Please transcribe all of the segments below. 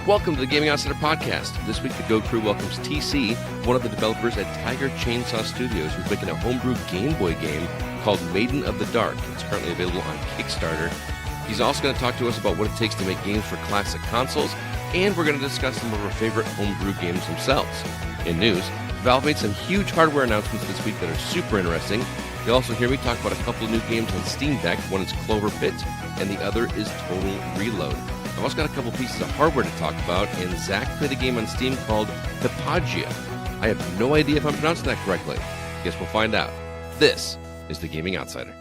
Welcome to the Gaming Outsider Podcast. This week, the Go Crew welcomes TC, one of the developers at TigerChainsaw Studios, who's making a homebrew Game Boy game called Maiden of the Dark. It's currently available on Kickstarter. He's also going to talk to us about what it takes to make games for classic consoles, and we're going to discuss some of our favorite homebrew games themselves. In news, Valve made some huge hardware announcements this week that are super interesting. You'll also hear me talk about a couple of new games on Steam Deck. One is CloverPit, and the other is Total Reload. I've also got a couple pieces of hardware to talk about, and Zach played a game on Steam called Hypagia. I have no idea if I'm pronouncing that correctly. Guess we'll find out. This is the Gaming Outsider.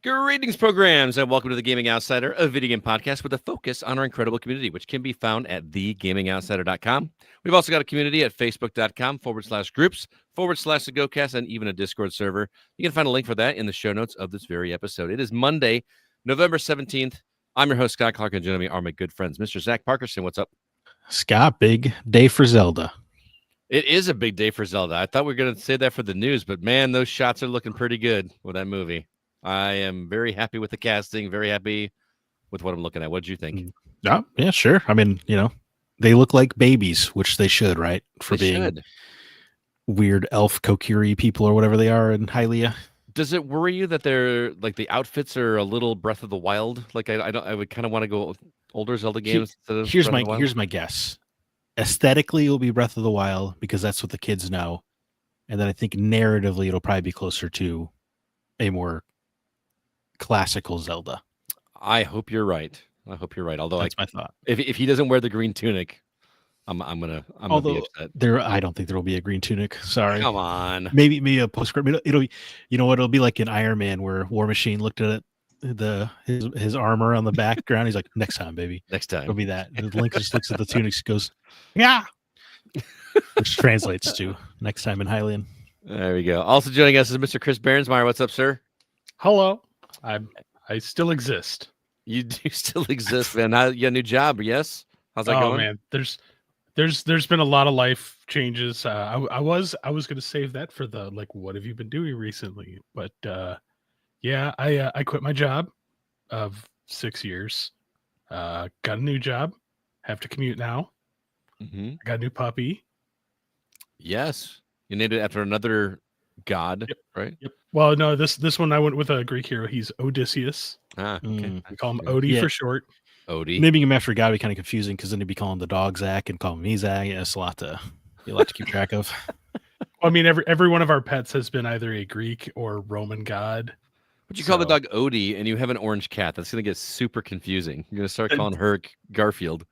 Greetings, programs, and welcome to the Gaming Outsider, a video game podcast with a focus on our incredible community, which can be found at thegamingoutsider.com. We've also got a community at facebook.com/groups/thegocast, and even a Discord server. You can find a link for that in the show notes of this very episode. It is Monday, November 17th. I'm your host, Scott Clark, and joining me are my good friends, Mr. Zach Parkerson. What's up? Scott, big day for Zelda. It is a big day for Zelda. I thought we were going to say that for the news, but man, those shots are looking pretty good with that movie. I am very happy with the casting, very happy with what I'm looking at. What did you think? Yeah, sure. I mean, they look like babies, which they should, right? For They being should. Weird elf Kokiri people or whatever they are in Hylia. Does it worry you that they're like the outfits are a little Breath of the Wild? Like I would kind of want to go older Zelda games instead of Here's Breath of the Wild? here's my guess. Aesthetically, it'll be Breath of the Wild because that's what the kids know, and then I think narratively it'll probably be closer to a more classical Zelda. I hope you're right. Although that's my thought. If he doesn't wear the green tunic, I'm gonna be upset. I don't think there will be a green tunic. Sorry. Come on. Maybe a postscript. It'll be, it'll be like in Iron Man where War Machine looked at it, his armor on the background. He's like, next time, baby. Next time. It'll be that. And Link just looks at the tunics and goes, yeah. Which translates to next time in Hylian. There we go. Also joining us is Mr. Chris Behrensmeyer. What's up, sir? Hello. I still exist. You do still exist, man. You got a new job, yes? How's that going? Oh man, there's been a lot of life changes. I was going to save that for the what have you been doing recently? But yeah, I quit my job of 6 years. Got a new job. Have to commute now. Mm-hmm. I got a new puppy. Yes, you named it after another god, yep. Right? Yep. Well, no, this one I went with a Greek hero. He's Odysseus. Okay. We call him Odie for short. Odie. Naming him after a guy would be kind of confusing because then he'd be calling the dog Zach and call me Zach. Yeah, it's a lot to keep track of. I mean, every one of our pets has been either a Greek or Roman god. But you call the dog Odie and you have an orange cat. That's going to get super confusing. You're going to start calling her Garfield.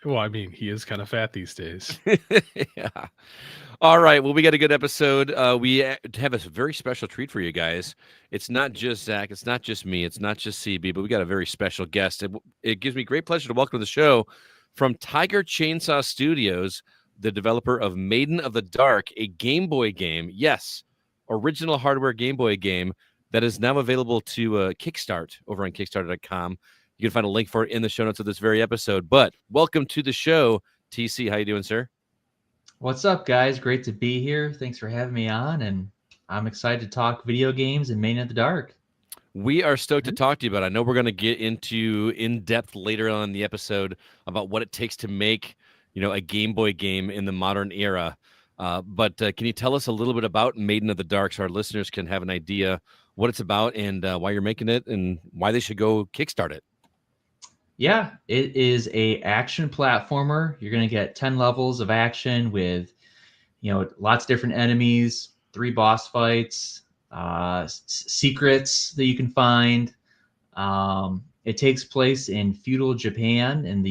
Well, I mean, he is kind of fat these days. Yeah. All right. Well, we got a good episode. We have a very special treat for you guys. It's not just Zach. It's not just me. It's not just CB, but we got a very special guest. It gives me great pleasure to welcome to the show from TigerChainsaw Studios, the developer of Maiden of the Dark, a Game Boy game. Yes, original hardware Game Boy game that is now available to Kickstart over on Kickstarter.com. You can find a link for it in the show notes of this very episode. But welcome to the show, TC. How you doing, sir? What's up, guys? Great to be here. Thanks for having me on, and I'm excited to talk video games and Maiden of the Dark. We are stoked to talk to you, but I know we're going to get into in-depth later on in the episode about what it takes to make, a Game Boy game in the modern era. But can you tell us a little bit about Maiden of the Dark so our listeners can have an idea what it's about and why you're making it and why they should go kickstart it? Yeah, it is a action platformer. You're going to get 10 levels of action with, lots of different enemies, 3 boss fights, secrets that you can find. It takes place in feudal Japan, and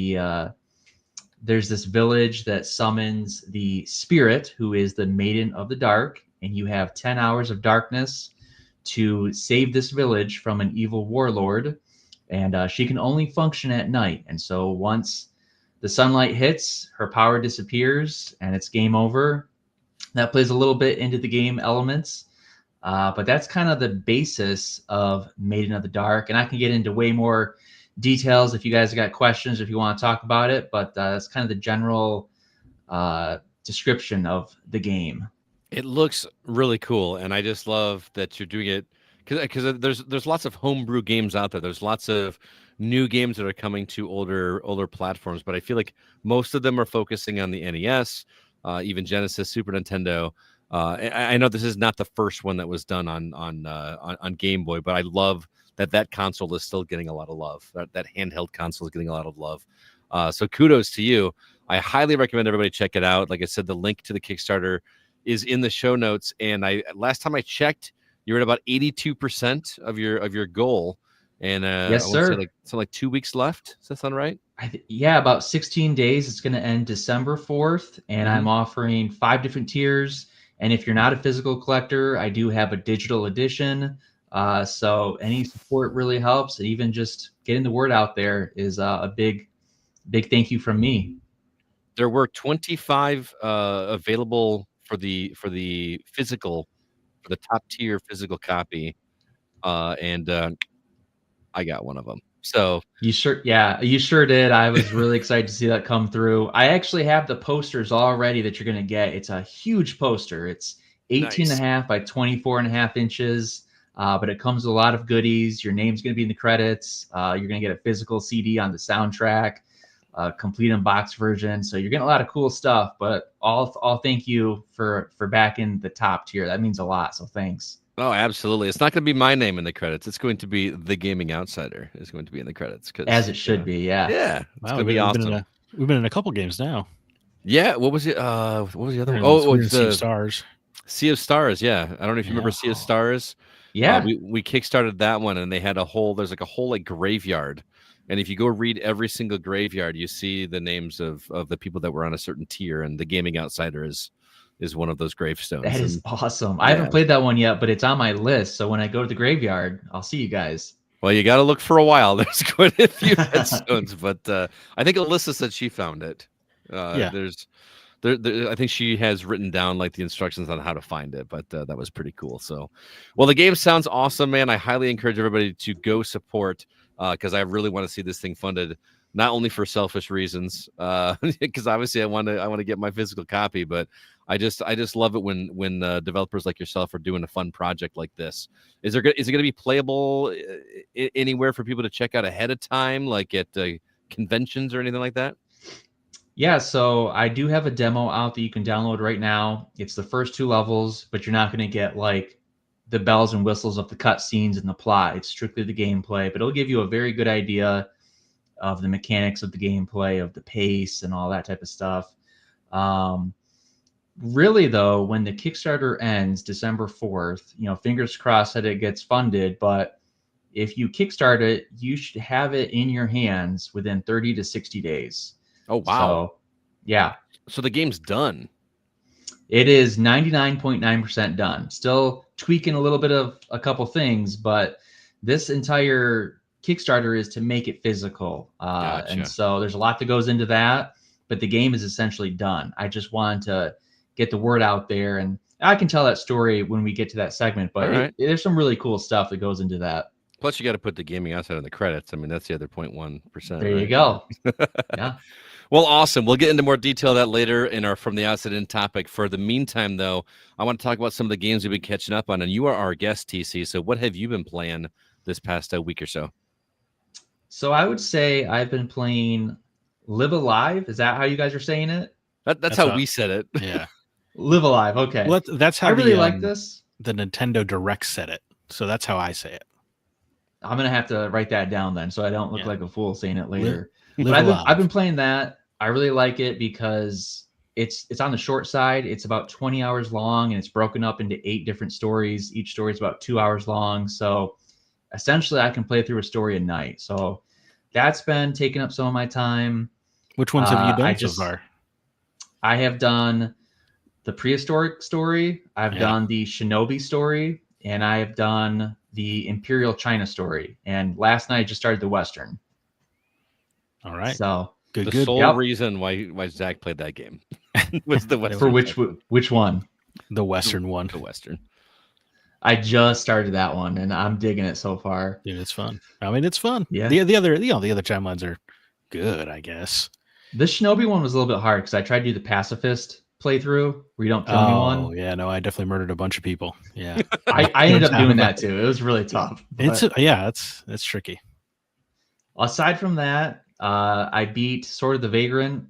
there's this village that summons the spirit, who is the Maiden of the Dark, and you have 10 hours of darkness to save this village from an evil warlord. And she can only function at night. And so once the sunlight hits, her power disappears and it's game over. That plays a little bit into the game elements. But that's kind of the basis of Maiden of the Dark. And I can get into way more details if you guys have got questions, if you want to talk about it. But that's kind of the general description of the game. It looks really cool. And I just love that you're doing it because there's lots of homebrew games out there. There's lots of new games that are coming to older platforms, but I feel like most of them are focusing on the NES, even Genesis, Super Nintendo. I know this is not the first one that was done on Game Boy, but I love that console is still getting a lot of love. That handheld console is getting a lot of love. So kudos to you. I highly recommend everybody check it out. Like I said, the link to the Kickstarter is in the show notes. And last time I checked, you're at about 82% of your goal. And Yes, I want to say sir. like 2 weeks left. Does that sound right? Yeah, about 16 days. It's going to end December 4th, and I'm offering 5 different tiers. And if you're not a physical collector, I do have a digital edition. So any support really helps. Even just getting the word out there is a big thank you from me. There were 25 available for the physical, for the top tier physical copy, and I got one of them. So You sure did. I was really excited to see that come through. I actually have the posters already that you're going to get. It's a huge poster. It's 18 and a half by 24 and a half inches. But it comes with a lot of goodies. Your name's going to be in the credits. You're going to get a physical CD on the soundtrack, complete unboxed version. So you're getting a lot of cool stuff. But all thank you for backing the top tier. That means a lot. So thanks. Oh, absolutely. It's not going to be my name in the credits. It's going to be The Gaming Outsider is going to be in the credits. As it should be, yeah. Yeah. It's Wow, going to be awesome. We've been in a couple games now. Yeah. What was it? What was the other one? Oh, it's Sea of Stars. Sea of Stars. Yeah. I don't know if you remember Sea of Stars. Yeah. We kickstarted that one, and they had there's like a whole graveyard. And if you go read every single graveyard, you see the names of the people that were on a certain tier, and The Gaming Outsider is one of those gravestones. That is awesome. I haven't played that one yet, but it's on my list. So when I go to the graveyard, I'll see you guys. Well, you got to look for a while. There's quite a few headstones, but I think Alyssa said she found it. I think she has written down like the instructions on how to find it, but that was pretty cool. So, well, the game sounds awesome, man. I highly encourage everybody to go support because I really want to see this thing funded. Not only for selfish reasons, because obviously I want to get my physical copy, but I just love it when developers like yourself are doing a fun project like this. Is it going to be playable anywhere for people to check out ahead of time, like at conventions or anything like that? Yeah, so I do have a demo out that you can download right now. It's the first 2 levels, but you're not going to get like the bells and whistles of the cutscenes and the plot. It's strictly the gameplay, but it'll give you a very good idea of the mechanics of the gameplay, of the pace, and all that type of stuff. Really, though, when the Kickstarter ends December 4th, fingers crossed that it gets funded, but if you kickstart it, you should have it in your hands within 30 to 60 days. Oh, wow. So, yeah. So the game's done. It is 99.9% done. Still tweaking a little bit of a couple things, but this entire Kickstarter is to make it physical. Gotcha. And so there's a lot that goes into that, but the game is essentially done. I just wanted to get the word out there, and I can tell that story when we get to that segment, but there's some really cool stuff that goes into that. Plus, you got to put the gaming outside in the credits. I mean, that's the other 0.1%. There you go. Yeah. Well, awesome. We'll get into more detail of that later in our From the Outside In topic. For the meantime, though, I want to talk about some of the games we've been catching up on, and you are our guest, TC. So what have you been playing this past week or so? So I would say I've been playing Live Alive. Is that how you guys are saying it? That's how we said it. Yeah. Live Alive. Okay. Well, that's how I really like this. The Nintendo Direct said it. So that's how I say it. I'm going to have to write that down then so I don't look like a fool saying it later. But I've been playing that. I really like it because it's on the short side. It's about 20 hours long, and it's broken up into 8 different stories. Each story is about 2 hours long. So essentially I can play through a story a night. So that's been taking up some of my time. Which ones have you done so far? I have done the prehistoric story. I've done the shinobi story, and I have done the Imperial China story. And last night I just started the Western. All right. So the sole reason why Zach played that game was the Western. For which one? The Western one. The Western. I just started that one, and I'm digging it so far. Dude, it's fun. I mean, it's fun. Yeah. The other timelines are good, I guess. The Shinobi one was a little bit hard because I tried to do the pacifist playthrough where you don't kill Oh, anyone. yeah, no, I definitely murdered a bunch of people. Yeah. I ended up doing that too. It was really tough. It's But it's tricky. aside from that, I beat Sword of the Vagrant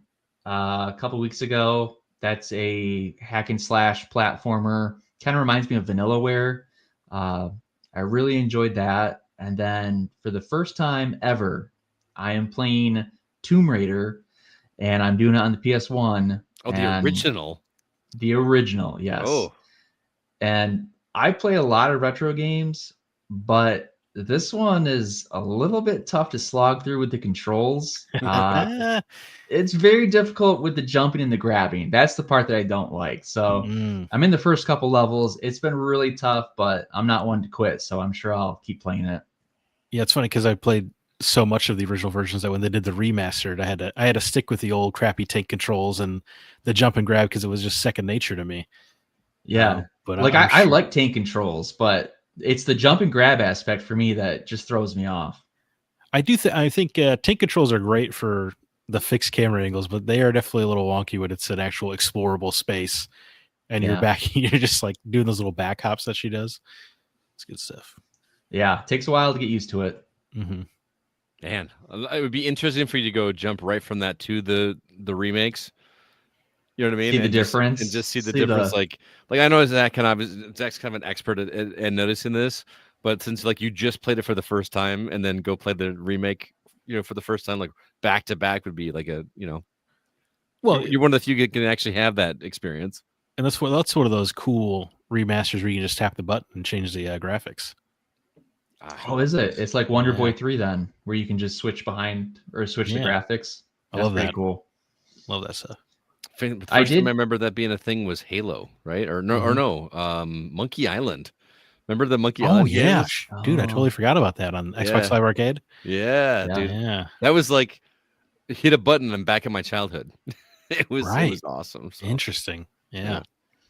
a couple weeks ago. That's a hack and slash platformer. Kind of reminds me of Vanillaware. I really enjoyed that. And then for the first time ever, I am playing Tomb Raider, and I'm doing it on the PS1. Oh, the and original. The original, yes. Oh, And I play a lot of retro games, but this one is a little bit tough to slog through with the controls. It's very difficult with the jumping and the grabbing. That's the part that I don't like. So I'm in the first couple levels. It's been really tough, but I'm not one to quit. So I'm sure I'll keep playing it. Yeah, it's funny because I played so much of the original versions that when they did the remastered, I had to stick with the old crappy tank controls and the jump and grab because it was just second nature to me. Yeah. But like I'm I sure- like tank controls, but it's the jump and grab aspect for me that just throws me off. I think tank controls are great for the fixed camera angles, but they are definitely a little wonky when it's an actual explorable space and you're Yeah. back, you're just like doing those little back hops that she does. It's good stuff. Yeah. Takes a while to get used to it. Mm-hmm. man, it would be interesting for you to go jump right from that to the remakes. You know what I mean? See the And difference. and just see the difference. Like I know Zach's kind of an expert at noticing this, but since like you just played it for the first time and then go play the remake, for the first time, like back to back would be like Well, you're one of the few that can actually have that experience. and that's one of those cool remasters where you can just tap the button and change the graphics. Oh, is it? It's like Wonder Yeah. Boy 3 then, where you can just switch behind or switch the Yeah. graphics. I That's love pretty that. cool. Love that stuff. The first I time did- I remember that being a thing was Halo, right? Or Mhm. no, Monkey Island. Remember the Monkey Oh Island? yeah, games? dude, I Oh. totally forgot about that on Xbox Yeah. Live Arcade. Yeah, Yeah. dude. Yeah, That was like hit a button and back in my childhood. It was Right. awesome. So, interesting. Yeah, Yeah.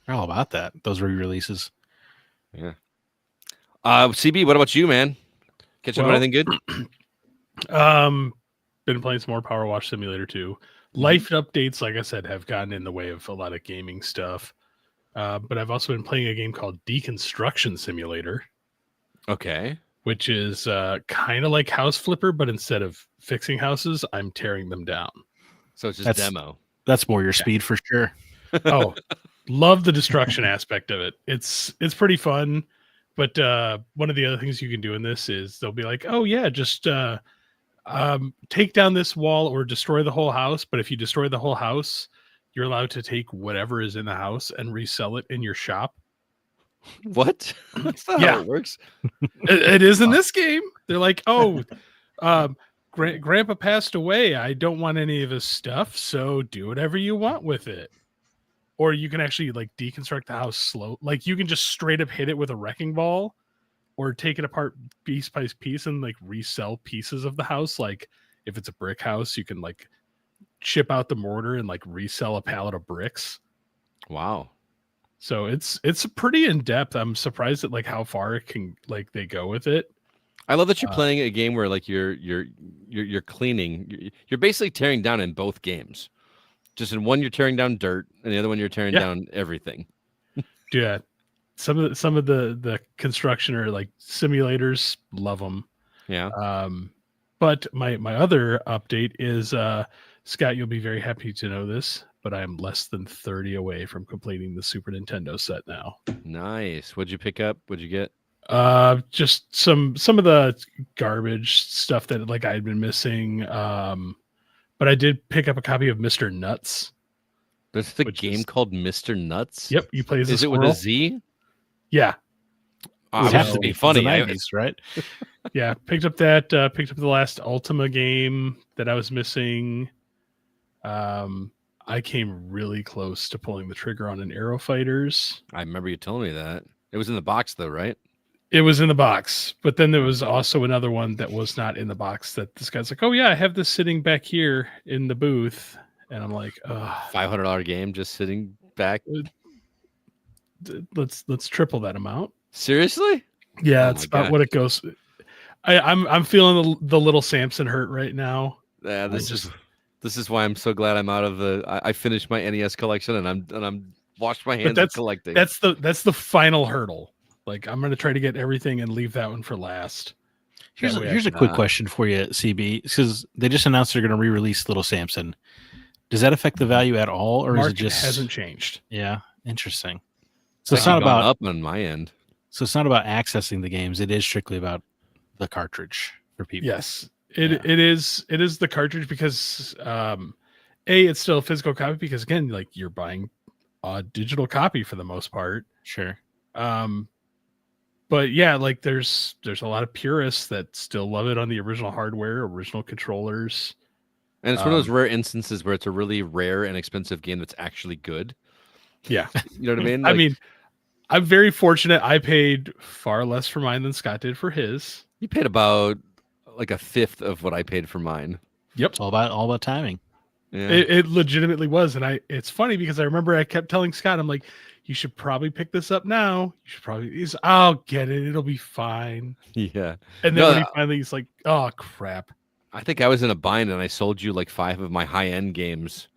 We're all about that. Those re-releases. yeah. CB, what about you, man? Catch up on Well, anything good? Been playing some more Power Wash Simulator 2. Life updates, like I said, have gotten in the way of a lot of gaming stuff. But I've also been playing a game called Deconstruction Simulator, Okay. which is kind of like House Flipper, but instead of fixing houses, I'm tearing them down. So it's just That's- demo. That's more your speed for sure. Oh, love the destruction aspect of it. It's pretty fun. But one of the other things you can do in this is they'll be like, oh yeah, just take down this wall or destroy the whole house. But if you destroy the whole house, you're allowed to take whatever is in the house and resell it in your shop. What? That's not Yeah. how it works. It is in this game. They're like, oh, Grandpa passed away. I don't want any of his stuff, so do whatever you want with it. Or you can actually like deconstruct the house slow. Like you can just straight up hit it with a wrecking ball, or take it apart piece by piece and like resell pieces of the house. Like if it's a brick house, you can like chip out the mortar and like resell a pallet of bricks. Wow. So it's pretty in depth. I'm surprised at like how far it can like they go with it. I love that you're playing a game where like you're cleaning. You're basically tearing down in both games. Just in one you're tearing down dirt, and the other one you're tearing Yeah. down everything. Yeah, some of the construction or like simulators, love them. Yeah. But my other update is Scott, you'll be very happy to know this, but I am less than 30 away from completing the Super Nintendo set now. Nice. What'd you pick up? What'd you get? Just some of the garbage stuff that like I had been missing. But I did pick up a copy of Mr. Nuts. There's the Which game is- called Mr. Nuts. Yep, you play as a Is it with squirrel. a Z? Yeah, I It has want to be It's funny. the I- 90s, right? yeah. Picked up that. Picked up the last Ultima game that I was missing. I came really close to pulling the trigger on an Aero Fighters. I remember you telling me that. It was in the box though, right? It was in the box, but then there was also another one that was not in the box that this guy's like, oh yeah, I have this sitting back here in the booth. And I'm like, $500 game just sitting back. let's triple that amount. Seriously? Yeah, Oh it's my about gosh. what it goes. I'm feeling the little Samson hurt right now. Yeah, this just- is This is why I'm so glad I'm out of the. I finished my NES collection, and I'm washed my hands of that's collecting. that's the final hurdle. Like I'm gonna try to get everything and leave that one for last. Here's That way I here's a can- quick question for you, CB, because they just announced they're going to re-release Little Samson. Does that affect the value at all, or is it Market just hasn't changed. Yeah, interesting. So it's actually not gone about up on my end. so it's not about accessing the games. It is strictly about the cartridge for people. Yes, Yeah. it is the cartridge because it's still a physical copy because again, like you're buying a digital copy for the most part. Sure. But yeah, like there's a lot of purists that still love it on the original hardware, original controllers. And it's one of those rare instances where it's a really rare and expensive game that's actually good. Yeah, You know what I mean? I Like, mean, I'm very fortunate. I paid far less for mine than Scott did for his. you paid about like a fifth of what I paid for mine. Yep. It's all about timing. Yeah. It legitimately was. And it's funny because I remember I kept telling Scott, I'm like, you should probably pick this up now. You should probably, I'll get it. It'll be fine. Yeah. And then No, when he finally, he's like, oh crap. I think I was in a bind and I sold you like 5 of my high end games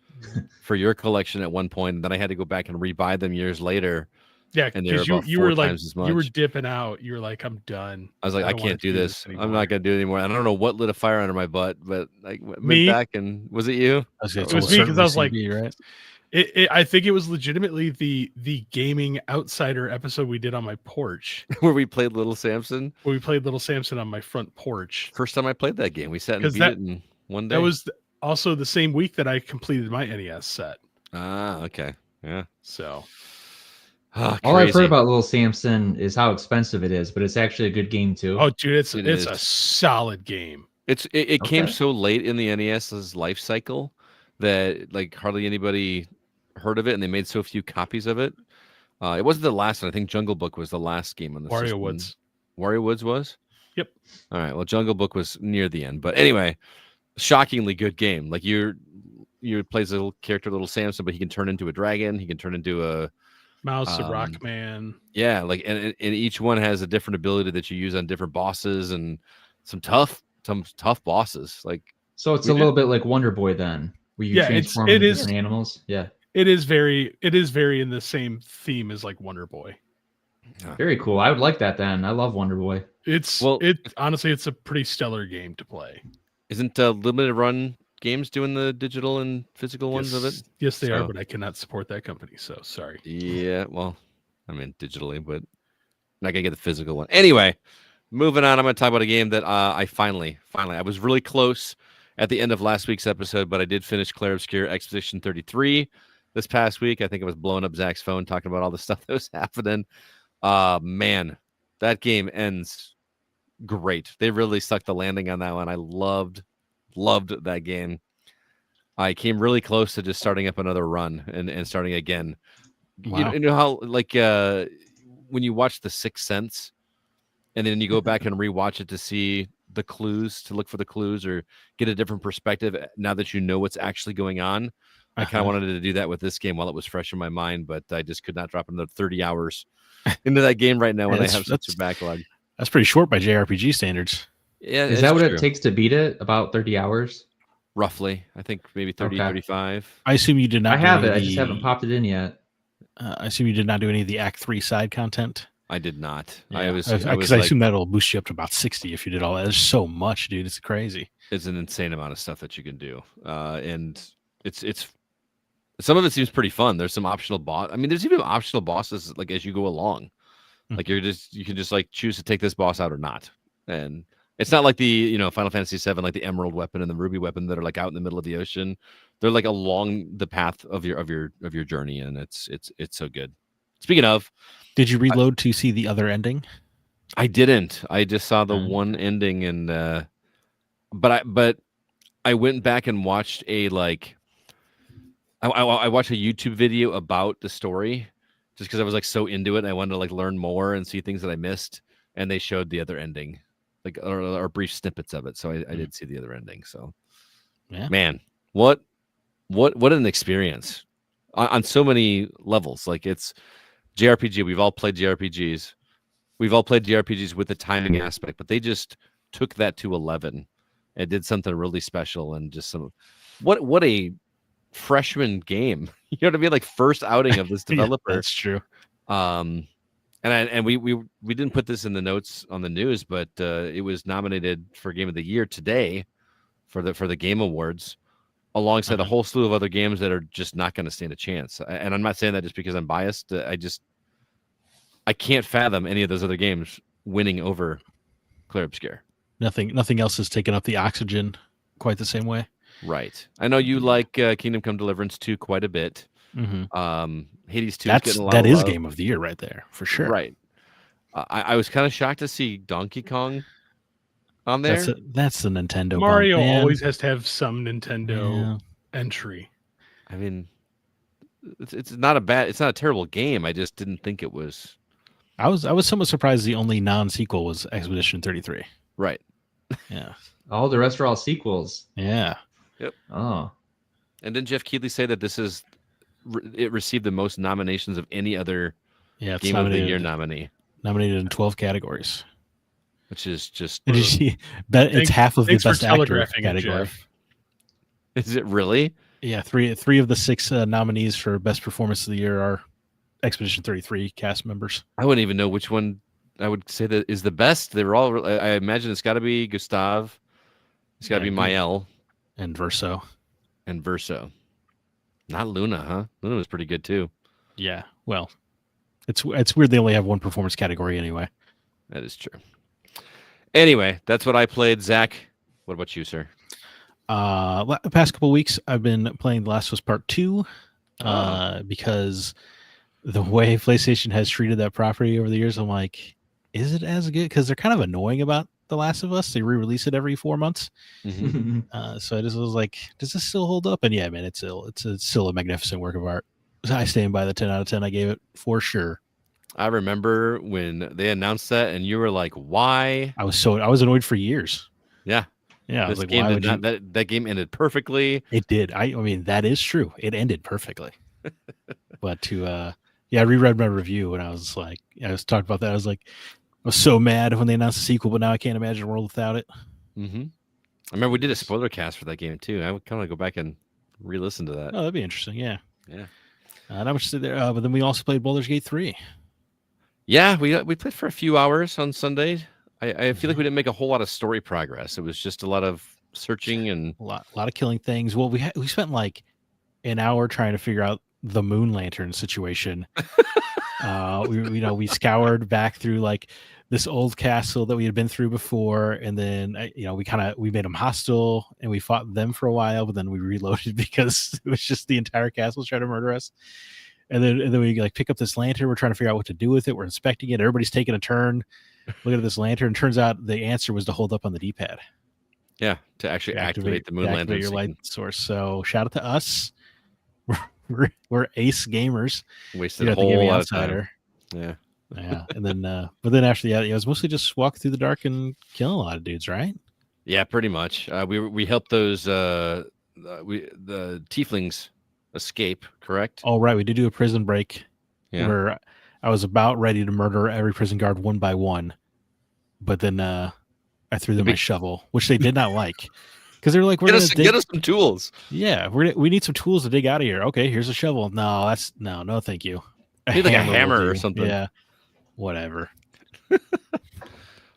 for your collection at one point, and then I had to go back and rebuy them years later. Yeah. And they were Because about you 4 were like, times as you were much. dipping out. You were like, I'm done. I was like, I don't wanna can't do this. I'm anymore." not gonna do it anymore. And I don't know what lit a fire under my butt, but like went Me? back and was it you? I was gonna It was say, me 'cause I was like- CB, right? I think it was legitimately the gaming outsider episode we did on my porch Where we played Little Samson. where we played Little Samson on my front porch. First time I played that game. We sat and 'Cause beat that- it in one day. That was also the same week that I completed my NES set. okay. Yeah. So Ah, All I've heard crazy. about Little Samson is how expensive it is, but it's actually a good game too. oh dude, it's It it's a is. solid game. It came Okay. so late in the NES's life cycle that like hardly anybody heard of it, and they made so few copies of it. It wasn't the last one. I think Jungle Book was the last game on the Wario system. Woods. Wario Woods was? Yep. All right. Well, Jungle Book was near the end, but anyway, shockingly good game. Like you plays a little character, Little Samson, but he can turn into a dragon. He can turn into a Mouse, Rockman. yeah. Like and each one has a different ability that you use on different bosses and some tough bosses. Like So it's a little bit like Wonder Boy then, where you Yeah, transform it into is- different animals. Yeah, It is very in the same theme as like Wonder Boy. very cool. I would like that then. I love Wonder Boy. Honestly, it's a pretty stellar game to play. isn't Limited Run Games doing the digital and physical ones of it? Yes, they are, So- but I cannot support that company. So sorry. Yeah, well, I mean digitally, but not gonna get the physical one. Anyway, moving on. I'm gonna talk about a game that I finally, I was really close at the end of last week's episode, but I did finish Clair Obscure Expedition 33 this past week. I think I was blowing up Zach's phone talking about all the stuff that was happening. Man, that game ends great. They really stuck the landing on that one. I loved that game. I came really close to just starting up another run and starting again. Wow. You know how like when you watch The Sixth Sense and then you go back and rewatch it to see the clues, to look for the clues or get a different perspective now that you know what's actually going on. I kind of wanted to do that with this game while it was fresh in my mind, but I just could not drop another 30 hours into that game right now when I have such a backlog. That's pretty short by JRPG standards. Yeah, Is that what it takes to beat it? About 30 hours? Roughly. I think maybe 30, Okay. 35. I assume you did not. I have do it. any I of just the- haven't popped it in yet. I assume you did not do any of the Act 3 side content. I did not. Yeah. I was Because I assume that'll boost you up to about 60 if you did all that. There's so much, dude. It's crazy. it's an insane amount of stuff that you can do. And it's some of it seems pretty fun. There's some optional boss. I mean, there's even optional bosses like as you go along. Like you can just like choose to take this boss out or not. And it's not like the Final Fantasy VII, like the Emerald weapon and the Ruby weapon that are like out in the middle of the ocean. They're like along the path of your journey, and it's so good. Speaking of, Did you reload to see the other ending? I didn't. I just saw the Mm. one ending, and but I went back and watched a I watched a YouTube video about the story just because I was like so into it and I wanted to like learn more and see things that I missed, and they showed the other ending, like or brief snippets of it. So I did see the other ending. So Yeah. man, what an experience on so many levels. Like it's JRPG. We've all played JRPGs. We've all played JRPGs with the timing aspect, but they just took that to 11 and did something really special and just some what a freshman game. You know what I mean? Like first outing of this Yeah, developer. that's true. And we didn't put this in the notes on the news, but it was nominated for Game of the Year today for the Game Awards, alongside a whole slew of other games that are just not going to stand a chance. And I'm not saying that just because I'm biased. I can't fathom any of those other games winning over Clair Obscur. Nothing else has taken up the oxygen quite the same way. Right. I know you like Kingdom Come Deliverance 2 quite a bit. Mm-hmm. Hades 2 is getting a lot that of is love. Game of the Year right there for sure. Right. I was kind of shocked to see Donkey Kong on there. That's the Nintendo. Mario bump, man. always has to have some Nintendo entry. I mean, it's not a terrible game. I just didn't think it was. I was somewhat surprised the only non-sequel was Expedition 33. Right. Yeah. All the rest are all sequels. Yeah. Yep. Oh. And didn't Jeff Keighley say that it received the most nominations of any other It's Game of the Year nominee? Nominated in 12 categories. Which is just... Did you see? It's half of the best actor category. Is it really? Yeah, three of the 6 nominees for best performance of the year are Expedition 33 cast members. I wouldn't even know which one I would say that is the best. They were all... I imagine it's got to be Gustav. It's got to be Mael. And Verso. Not Luna, huh? Luna was pretty good too. Yeah. Well, it's weird they only have one performance category anyway. That is true. Anyway, that's what I played. Zach, what about you, sir? The past couple weeks I've been playing The Last of Us Part 2 because the way PlayStation has treated that property over the years, I'm like, is it as good? Because they're kind of annoying about The Last of Us. They re-release it every 4 months. Mm-hmm. So I just was like, does this still hold up? And yeah, man, it's still a magnificent work of art. I stand by the 10 out of 10 I gave it for sure. I remember when they announced that, and you were like, "Why?" I was annoyed for years. Yeah. I was like, game why did not, that game ended perfectly. It did. I mean, that is true. It ended perfectly. But I reread my review and I was like, I was talking about that. I was so mad when they announced the sequel, but now I can't imagine a world without it. Mm-hmm. I remember we did a spoiler cast for that game too. I would kind of go back and re-listen to that. Oh, that'd be interesting. Yeah. Yeah. Not much to there. But then we also played Baldur's Gate 3. Yeah, we played for a few hours on Sunday. I feel like we didn't make a whole lot of story progress. It was just a lot of searching and a lot of killing things. Well, we spent like an hour trying to figure out the moon lantern situation. We scoured back through like this old castle that we had been through before, and then we made them hostile and we fought them for a while, but then we reloaded because it was just the entire castle trying to murder us. And then we like pick up this lantern. We're trying to figure out what to do with it. We're inspecting it. Everybody's taking a turn looking at this lantern. Turns out the answer was to hold up on the D-pad. Yeah, to actually activate the moon lantern. Your light source. So shout out to us. We're ace gamers. Wasted a whole lot of time. Yeah. And then, but then after that, it was mostly just walk through the dark and kill a lot of dudes, right? Yeah, pretty much. We helped those the tieflings escape, correct? Oh, right. We did do a prison break where I was about ready to murder every prison guard one by one, but then I threw them my shovel, which they did not like because they were like, get us some tools. Yeah, we need some tools to dig out of here. Okay, here's a shovel. No, no, thank you. Need like a hammer or something. Yeah, whatever.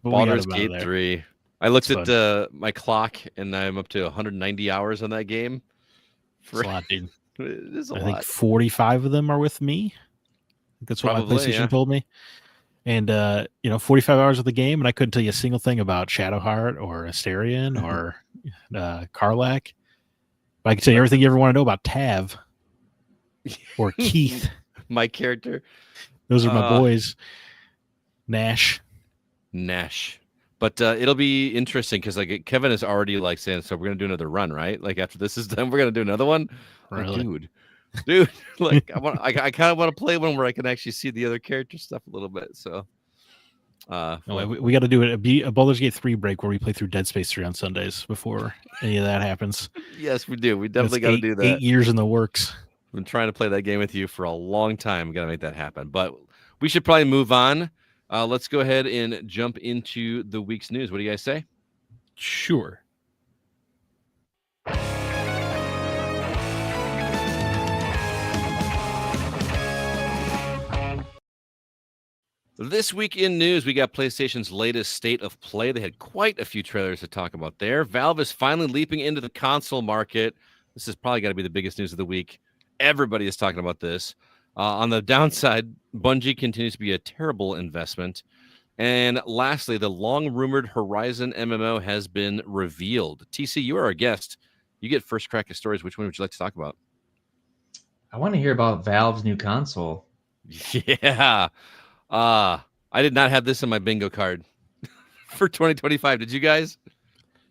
Baldur's Gate 3. I looked at my clock and I'm up to 190 hours on that game. That's a lot, dude. I think 45 of them are with me. That's what my PlayStation told me. And 45 hours of the game, and I couldn't tell you a single thing about Shadowheart or Asterion or Karlach. But I can tell you everything you ever want to know about Tav or Keith. My character. Those are my boys. Nash. But it'll be interesting because like Kevin is already like saying, so we're gonna do another run, right? Like after this is done, we're gonna do another one. Really? Like, dude, like I kind of want to play one where I can actually see the other character stuff a little bit. So we got to do a Baldur's Gate 3 break where we play through Dead Space 3 on Sundays before any of that happens. Yes, we do. We definitely got to do that. 8 years in the works. I've been trying to play that game with you for a long time. We got to make that happen. But we should probably move on. Let's go ahead and jump into the week's news. What do you guys say? Sure. This week in news, we got PlayStation's latest state of play. They had quite a few trailers to talk about there. Valve is finally leaping into the console market. This has probably got to be the biggest news of the week. Everybody is talking about this. On the downside, Bungie continues to be a terrible investment. And lastly, the long-rumored Horizon MMO has been revealed. TC, you are our guest. You get first crack at stories. Which one would you like to talk about? I want to hear about Valve's new console. Yeah. I did not have this in my bingo card for 2025. Did you guys?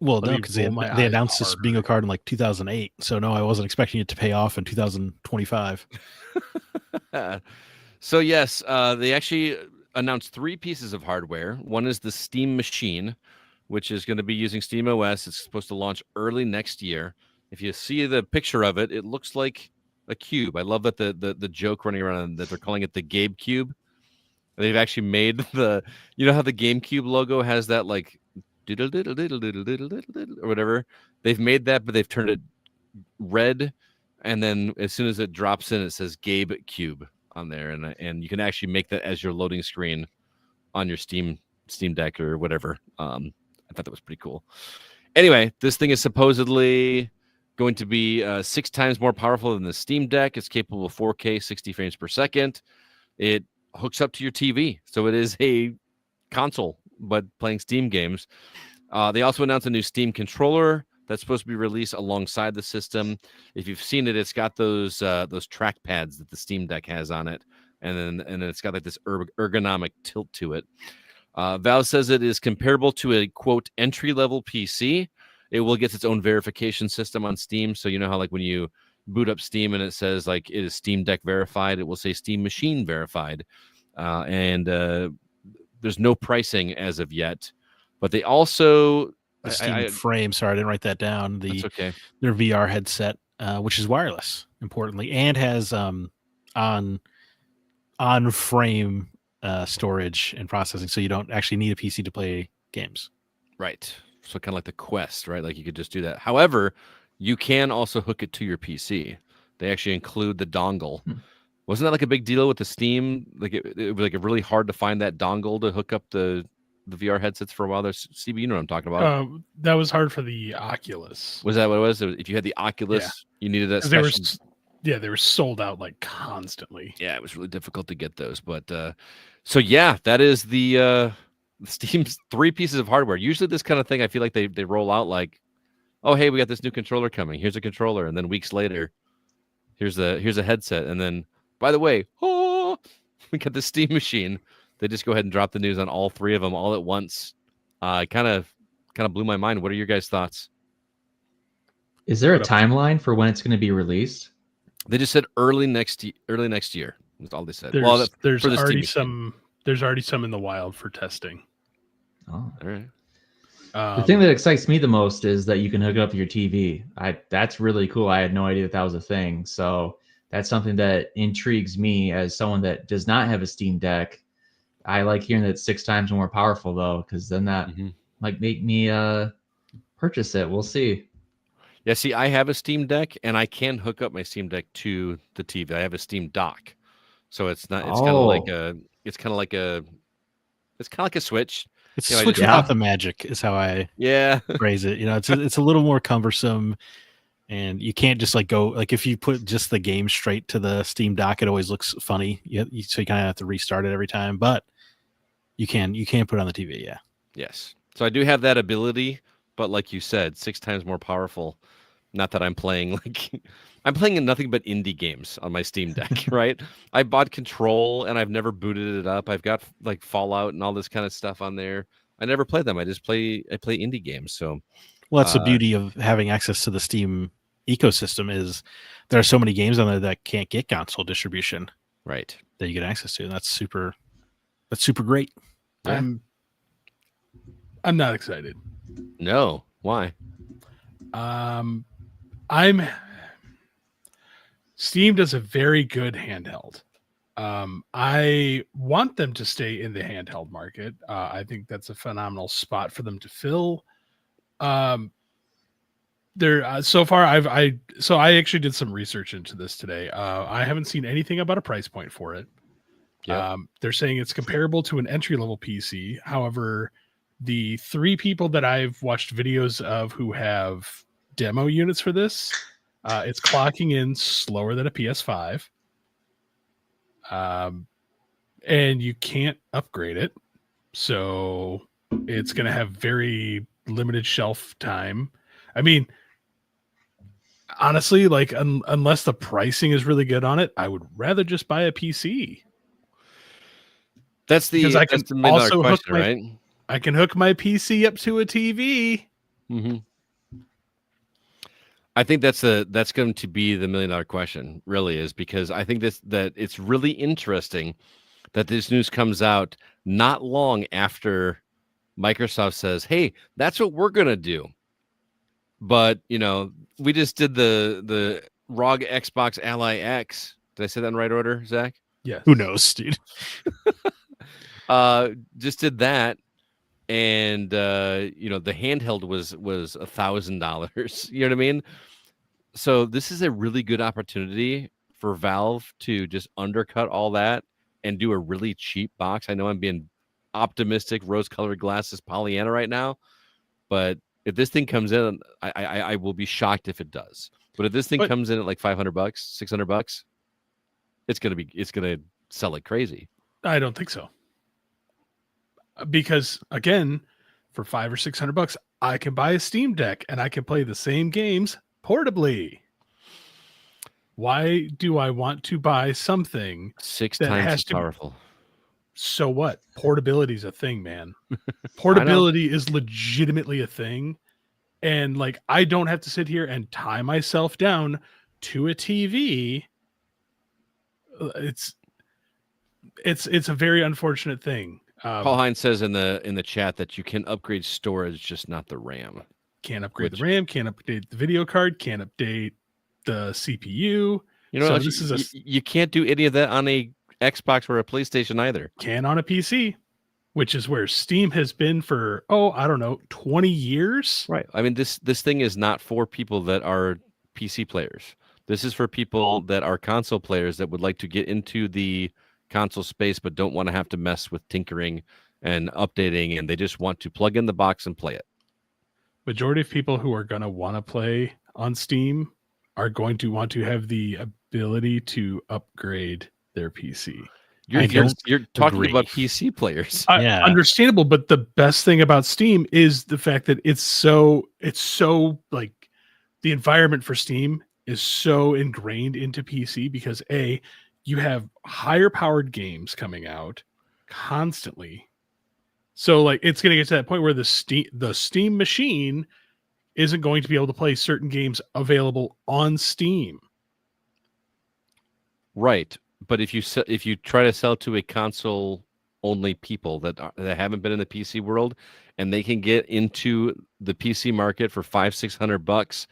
Well, Let no, me because roll my they eyes announced this harder. bingo card in like 2008. So no, I wasn't expecting it to pay off in 2025. So yes, they actually announced 3 pieces of hardware. One is the Steam Machine, which is going to be using Steam OS. It's supposed to launch early next year. If you see the picture of it, it looks like a cube. I love that the joke running around that they're calling it the Gabe Cube. They've actually made you know how the GameCube logo has that like diddle diddle diddle diddle diddle diddle diddle or whatever. They've made that, but they've turned it red, and then as soon as it drops in, it says Gabe Cube on there, and you can actually make that as your loading screen on your Steam Deck or whatever. I thought that was pretty cool. Anyway, this thing is supposedly going to be 6 times more powerful than the Steam Deck. It's capable of 4K 60 frames per second. It hooks up to your TV, so it is a console but playing Steam games. They also announced a new Steam controller that's supposed to be released alongside the system. If you've seen it, it's got those track pads that the Steam Deck has on it, and then it's got like this ergonomic tilt to it. Valve says it is comparable to a quote entry-level PC. It will get its own verification system on Steam, so you know how like when you boot up Steam and it says like it is Steam Deck verified, it will say Steam Machine verified, and there's no pricing as of yet. But they also The Steam Frame, sorry, I didn't write that down. That's okay. Their VR headset, which is wireless, importantly, and has on frame storage and processing, so you don't actually need a PC to play games. Right. So kind of like the Quest, right? Like you could just do that. However, you can also hook it to your PC. They actually include the dongle. Wasn't that like a big deal with the Steam? Like it was like really hard to find that dongle to hook up the VR headsets for a while. There's CB, you know what I'm talking about. That was hard for the Oculus. Was that what it was? If you had the Oculus, you needed that special. They were sold out like constantly. Yeah, it was really difficult to get those. But so yeah, that is the Steam's 3 pieces of hardware. Usually this kind of thing, I feel like they roll out like, oh hey, we got this new controller coming. Here's a controller, and then weeks later, here's a headset, and then by the way, oh, we got the Steam Machine. They just go ahead and drop the news on all 3 of them all at once. Kind of blew my mind. What are your guys' thoughts? Is there a timeline for when it's going to be released? They just said early next year. That's all they said. There's already some in the wild for testing. Oh, all right. The thing that excites me the most is that you can hook it up to your TV. That's really cool. I had no idea that was a thing. So that's something that intrigues me as someone that does not have a Steam Deck. I like hearing that it's 6 times more powerful though, because then that might make me purchase it. We'll see. Yeah, see, I have a Steam Deck and I can hook up my Steam Deck to the TV. I have a Steam dock. So it's not it's kind of like a Switch. It's a Switch without the magic is how I phrase it. You know, it's a little more cumbersome, and you can't just like go like if you put just the game straight to the Steam dock, it always looks funny. So you kind of have to restart it every time, but you can put it on the TV. Yeah. Yes. So I do have that ability, but like you said, 6 times more powerful. Not that I'm playing I'm playing nothing but indie games on my Steam Deck, right? I bought Control and I've never booted it up. I've got like Fallout and all this kind of stuff on there. I never play them. I play indie games. So, well, that's the beauty of having access to the Steam ecosystem is there are so many games on there that can't get console distribution, right? That you get access to. And that's super great. Yeah. I'm not excited. No, why? Steam does a very good handheld. I want them to stay in the handheld market. I think that's a phenomenal spot for them to fill. So far I actually did some research into this today. I haven't seen anything about a price point for it. Yep. They're saying it's comparable to an entry level PC. However, the 3 people that I've watched videos of who have demo units for this, it's clocking in slower than a PS5. And you can't upgrade it. So it's going to have very limited shelf time. I mean, honestly, like unless the pricing is really good on it, I would rather just buy a PC. That's Because I can the million also dollar hook question, my, right? I can hook my PC up to a TV. Mm-hmm. I think that's going to be the $1 million question, really, is because I think that it's really interesting that this news comes out not long after Microsoft says, "Hey, that's what we're gonna do." But we just did the ROG Xbox Ally X. Did I say that in the right order, Zach? Yes. Who knows, dude? Just did that, and the handheld was $1,000. You know what I mean? So this is a really good opportunity for Valve to just undercut all that and do a really cheap box. I know I'm being optimistic, rose-colored glasses, Pollyanna right now, but if this thing comes in, I will be shocked if it does. But if this thing comes in at like $500, $600, it's gonna sell like crazy. I don't think so. Because again, for $500 or $600, I can buy a Steam Deck and I can play the same games portably. Why do I want to buy something 6 that times has as to powerful? So what? Portability is a thing, man. Portability is legitimately a thing. And like, I don't have to sit here and tie myself down to a TV. It's a very unfortunate thing. Paul Hines says in the chat that you can upgrade storage, just not the RAM. Can't upgrade the RAM, can't update the video card, can't update the CPU. You can't do any of that on a Xbox or a PlayStation either. Can on a PC, which is where Steam has been for, I don't know, 20 years. Right. I mean, this thing is not for people that are PC players. This is for people that are console players that would like to get into the console space but don't want to have to mess with tinkering and updating, and they just want to plug in the box and play it. Majority of people who are going to want to play on Steam are going to want to have the ability to upgrade their PC. You're talking about PC players. Yeah. Understandable, but the best thing about Steam is the fact that it's so like the environment for Steam is so ingrained into PC because you have higher powered games coming out constantly. So like it's going to get to that point where the Steam machine isn't going to be able to play certain games available on Steam. Right. But if you try to sell to a console only people that haven't been in the PC world and they can get into the PC market for $500-$600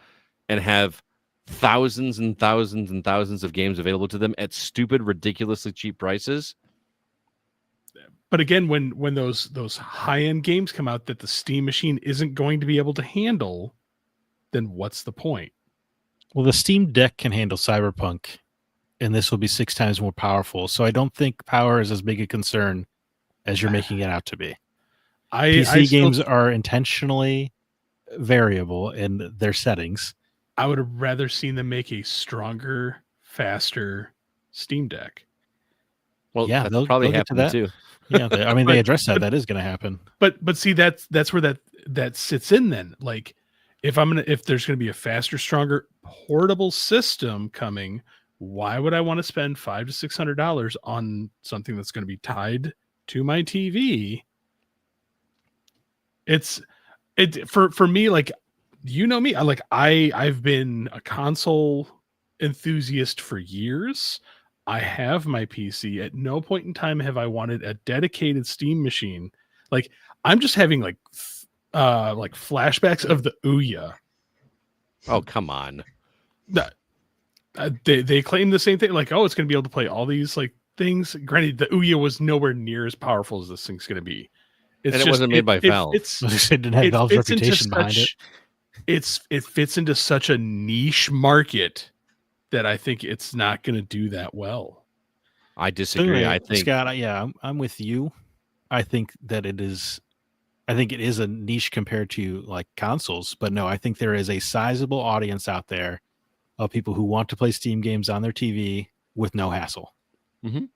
and have thousands and thousands and thousands of games available to them at stupid, ridiculously cheap prices. But again, when those high-end games come out that the Steam machine isn't going to be able to handle, then what's the point? Well, the Steam Deck can handle Cyberpunk, and this will be 6 times more powerful. So I don't think power is as big a concern as you're making it out to be. PC games are intentionally variable in their settings. I would have rather seen them make a stronger, faster Steam Deck. Well, yeah, that's probably happening too. Yeah, they address that. That is going to happen. But see, that's where that sits in. Then, like, if there's going to be a faster, stronger, portable system coming, why would I want to spend $500 to $600 on something that's going to be tied to my TV? For me, like, you know me, I've been a console enthusiast for years. I have my PC. At no point in time have I wanted a dedicated Steam machine. Like, I'm just having like flashbacks of the Ouya. Oh, come on. They claim the same thing. Like, it's going to be able to play all these like things. Granted, the Ouya was nowhere near as powerful as this thing's going to be. It wasn't made by Valve. It didn't have Valve's reputation behind it. It fits into such a niche market that I think it's not going to do that well. I disagree. Anyway, I think Scott, I'm with you. I think that it is a niche compared to like consoles, but no, I think there is a sizable audience out there of people who want to play Steam games on their TV with no hassle. Mhm.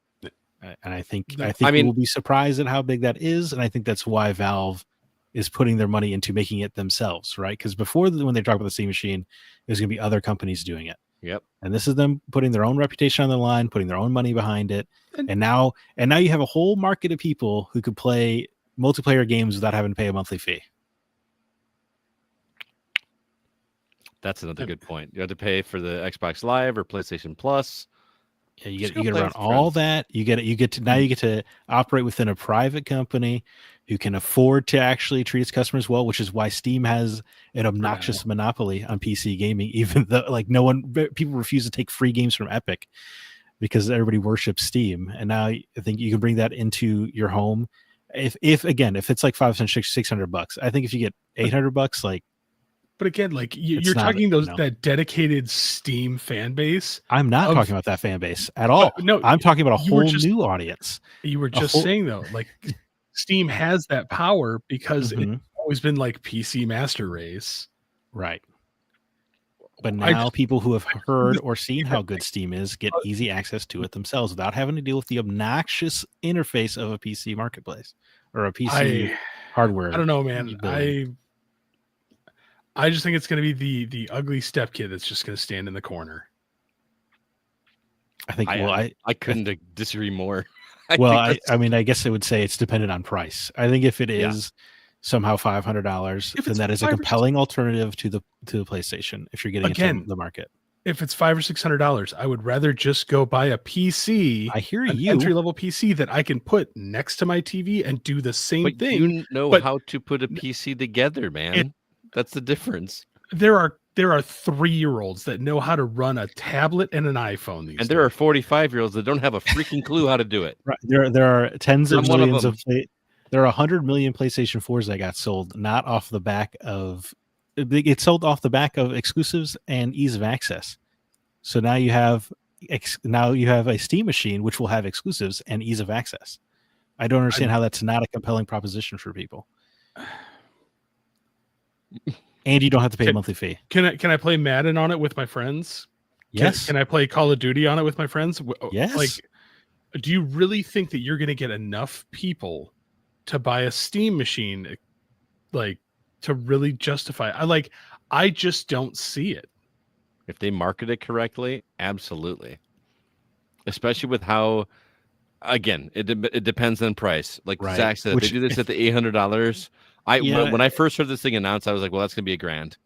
And I think I we mean- will be surprised at how big that is, and I think that's why Valve is putting their money into making it themselves, right? Because before, when they talk about the Steam machine, there's going to be other companies doing it. Yep. And this is them putting their own reputation on the line, putting their own money behind it. And now you have a whole market of people who could play multiplayer games without having to pay a monthly fee. That's another good point. You have to pay for the Xbox Live or PlayStation Plus. Yeah, you Just get go play around with all friends. that. You get to operate within a private company who can afford to actually treat its customers well, which is why Steam has an obnoxious monopoly on PC gaming, even though like people refuse to take free games from Epic because everybody worships Steam. And now I think you can bring that into your home. If it's like $500-$600, I think if you get $800, like, But again, like It's you're not, talking you know. that dedicated Steam fan base. I'm not Of- talking about that fan base at all. no, I'm talking about a you were whole just- new audience. You were just whole- saying though, like Steam has that power because Mhm. it's always been like PC master race. Right. But I now just- people who have heard this- or seen how good Steam is get easy access to it themselves without having to deal with the obnoxious interface of a PC marketplace or a PC hardware. I don't know, man. billing. I just think it's going to be the ugly step kid that's just going to stand in the corner. I think. I couldn't disagree more. I mean, I guess I would say it's dependent on price. I think if it is somehow $500, If then it's that is a $500 compelling alternative to the PlayStation. If you're getting into the market, If it's $500 or $600, I would rather just go buy a PC. I hear an you. entry level PC that I can put next to my TV and do the same But thing. you know but- how to put a PC together, man. That's the difference. There are 3-year-olds that know how to run a tablet and an iPhone these And there are days. 45-year-olds that don't have a freaking clue how to do it. Right. There are tens of I'm one of millions them. there are 100 million PlayStation 4s that got sold not off the back of it's sold off the back of exclusives and ease of access. So now you have a Steam machine which will have exclusives and ease of access. I don't understand how that's not a compelling proposition for people. And you don't have to pay a monthly fee. Can I play Madden on it with my friends? Yes. Can I play Call of Duty on it with my friends? Yes. Like, do you really think that you're going to get enough people to buy a Steam machine, like, to really justify? I just don't see it. If they market it correctly, absolutely. Especially with how, again, it depends on price. Like Right. Zach said, if they do this at the $800. When I first heard this thing announced, I was like, well, that's gonna be a grand.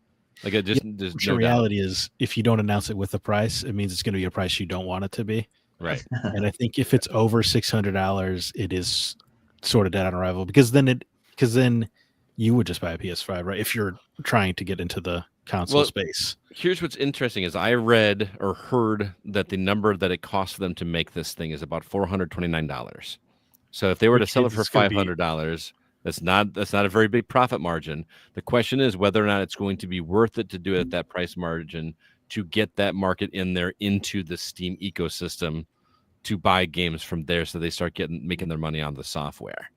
Like it just there's Which no the doubt. reality is, if you don't announce it with the price, it means it's going to be a price you don't want it to be. Right. And I think if it's over $600, it is sort of dead on arrival because then you would just buy a PS5, right? If you're trying to get into the console space. Here's what's interesting is I read or heard that the number that it costs for them to make this thing is about $429. So if they were to Which sell it means for it's gonna be- $500, that's not a very big profit margin. The question is whether or not it's going to be worth it to do it at that price margin to get that market in there into the Steam ecosystem to buy games from there so they start making their money on the software.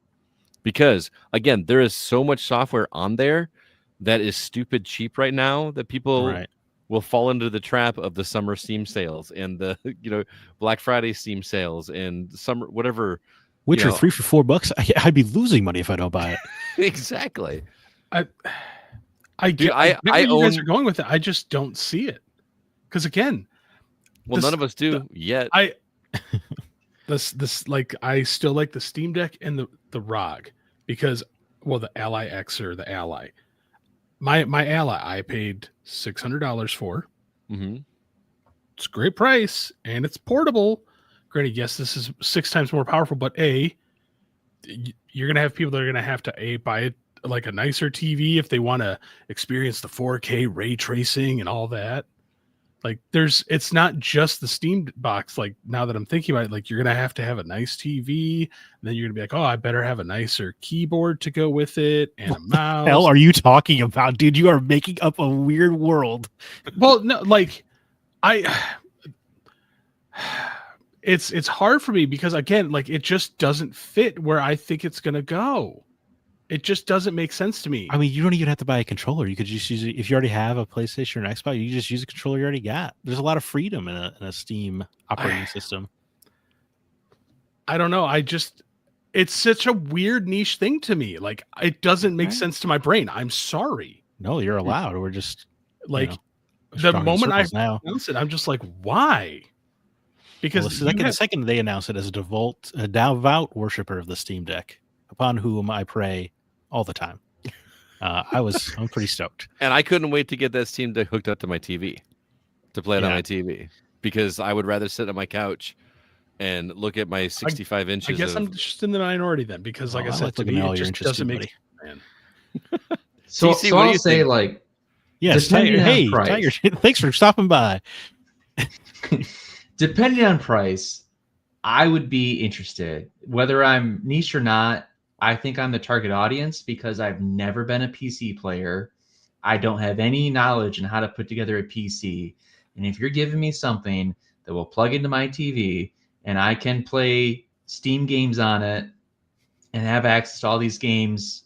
Because again, there is so much software on there that is stupid cheap right now that people will fall into the trap of the summer Steam sales and the Black Friday Steam sales and summer whatever. Which are 3 for $4. I'd be losing money if I don't buy it. Exactly. I Dude, get I where you guys own- are going with it. I just don't see it. Because again, Well, none of us do yet. I still like the Steam Deck and the ROG because the Ally X or the Ally. My Ally I paid $600 for. Mm-hmm. It's a great price and it's portable. Granted, yes, this is 6 times more powerful, but you're gonna have people that are gonna have to buy like a nicer TV if they want to experience the 4K ray tracing and all that. Like it's not just the Steam box. Like now that I'm thinking about it, like you're going to have a nice TV. And then you're gonna be like, oh, I better have a nicer keyboard to go with it and a mouse. Hell are you talking about, dude? You are making up a weird world. Well, no, like it's hard for me because again, like it just doesn't fit where I think it's gonna go. It just doesn't make sense to me. I mean, you don't even have to buy a controller. You could just use it if you already have a PlayStation or an Xbox. You just use a controller you already got. There's a lot of freedom in a Steam operating system. I don't know. It's such a weird niche thing to me. Like it doesn't make sense to my brain. I'm sorry. No, you're allowed. We're just like the strong in moment I circles now. announced it, I'm just like, why? Because the second they announce it as a devout worshiper of the Steam Deck, upon whom I pray all the time. I'm pretty stoked. And I couldn't wait to get that Steam Deck hooked up to my TV to play it on my TV because I would rather sit on my couch and look at my 65 inches. I guess I'm just in the minority then because, like I said, to looking me, at all it your just interests, doesn't buddy. make sense, man. So, TC, so what do I'll you say think? like, Yes, depending Tiger. on Hey, price. Tiger. Thanks for stopping by. depending on price, I would be interested. Whether I'm niche or not, I think I'm the target audience because I've never been a PC player. I don't have any knowledge on how to put together a PC. And if you're giving me something that will plug into my TV and I can play Steam games on it and have access to all these games,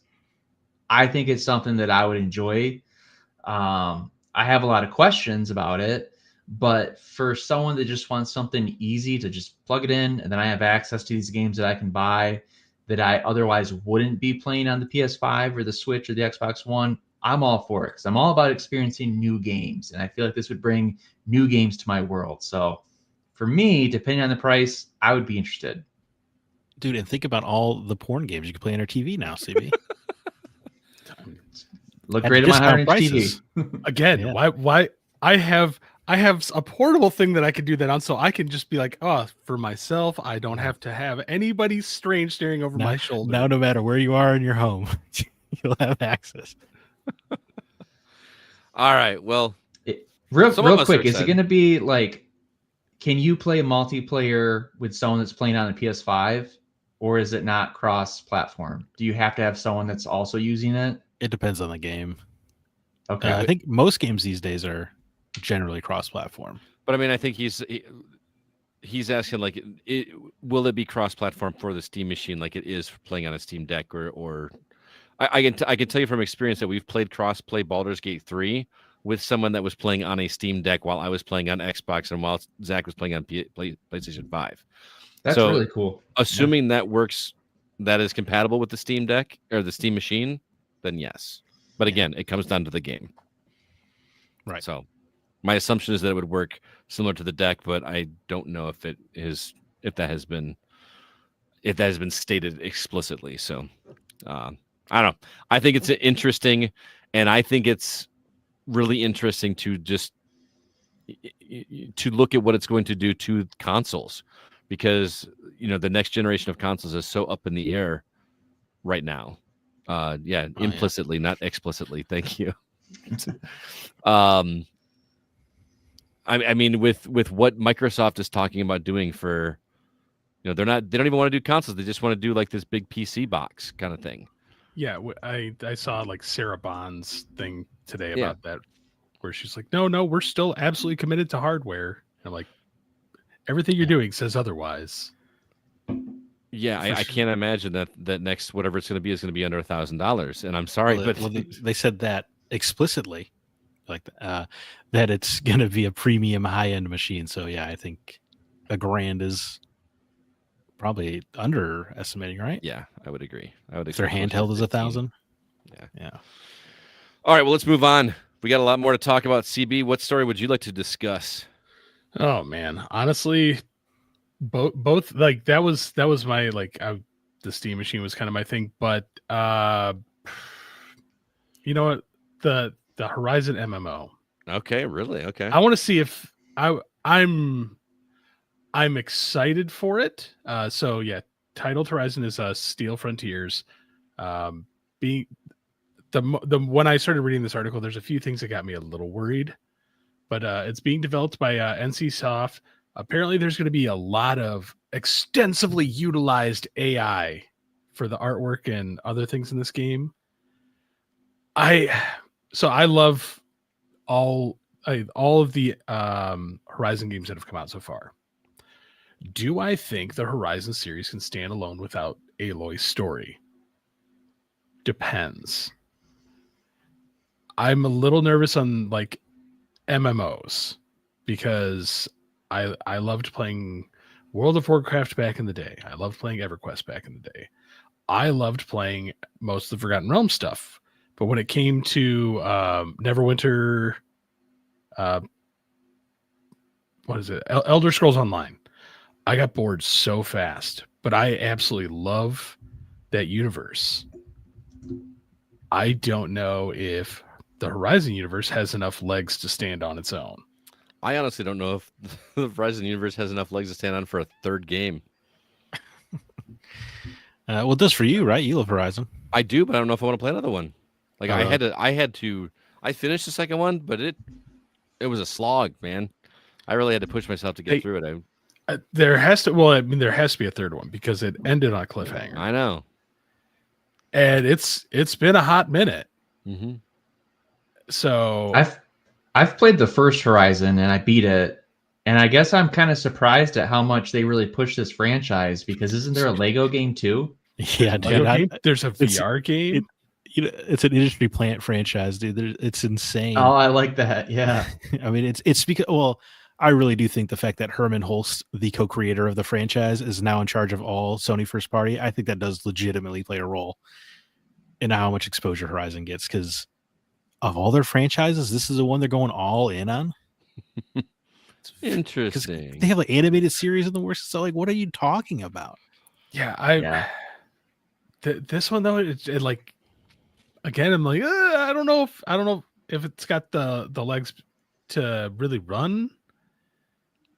I think it's something that I would enjoy. I have a lot of questions about it, but for someone that just wants something easy to just plug it in and then I have access to these games that I can buy that I otherwise wouldn't be playing on the PS5 or the Switch or the Xbox One, I'm all for it because I'm all about experiencing new games. And I feel like this would bring new games to my world. So for me, depending on the price, I would be interested. Dude, and think about all the porn games you can play on your TV now, CB. Look At great on my discount 100 inch prices. TV. Again, Yeah. why I have a portable thing that I could do that on, so I can just be like, oh, for myself, I don't have to have anybody strange staring over my shoulder. Now, no matter where you are in your home, you'll have access. All right. Well, Real Some of us are quick, is it excited. going to be like, can you play multiplayer with someone that's playing on a PS5, or is it not cross-platform? Do you have to have someone that's also using it? It depends on the game. Okay. I think most games these days are generally cross-platform. but I mean, I think he's asking like, will it be cross-platform for the Steam machine like it is for playing on a Steam Deck or I can tell you from experience that we've played cross-play Baldur's Gate 3 with someone that was playing on a Steam Deck while I was playing on Xbox and while Zach was playing on PlayStation 5. That's so, really cool. Assuming that works, that is compatible with the Steam Deck or the Steam machine, then yes. But again, it comes down to the game. Right. So my assumption is that it would work similar to the deck, but I don't know if that has been stated explicitly. So I don't know. I think it's interesting, and I think it's really interesting to just to look at what it's going to do to consoles, because the next generation of consoles is so up in the air right now. Implicitly, not explicitly. Thank you. I mean, with what Microsoft is talking about doing for, they don't even want to do consoles. They just want to do like this big PC box kind of thing. Yeah, I saw like Sarah Bond's thing today about that, where she's like, no, we're still absolutely committed to hardware. And I'm like, everything you're doing says otherwise. Yeah, I can't imagine that next whatever it's going to be is going to be under $1,000. And I'm sorry, but they said that explicitly, like that it's going to be a premium high-end machine. So yeah, I think $1,000 is probably underestimating, right? Yeah, I would agree. If their handheld is 1,000. Yeah. All right, well, let's move on. We got a lot more to talk about. CB, what story would you like to discuss? Oh man, honestly, both like that was my the Steam machine was kind of my thing, but you know what, the Horizon MMO. Okay, really? Okay. I want to see if I'm excited for it. So yeah, titled Horizon is Steel Frontiers. Being the when I started reading this article, there's a few things that got me a little worried, but it's being developed by NCSoft. Apparently, there's going to be a lot of extensively utilized AI for the artwork and other things in this game. I love all of the Horizon games that have come out so far. Do I think the Horizon series can stand alone without Aloy's story? Depends. I'm a little nervous on like MMOs because I loved playing World of Warcraft back in the day. I loved playing EverQuest back in the day. I loved playing most of the Forgotten Realms stuff. But when it came to Neverwinter, what is it? Elder Scrolls Online, I got bored so fast. But I absolutely love that universe. I don't know if the Horizon universe has enough legs to stand on its own. I honestly don't know if the Horizon universe has enough legs to stand on for a third game. Well, it does for you, right? You love Horizon. I do, but I don't know if I want to play another one. Like I finished the second one, but it was a slog, man. I really had to push myself to get through it. There has to be a third one because it ended on a cliffhanger. I know. And it's been a hot minute. Mm-hmm. So I've played the first Horizon and I beat it, and I guess I'm kind of surprised at how much they really push this franchise, because isn't there a Lego game too? Yeah, dude. There's a VR game. It's an industry plant franchise, dude. It's insane. Oh, I like that. Yeah. I mean, it's because, well, I really do think the fact that Herman Hulst, the co-creator of the franchise, is now in charge of all Sony first party, I think that does legitimately play a role in how much exposure Horizon gets, because of all their franchises, this is the one they're going all in on. Interesting. They have an animated series in the works. So, like, what are you talking about? Yeah, this one though, it like, again, I'm like, I don't know if it's got the legs to really run.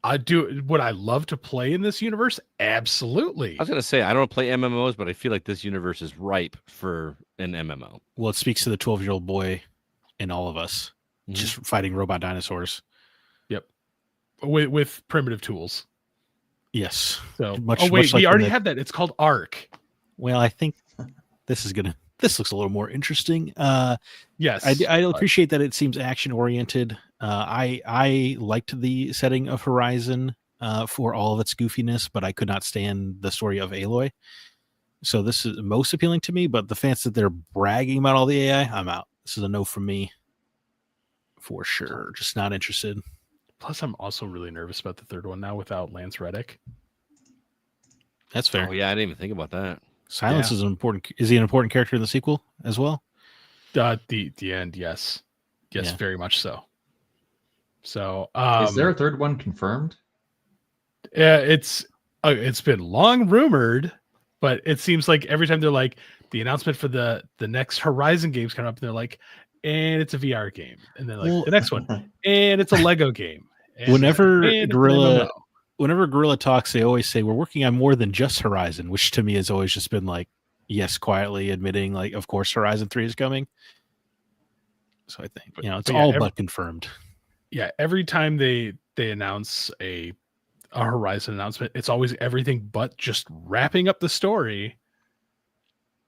Would I love to play in this universe? Absolutely. I was gonna say I don't play MMOs, but I feel like this universe is ripe for an MMO. Well, it speaks to the 12-year-old boy in all of us, just fighting robot dinosaurs. Yep, with primitive tools. Yes. So, we already have that. It's called Arc. Well, I think this looks a little more interesting. Yes, I appreciate that it seems action oriented. I liked the setting of Horizon for all of its goofiness, but I could not stand the story of Aloy. So this is most appealing to me, but the fans that they're bragging about all the AI, I'm out. This is a no from me for sure. Just not interested. Plus, I'm also really nervous about the third one now without Lance Reddick. That's fair. Oh yeah, I didn't even think about that. Silence is important. Is he an important character in the sequel as well? The end, yes, very much so. So, is there a third one confirmed? Yeah, it's been long rumored, but it seems like every time they're like, the announcement for the next Horizon game's coming up, and they're like, and it's a VR game, and then like the next one, and it's a Lego game. Whenever Guerrilla talks, they always say we're working on more than just Horizon, which to me has always just been like, yes, quietly admitting like, of course, Horizon 3 is coming. So I think it's all but confirmed. Yeah, every time they announce a Horizon announcement, it's always everything but just wrapping up the story.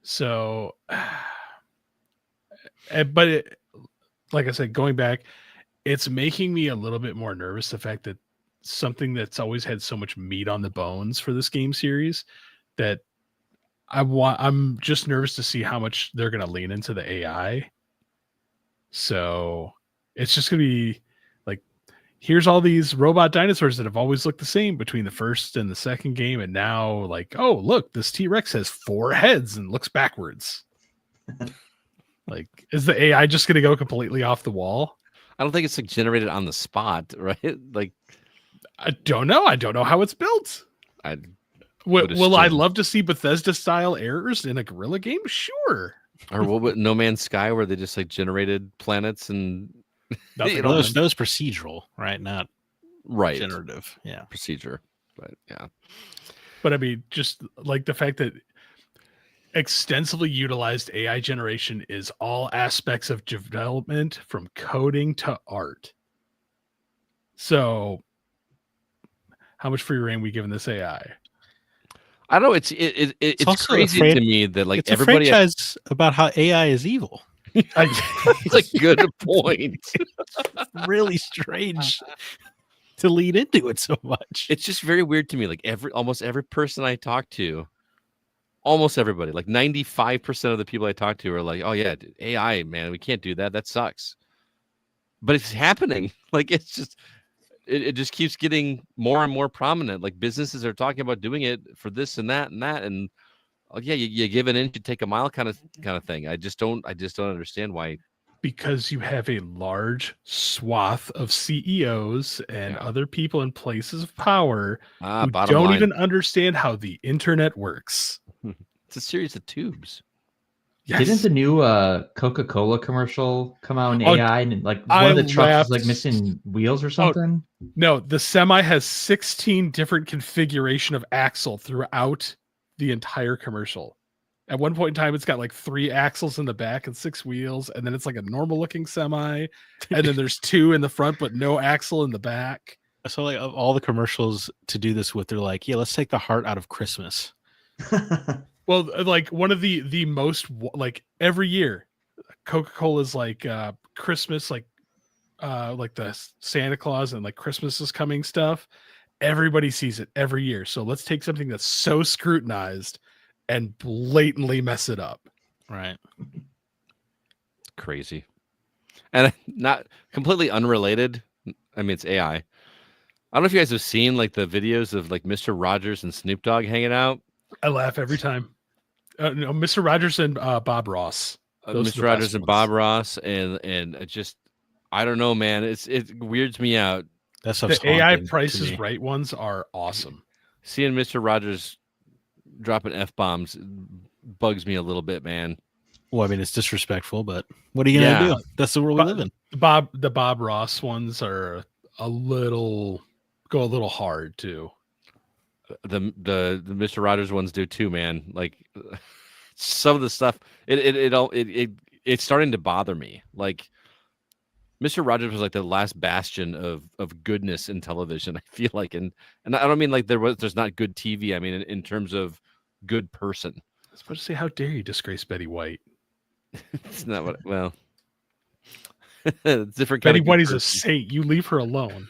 So, but like I said, going back, it's making me a little bit more nervous. The fact that something that's always had so much meat on the bones for this game series, that I'm just nervous to see how much they're going to lean into the AI. So it's just going to be like, here's all these robot dinosaurs that have always looked the same between the first and the second game. And now like, oh, look, this T-Rex has 4 heads and looks backwards. Like, is the AI just going to go completely off the wall? I don't think it's like generated on the spot, right? Like, I don't know. I don't know how it's built. Will I love to see Bethesda style errors in a Guerrilla game? Sure. Or what about No Man's Sky, where they just like generated planets and those procedural, right? Not right generative. Yeah, procedure. But yeah. But I mean, just like the fact that extensively utilized AI generation is all aspects of development, from coding to art. So, how much free reign we giving this AI? I don't know. It's crazy to me that like it's everybody a franchise about how AI is evil. It's a good point. Really strange. to lead into it so much. It's just very weird to me. Like almost every person I talk to, almost everybody, like 95% of the people I talk to are like, "Oh yeah, dude, AI, man, we can't do that. That sucks." But it's happening. Like it's just it just keeps getting more and more prominent. Like businesses are talking about doing it for this and that and that. And oh yeah, you give an inch, you take a mile kind of thing. I just don't understand why. Because you have a large swath of CEOs and other people in places of power who bottom don't line. even understand how the internet works. It's a series of tubes. Yes. Didn't the new Coca-Cola commercial come out in Oh, AI and like I one of the trucks laughed. was like missing wheels or something? No, the semi has 16 different configuration of axle throughout the entire commercial. At one point in time, it's got like 3 axles in the back and 6 wheels, and then it's like a normal looking semi, and then there's 2 in the front but no axle in the back. So like of all the commercials to do this with, they're like, yeah, let's take the heart out of Christmas. Well, like one of the most, like every year, Coca-Cola's like Christmas, like the Santa Claus and like Christmas is coming stuff. Everybody sees it every year. So let's take something that's so scrutinized and blatantly mess it up. Right. Crazy. And not completely unrelated. I mean, it's AI. I don't know if you guys have seen like the videos of like Mr. Rogers and Snoop Dogg hanging out. I laugh every time. No, Mr. Rogers and Bob Ross. Mr. Rogers and Bob Ross, and it just, I don't know, man. It weirds me out. That's the AI Price is Right ones are awesome. Seeing Mr. Rogers dropping F-bombs bugs me a little bit, man. Well, I mean, it's disrespectful, but what are you gonna do? That's the world we live in. The Bob Ross ones are go a little hard too. The Mr. Rogers ones do too, man. Like some of the stuff, it's starting to bother me. Like Mr. Rogers was like the last bastion of goodness in television. I feel like, and I don't mean like there's not good TV. I mean in terms of good person. I was about to say, how dare you disgrace Betty White? It's not what. Well, it's different. Betty White is a saint. You leave her alone.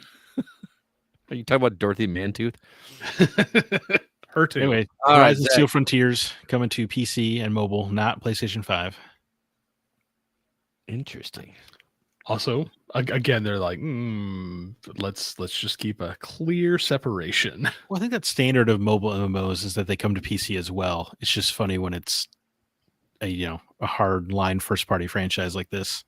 Are you talking about Dorothy Mantooth? Her too. Anyway, Horizon Steel Frontiers coming to PC and mobile, not PlayStation 5. Interesting. Also, again, they're like, let's just keep a clear separation. Well, I think that's standard of mobile MMOs is that they come to PC as well. It's just funny when it's a hard line first party franchise like this.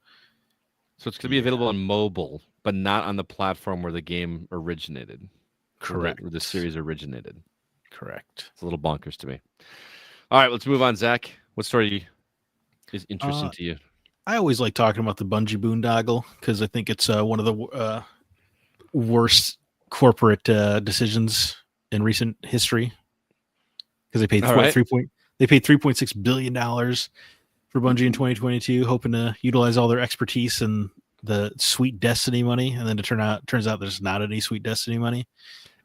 So it's going to be available on mobile, but not on the platform where the game originated. Correct. Where the series originated. Correct. It's a little bonkers to me. All right, let's move on. Zach, what story is interesting to you? I always like talking about the Bungie boondoggle because I think it's one of the worst corporate decisions in recent history. Because they paid $3.6 billion for Bungie in 2022, hoping to utilize all their expertise and the sweet Destiny money, and then it turns out there's not any sweet Destiny money.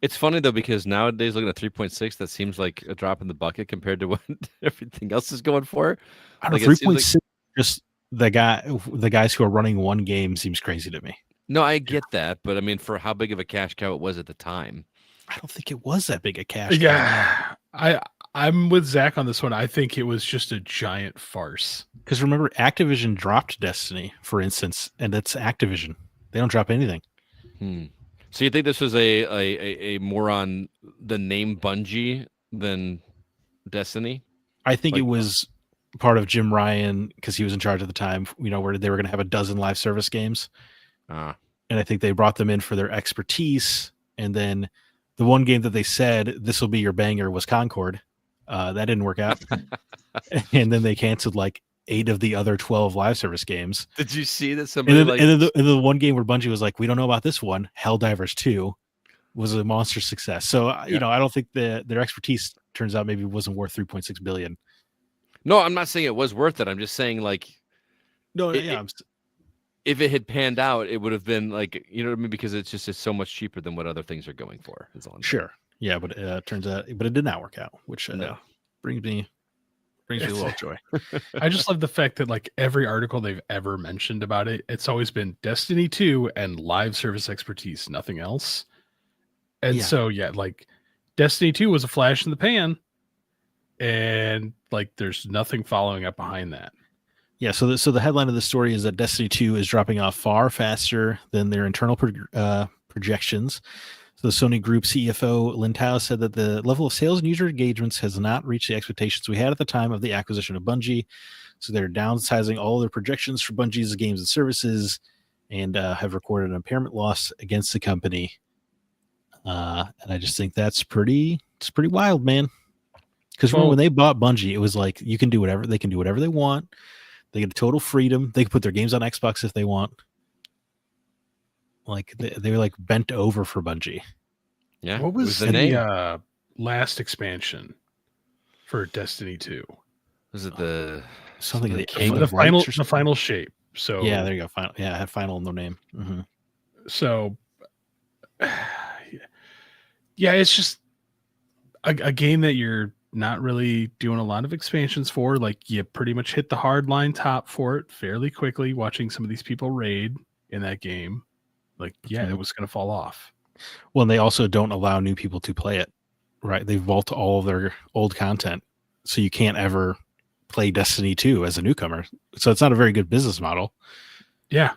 It's funny though because nowadays looking at 3.6, that seems like a drop in the bucket compared to what everything else is going for. I don't know, 3.6 just the guys who are running one game seems crazy to me. No, I get that, but I mean, for how big of a cash cow it was at the time, I don't think it was that big a cash cow. Yeah, I'm with Zach on this one. I think it was just a giant farce. Because remember, Activision dropped Destiny, for instance, and it's Activision. They don't drop anything. So you think this was a more on the name Bungie than Destiny? I think it was part of Jim Ryan because he was in charge at the time, where they were going to have a dozen live service games. And I think they brought them in for their expertise. And then the one game that they said, this will be your banger, was Concord. That didn't work out. And then they canceled like 8 of the other 12 live service games. Did you see that somebody and then the one game where Bungie was like, we don't know about this one, Helldivers 2 was a monster success. So, I don't think their expertise turns out maybe wasn't worth $3.6 billion. No, I'm not saying it was worth it. I'm just saying like, if it had panned out, it would have been like, you know what I mean? Because it's so much cheaper than what other things are going for. Sure. Yeah, but it turns out, but it did not work out, which brings me a little joy. I just love the fact that like every article they've ever mentioned about it, it's always been Destiny 2 and live service expertise, nothing else. And Yeah. so, yeah, like Destiny 2 was a flash in the pan, and like there's nothing following up behind that. Yeah, so the headline of the story is that Destiny 2 is dropping off far faster than their internal projections. So the Sony Group CFO Lin Tao said that the level of sales and user engagements has not reached the expectations we had at the time of the acquisition of Bungie. So they're downsizing all their projections for Bungie's games and services, and have recorded an impairment loss against the company. And I just think it's pretty wild, man. Because remember when they bought Bungie, it was like they can do whatever they want. They get total freedom. They can put their games on Xbox if they want. Like they were like bent over for Bungie. Yeah. What was the name? Last expansion for Destiny 2? Was it the Something the the final shape? So yeah, there you go. Final, yeah, I have final in the name. Mm-hmm. So yeah, it's just a game that you're not really doing a lot of expansions for. Like you pretty much hit the hard line top for it fairly quickly. Watching some of these people raid in that game, like it was going to fall off. Well, and they also don't allow new people to play it, right? They vault all of their old content, so you can't ever play Destiny 2 as a newcomer. So it's not a very good business model. Yeah.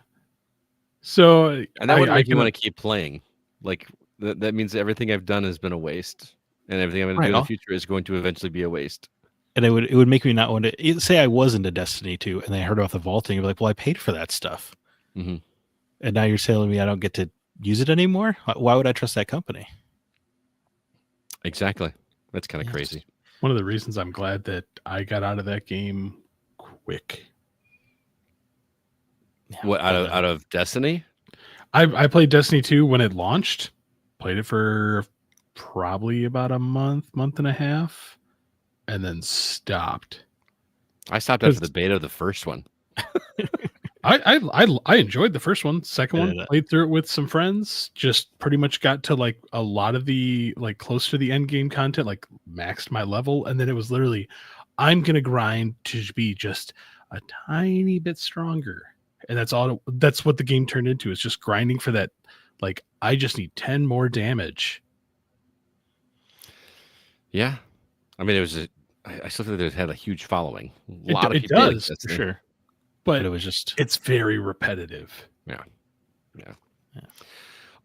So and that would make you want to keep playing. Like that means everything I've done has been a waste, and everything I'm going to do in the future is going to eventually be a waste. And it would make me not want to say I was into Destiny 2 and I heard about the vaulting. I'd be like, well, I paid for that stuff. Mm-hmm. And now you're telling me I don't get to use it anymore? Why would I trust that company? Exactly. That's kind of crazy. One of the reasons I'm glad that I got out of that game quick. Yeah, what out of Destiny? I played Destiny 2 when it launched. Played it for probably about a month and a half, and then stopped. I stopped after the beta of the first one. I enjoyed the first one. Second one, played through it with some friends. Just pretty much got to like a lot of the like close to the end game content, like maxed my level, and then it was literally, I'm gonna grind to be just a tiny bit stronger, and that's all. That's what the game turned into. It's just grinding for that. Like I just need 10 more damage. Yeah, I mean it was. I still think it had a huge following. A lot of it people does like for sure. But it was just it's very repetitive. Yeah.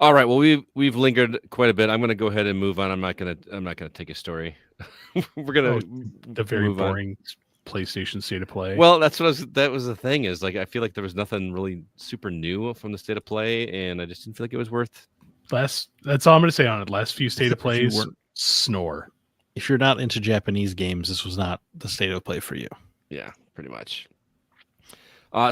All right. Well, we've lingered quite a bit. I'm going to go ahead and move on. I'm not going to take a story. We're going to the very boring PlayStation State of Play. Well, that was the thing is like I feel like there was nothing really super new from the State of Play, and I just didn't feel like it was worth. That's all I'm going to say on it. Last few State of Plays snore. If you're not into Japanese games, this was not the State of Play for you. Yeah, pretty much.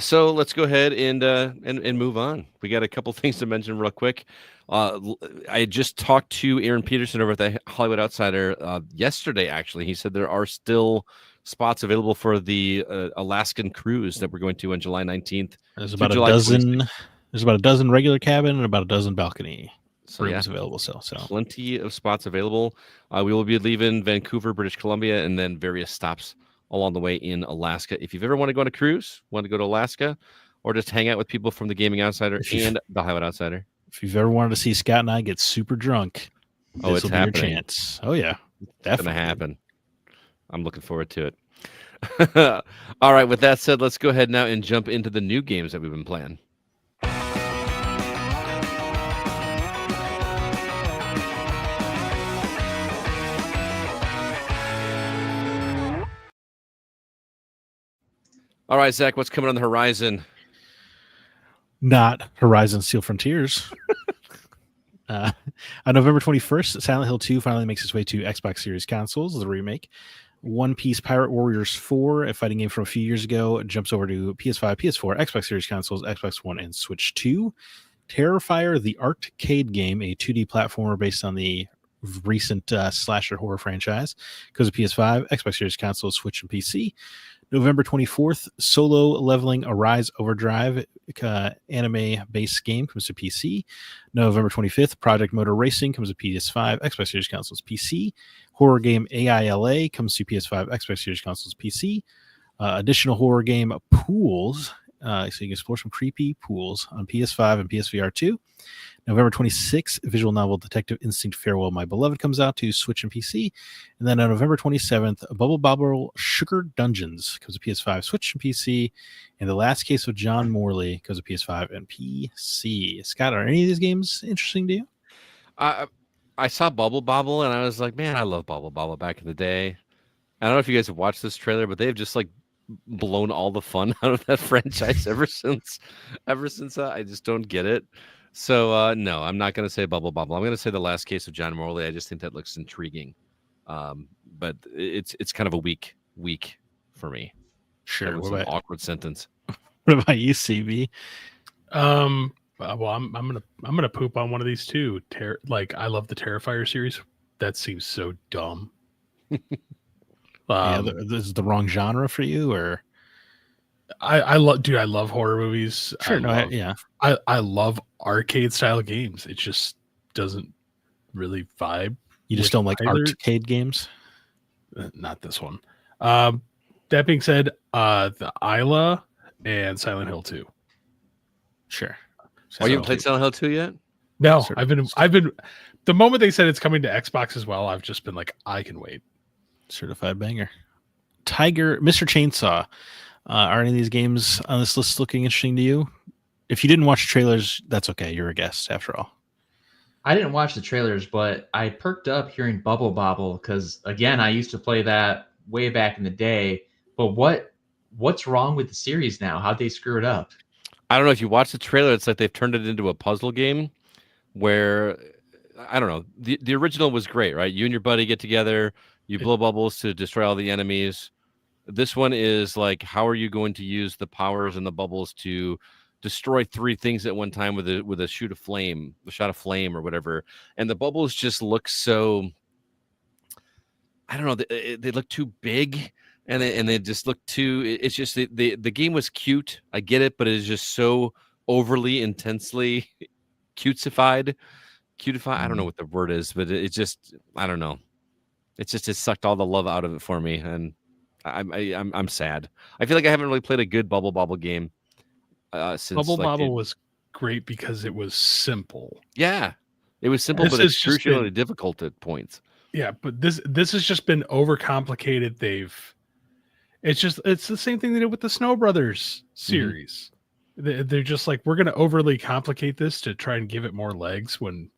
So let's go ahead and move on. We got a couple things to mention real quick. I just talked to Aaron Peterson over at the Hollywood Outsider yesterday. Actually, he said there are still spots available for the Alaskan cruise that we're going to on July 19th. There's about a dozen. There's about a dozen regular cabin and about a dozen balcony rooms available. So plenty of spots available. We will be leaving Vancouver, British Columbia, and then various stops along the way in Alaska. If you've ever want to go on a cruise, want to go to Alaska, or just hang out with people from the Gaming Outsider and the Hollywood Outsider. If you've ever wanted to see Scott and I get super drunk, it's happening. Your chance. Oh yeah, definitely going to happen. I'm looking forward to it. All right. With that said, let's go ahead now and jump into the new games that we've been playing. All right, Zach, what's coming on the horizon? Not Horizon Steel Frontiers. On November 21st, Silent Hill 2 finally makes its way to Xbox Series consoles, the remake. One Piece Pirate Warriors 4, a fighting game from a few years ago, jumps over to PS5, PS4, Xbox Series consoles, Xbox One, and Switch 2. Terrifier, the arcade game, a 2D platformer based on the recent slasher horror franchise, goes to PS5, Xbox Series consoles, Switch, and PC. November 24th, Solo Leveling Arise Overdrive, anime-based game, comes to PC. November 25th, Project Motor Racing comes to PS5, Xbox Series consoles, PC. Horror game AILA comes to PS5, Xbox Series consoles, PC. Additional horror game Pools So you can explore some creepy pools on PS5 and PSVR 2. November 26th, visual novel Detective Instinct Farewell My Beloved comes out to Switch and PC. And then on November 27th, Bubble Bobble Sugar Dungeons comes to PS5, Switch, and PC. And The Last Case of John Morley comes to PS5 and PC. Scott, are any of these games interesting to you? I saw Bubble Bobble and I was like, man, I love Bubble Bobble back in the day. I don't know if you guys have watched this trailer, but they've just like blown all the fun out of that franchise ever since. I just don't get it. So no, I'm not going to say Bubble Bobble. I'm going to say The Last Case of John Morley. I just think that looks intriguing. But it's kind of a weak for me. Sure. That was an awkward sentence. What about you, CB? Well, I'm gonna poop on one of these too. I love the Terrifier series. That seems so dumb. This is the wrong genre for you, or I love horror movies. sure, I love arcade style games. It just doesn't really vibe. You just don't like arcade games? Not this one. That being said, the Isla and Silent Hill 2. Sure. Oh, you haven't played Silent Hill 2 yet? No, I've been the moment they said it's coming to Xbox as well, I've just been like, I can wait. Certified banger. Mr. Chainsaw. Are any of these games on this list looking interesting to you? If you didn't watch the trailers, that's okay. You're a guest after all. I didn't watch the trailers, but I perked up hearing Bubble Bobble because, again, I used to play that way back in the day. But what's wrong with the series now? How'd they screw it up? I don't know. If you watch the trailer, it's like they've turned it into a puzzle game where, I don't know. The original was great, right? You and your buddy get together, you blow bubbles to destroy all the enemies. This one is like, how are you going to use the powers and the bubbles to destroy 3 things at one time with a shot of flame or whatever? And the bubbles just look so, I don't know, they look too big. And they just look too. It's just the game was cute. I get it, but it is just so overly intensely cutesified. I don't know what the word is, but it just, I don't know. It sucked all the love out of it for me, and I'm sad. I feel like I haven't really played a good Bubble Bobble game since. Bubble Bobble was great because it was simple. Yeah, it was simple, but it's crucially difficult at points. Yeah, but this has just been overcomplicated. It's the same thing they did with the Snow Brothers series. Mm-hmm. They're just like, we're going to overly complicate this to try and give it more legs when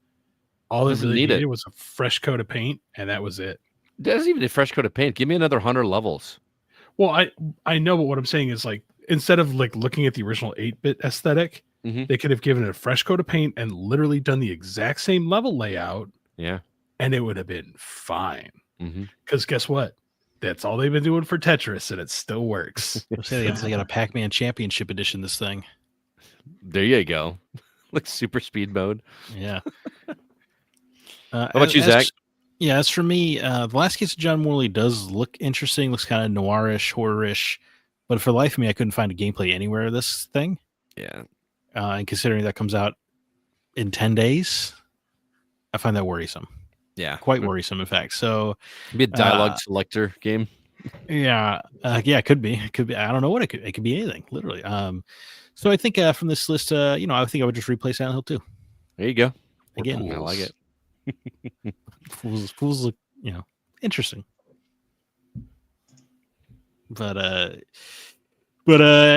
all it really needed was a fresh coat of paint, and that was it. It doesn't even a fresh coat of paint. Give me another 100 levels. Well, I know, but what I'm saying is, like, instead of like looking at the original 8-bit aesthetic, they could have given it a fresh coat of paint and literally done the exact same level layout. Yeah. And it would have been fine. Because guess what? That's all they've been doing for Tetris, and it still works. They got a Pac-Man Championship Edition, this thing. There you go. Like super speed mode. Yeah. How about you, Zach? Yeah, as for me, The Last Case of John Morley does look interesting. Looks kind of noirish, horror-ish. But for the life of me, I couldn't find a gameplay anywhere of this thing. Yeah. And considering that comes out in 10 days, I find that worrisome. Yeah. Quite worrisome, in fact. So it'd be a dialogue selector game. Yeah. It could be. It could be. I don't know what it could. It could be anything, literally. So I think from this list, I think I would just replay Silent Hill 2. There you go. Again, I like it. Fools look, interesting. But I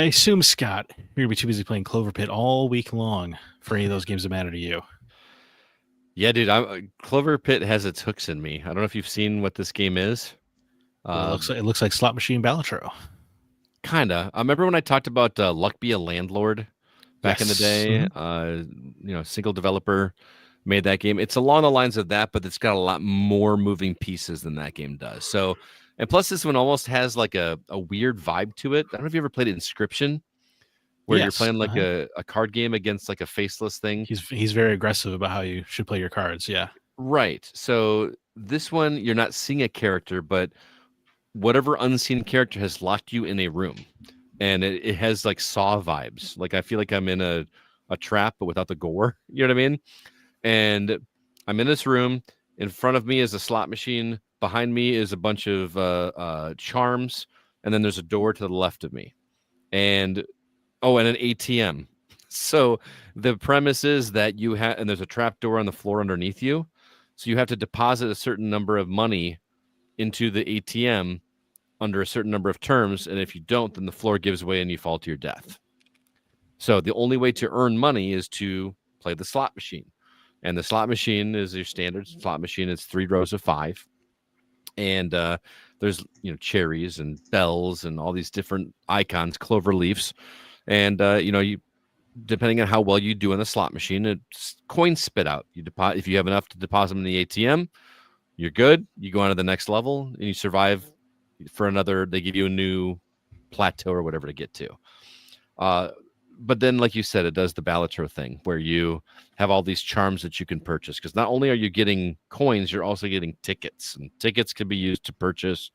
assume, Scott, you're gonna be too busy playing CloverPit all week long for any of those games that matter to you. Yeah, dude. CloverPit has its hooks in me. I don't know if you've seen what this game is. It looks like Slot Machine Balatro. Kinda. I remember when I talked about Luck Be a Landlord back in the day. Single developer made that game. It's along the lines of that, but it's got a lot more moving pieces than that game does. So, and plus this one almost has like a weird vibe to it. I don't know if you ever played Inscription, where you're playing like a card game against like a faceless thing. He's very aggressive about how you should play your cards. Yeah. Right. So this one, you're not seeing a character, but whatever unseen character has locked you in a room, and it has like Saw vibes. Like I feel like I'm in a trap, but without the gore. You know what I mean? And I'm in this room. In front of me is a slot machine. Behind me is a bunch of charms, and then there's a door to the left of me. And Oh, and an ATM. So the premise is that you have, and there's a trap door on the floor underneath you. So you have to deposit a certain number of money into the ATM under a certain number of terms. And if you don't, then the floor gives way and you fall to your death. So the only way to earn money is to play the slot machine. And the slot machine is your standard slot machine. It's 3 rows of 5. And there's, cherries and bells and all these different icons, clover leaves. And, you depending on how well you do in the slot machine, it's coins spit out. You deposit if you have enough to deposit them in the ATM, you're good. You go on to the next level and you survive for another. They give you a new plateau or whatever to get to. But then, like you said, it does the Balatro thing where you have all these charms that you can purchase. Because not only are you getting coins, you're also getting tickets. And tickets can be used to purchase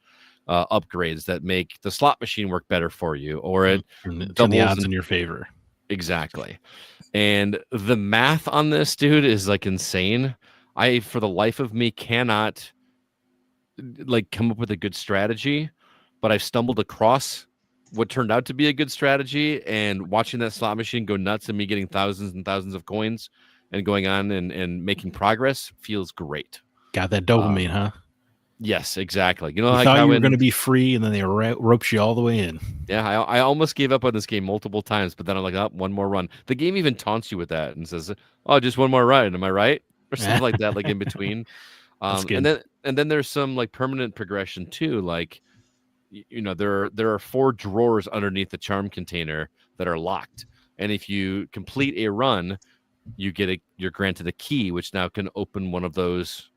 upgrades that make the slot machine work better for you, or it turn the odds in your favor. Exactly. And the math on this, dude, is like insane. I, for the life of me, cannot like come up with a good strategy, but I've stumbled across what turned out to be a good strategy, and watching that slot machine go nuts and me getting thousands and thousands of coins and going on and making progress feels great. Got that dopamine, huh? Yes, exactly. You You like thought how you were going to be free, and then they roped you all the way in. Yeah, I almost gave up on this game multiple times, but then I'm like, oh, one more run. The game even taunts you with that and says, "Oh, just one more run. Am I right?" Or something like that, like in between. That's good. And then there's some like permanent progression too. Like, there are 4 drawers underneath the charm container that are locked, and if you complete a run, you're granted a key, which now can open one of those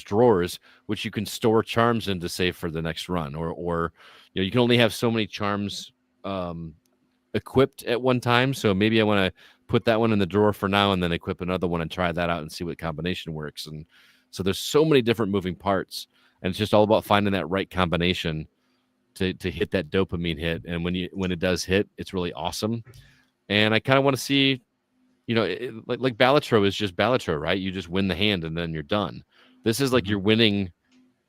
drawers, which you can store charms in to save for the next run, or you can only have so many charms equipped at one time. So maybe I want to put that one in the drawer for now and then equip another one and try that out and see what combination works. And so there's so many different moving parts, and it's just all about finding that right combination to hit that dopamine hit. And when it does hit, it's really awesome. And I kind of want to see, like Balatro is just Balatro, right? You just win the hand and then you're done. This is like you're winning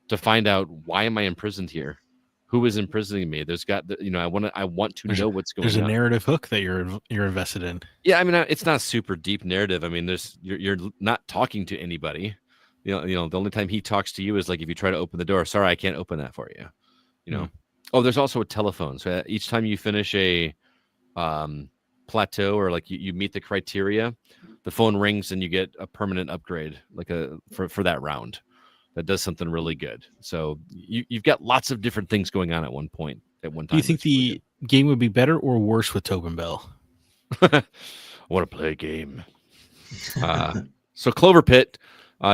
to find out, why am I imprisoned here? Who is imprisoning me? There's got I want to know what's going on. There's a narrative hook that you're invested in. Yeah, I mean, it's not super deep narrative. I mean, you're not talking to anybody. The only time he talks to you is like if you try to open the door. Sorry, I can't open that for you. Oh, there's also a telephone. So each time you finish a plateau, or like you meet the criteria, the phone rings and you get a permanent upgrade, like for that round. That does something really good. So you've got lots of different things going on at one time. Do you think the game would be better or worse with Tobin Bell? I want to play a game. So CloverPit,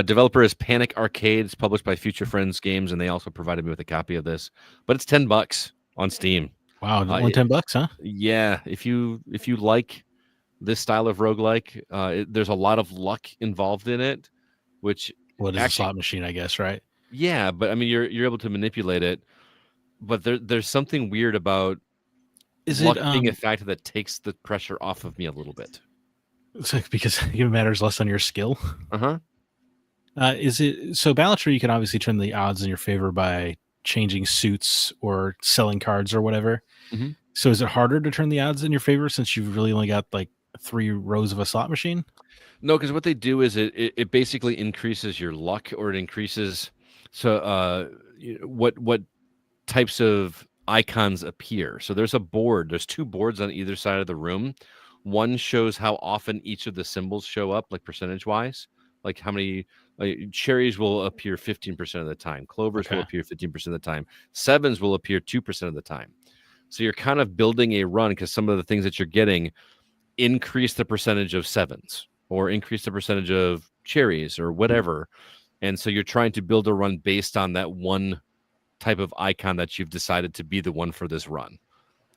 developer is Panic Arcade. It's published by Future Friends Games, and they also provided me with a copy of this. But it's $10 on Steam. Wow, only $10, huh? Yeah, if you like this style of roguelike, there's a lot of luck involved in it, which is a slot machine, I guess, right? Yeah, but I mean, you're able to manipulate it, but there's something weird about luck being a factor that takes the pressure off of me a little bit. It's like because it matters less on your skill. Uh-huh. Is it so? Balatro, you can obviously turn the odds in your favor by changing suits or selling cards or whatever. Mm-hmm. So is it harder to turn the odds in your favor since you've really only got like 3 rows of a slot machine? No, because what they do is it basically increases your luck, or it increases what types of icons appear. So there's a board. There's 2 boards on either side of the room. One shows how often each of the symbols show up, like percentage wise, like how many cherries will appear 15% of the time. Clovers will appear 15% of the time. 7s will appear 2% of the time. So you're kind of building a run because some of the things that you're getting increase the percentage of 7s or increase the percentage of cherries or whatever. And so you're trying to build a run based on that one type of icon that you've decided to be the one for this run.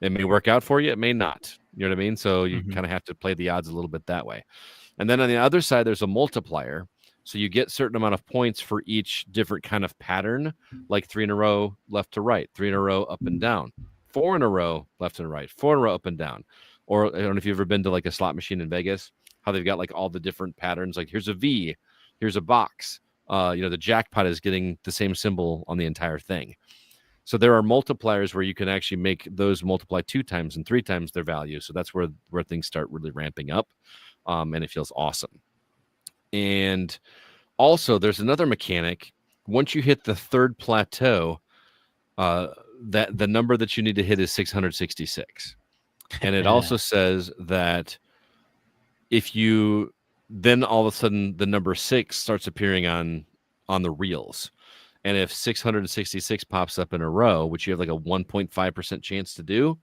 It may work out for you. It may not. You know what I mean? So you kind of have to play the odds a little bit that way. And then on the other side, there's a multiplier. So you get a certain amount of points for each different kind of pattern, like 3 in a row, left to right, 3 in a row, up and down, 4 in a row, left and right, 4 in a row, up and down. Or I don't know if you've ever been to like a slot machine in Vegas, how they've got like all the different patterns. Like here's a V, here's a box. The jackpot is getting the same symbol on the entire thing. So there are multipliers where you can actually make those multiply 2 times and 3 times their value. So that's where things start really ramping up, and it feels awesome. And also, there's another mechanic. Once you hit the 3rd plateau, that the number that you need to hit is 666, and it also says that if you then all of a sudden the number 6 starts appearing on the reels. And if 666 pops up in a row, which you have like a 1.5% chance to do,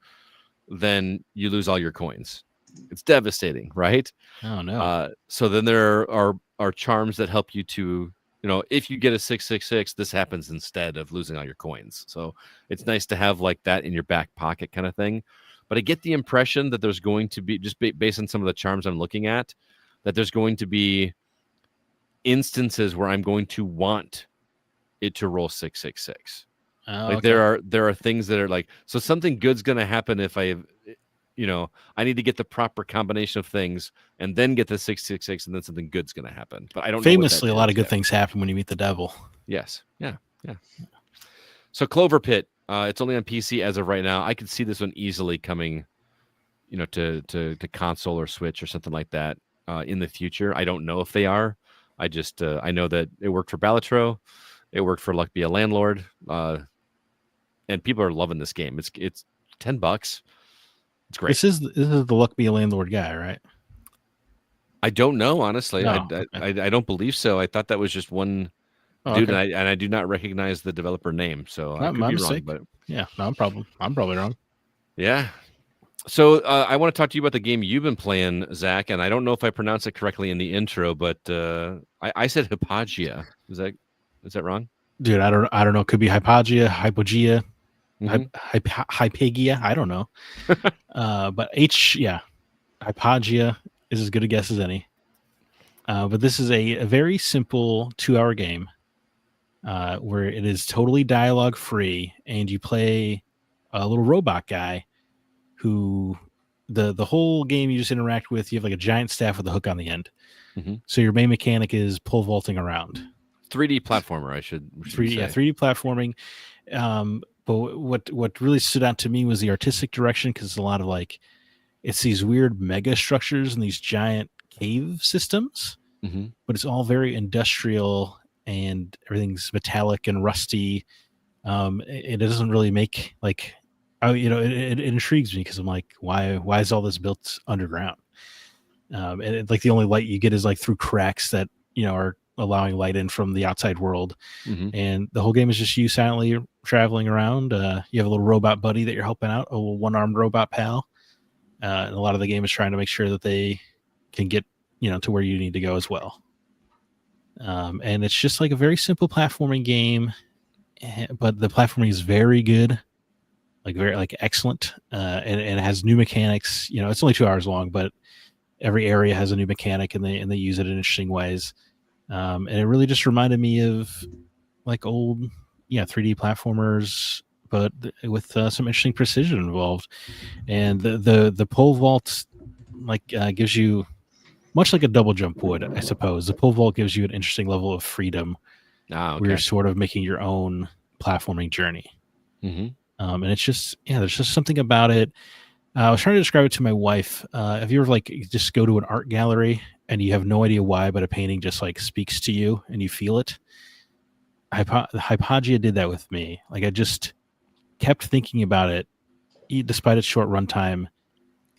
then you lose all your coins. It's devastating, right? Oh no. So then there are charms that help you to, if you get a 666, this happens instead of losing all your coins. So it's nice to have like that in your back pocket kind of thing. But I get the impression that there's going to be, just based on some of the charms I'm looking at, that there's going to be instances where I'm going to want it to roll 666. Okay. There are things that are like, so something good's going to happen if I need to get the proper combination of things and then get the 666, and then something good's going to happen. But I don't famously know a lot of good things happen when you meet the devil. Yes. Yeah. So CloverPit, it's only on PC as of right now. I could see this one easily coming, to console or Switch or something like that in the future. I don't know if they are. I just I know that it worked for Balatro. It worked for Luck Be a Landlord, and people are loving this game. It's $10. It's great. This is the Luck Be a Landlord guy, right? I don't know, honestly. No, I don't believe so. I thought that was just one dude, and I do not recognize the developer name, so I could be wrong. But yeah, no problem. I'm probably wrong. Yeah. So I want to talk to you about the game you've been playing, Zach, and I don't know if I pronounced it correctly in the intro, but I said Hypagia. Is that wrong? Dude, I don't know. It could be Hypagia, Hypogia, Mhm. Hypagia. I don't know. But Hypagia is as good a guess as any. But this is a very simple 2-hour game where it is totally dialogue free, and you play a little robot guy who the whole game you just interact with. You have like a giant staff with a hook on the end. Mhm. So your main mechanic is pole vaulting around. 3D platformer, I should 3D, say. 3D platforming. But what really stood out to me was the artistic direction, because it's a lot of like, it's these weird mega structures and these giant cave systems, Mm-hmm. but it's all very industrial and everything's metallic and rusty. It doesn't really make like, it intrigues me, because I'm like, why is all this built underground? And like the only light you get is like through cracks that are allowing light in from the outside world. Mm-hmm. And the whole game is just you silently traveling around. You have a little robot buddy that you're helping out, a little one-armed robot pal. And a lot of the game is trying to make sure that they can get to where you need to go as well. And it's just like a very simple platforming game, but the platforming is very good, like very like excellent. And it has new mechanics. It's only 2 hours long, but every area has a new mechanic, and they use it in interesting ways. And it really just reminded me of like old 3D platformers, but with some interesting precision involved. And the pole vault gives you, much like a double jump would, I suppose, the pole vault gives you an interesting level of freedom. Okay. Where you're sort of making your own platforming journey. Mm-hmm. And it's just there's just something about it. I was trying to describe it to my wife. Have you ever just go to an art gallery and you have no idea why, but a painting just like speaks to you and you feel it? Hypagia did that with me. Like, I just kept thinking about it, despite its short runtime.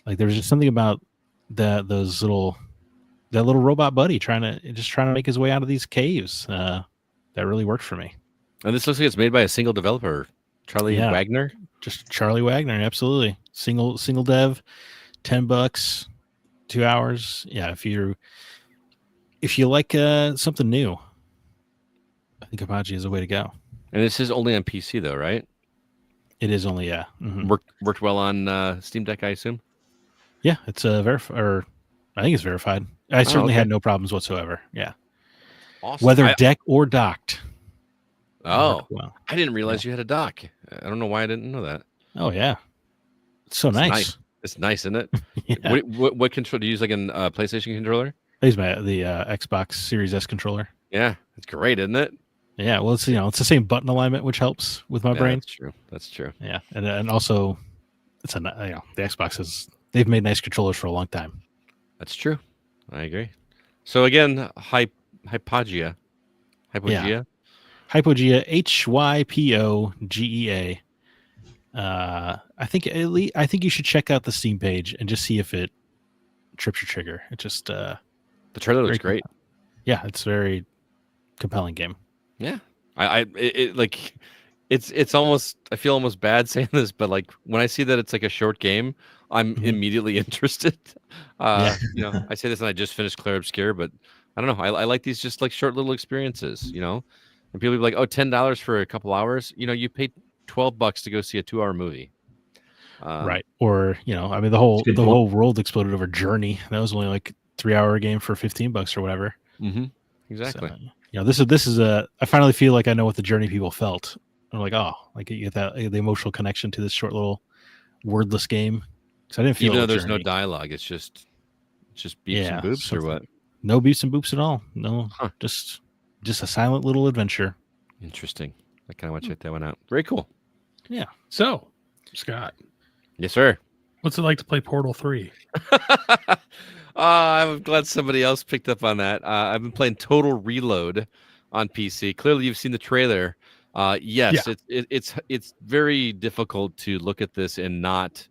Like, there was just something about that little robot buddy trying to make his way out of these caves. That really worked for me. And this looks like it's made by a single developer, Charlie Wagner. Just Charlie Wagner, absolutely. Single dev, $10, 2 hours. Yeah, if you like something new, I think Hypagia is a way to go. And this is only on PC though, right? It is only, yeah. Mm-hmm. Worked well on Steam Deck, I assume. Yeah, it's verified. I think it's verified. I certainly had no problems whatsoever. Yeah. Awesome. Whether deck or docked. Oh, well. I didn't realize you had a dock. I don't know why I didn't know that. Oh yeah, it's so nice. It's nice, isn't it? Yeah. What control do you use? Like a PlayStation controller? I use the Xbox Series S controller. Yeah, it's great, isn't it? Yeah, well, it's it's the same button alignment, which helps with my brain. That's true. That's true. Yeah, and also it's the Xbox they've made nice controllers for a long time. That's true. I agree. So again, Hypogea. Yeah. Hypogea, Hypogea. I think I think you should check out the Steam page and just see if it trips your trigger. It just The trailer looks great. Yeah, it's a very compelling game. Yeah, it's almost, I feel almost bad saying this, but like when I see that it's like a short game, I'm immediately interested. I say this and I just finished Claire Obscure, but I don't know. I like these just like short little experiences, and people be like, oh, $10 for a couple hours. You pay $12 to go see a 2-hour movie. Right. Or, I mean, the whole world exploded over Journey. That was only like 3-hour game for $15 or whatever. Mm-hmm. Exactly. So, this is I finally feel like I know what the Journey people felt. I'm like, oh, like you get the emotional connection to this short little wordless game. So I didn't feel even though there's Journey. no dialogue, it's just beeps and boops or what? No beeps and boops at all. No, just a silent little adventure. Interesting. I kind of want to check that one out. Very cool. Yeah. So, Scott. Yes, sir. What's it like to play Portal 3? I'm glad somebody else picked up on that. I've been playing Total Reload on PC. Clearly, you've seen the trailer. Yes, yeah. It's very difficult to look at this and not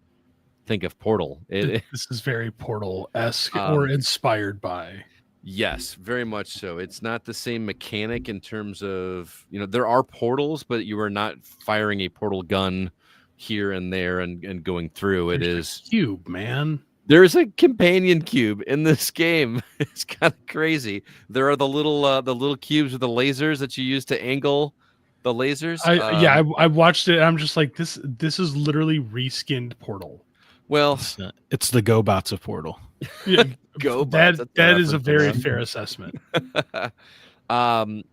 think of Portal. This is very Portal-esque or inspired by. Yes, very much so. It's not the same mechanic in terms of, there are portals, but you are not firing a portal gun here and there and going through. There's a cube, man. There's a companion cube in this game. It's kind of crazy. There are the little cubes with the lasers that you use to angle the lasers. I watched it. And I'm just like, this is literally reskinned Portal. Well, it's the GoBots of Portal. Yeah, GoBots. That is a very fair assessment. I'm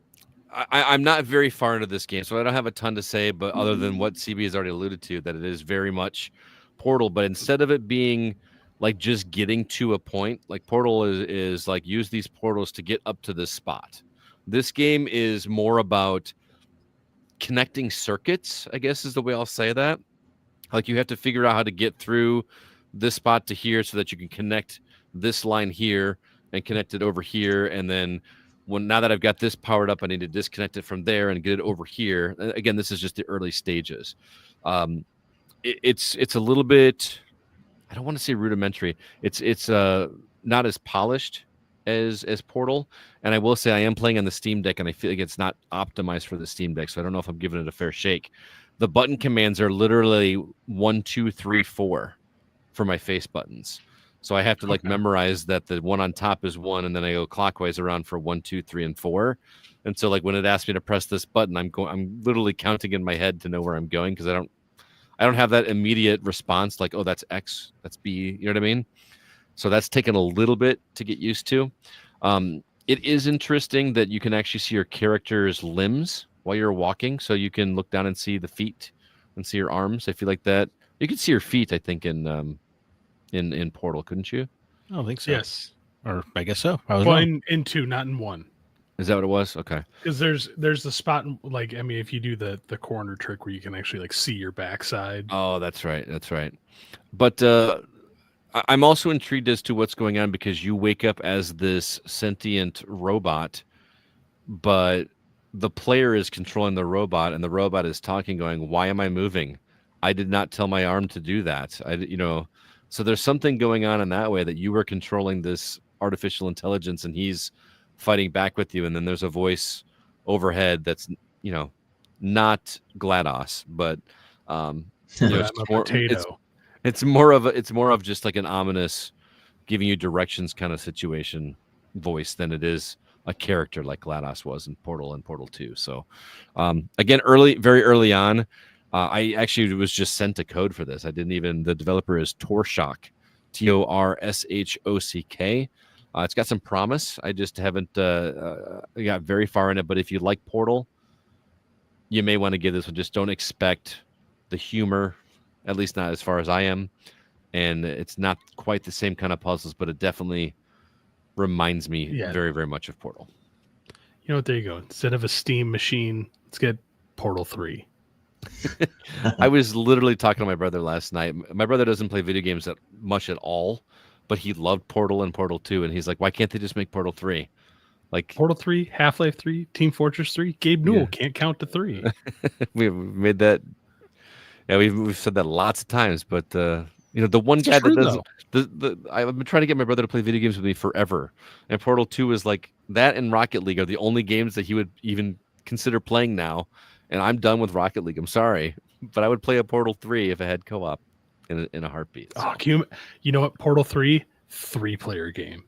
not very far into this game, so I don't have a ton to say, but other than what CB has already alluded to, that it is very much Portal, but instead of it being like just getting to a point, like Portal is like use these portals to get up to this spot. This game is more about connecting circuits, I guess is the way I'll say that. Like you have to figure out how to get through this spot to here so that you can connect this line here and connect it over here. And then now that I've got this powered up, I need to disconnect it from there and get it over here. Again, this is just the early stages. It's a little bit, I don't want to say rudimentary. It's not as polished as Portal. And I will say I am playing on the Steam Deck, and I feel like it's not optimized for the Steam Deck. So I don't know if I'm giving it a fair shake. The button commands are literally 1, 2, 3, 4 for my face buttons. So I have to memorize that the one on top is 1, and then I go clockwise around for 1, 2, 3, and 4. And so when it asks me to press this button, I'm literally counting in my head to know where I'm going, because I don't have that immediate response like, oh, that's X, that's B. You know what I mean? So that's taken a little bit to get used to. It is interesting that you can actually see your character's limbs while you're walking, so you can look down and see the feet and see your arms. I feel like that you could see your feet, I think, in Portal, couldn't you? I don't think so. Yes, or I guess so. In 2, not in 1. Is that what it was? Okay. Because there's the spot, if you do the corner trick where you can actually see your backside. Oh, that's right. But I'm also intrigued as to what's going on, because you wake up as this sentient robot, but the player is controlling the robot, and the robot is talking, going, "Why am I moving? I did not tell my arm to do that." So there's something going on in that way, that you were controlling this artificial intelligence and he's fighting back with you. And then there's a voice overhead that's, not GLaDOS, but it's more of just like an ominous giving you directions kind of situation voice than it is a character like GLaDOS was in Portal and Portal 2. So again, very early on, I actually was just sent a code for this. The developer is Torshock, Torshok. It's got some promise. I just haven't got very far in it. But if you like Portal, you may want to give this one. Just don't expect the humor, at least not as far as I am. And it's not quite the same kind of puzzles, but it definitely reminds me very, very much of Portal. You know what? There you go. Instead of a Steam machine, let's get Portal 3. I was literally talking to my brother last night. My brother doesn't play video games much at all, but he loved Portal and Portal 2, and he's like, why can't they just make Portal 3? Like Portal 3, Half-Life 3, Team Fortress 3. Gabe Newell can't count to 3. we've made that. Yeah, we've said that lots of times, but the one It's guy true, that doesn't I've been trying to get my brother to play video games with me forever, and Portal 2 is like that, and Rocket League are the only games that he would even consider playing now. And I'm done with Rocket League. I'm sorry, but I would play a Portal 3 if it had co-op in a heartbeat. So. Oh, you know what? Portal 3, 3-player game.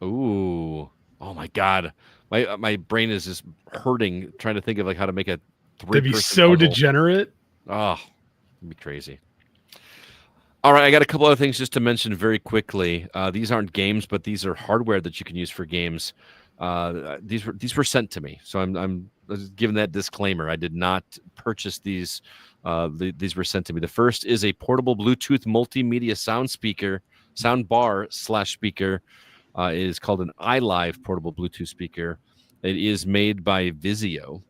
Ooh, oh my God, my brain is just hurting trying to think of like how to make a 3-person That'd be so puzzle. degenerate. Oh, it'd be crazy. All right, I got a couple other things just to mention very quickly. These aren't games, but these are hardware that you can use for games. These were sent to me, so I'm giving that disclaimer. I did not purchase these. These were sent to me. The first is a portable Bluetooth multimedia sound bar / speaker. It is called an iLive portable Bluetooth speaker. It is made by Vizio.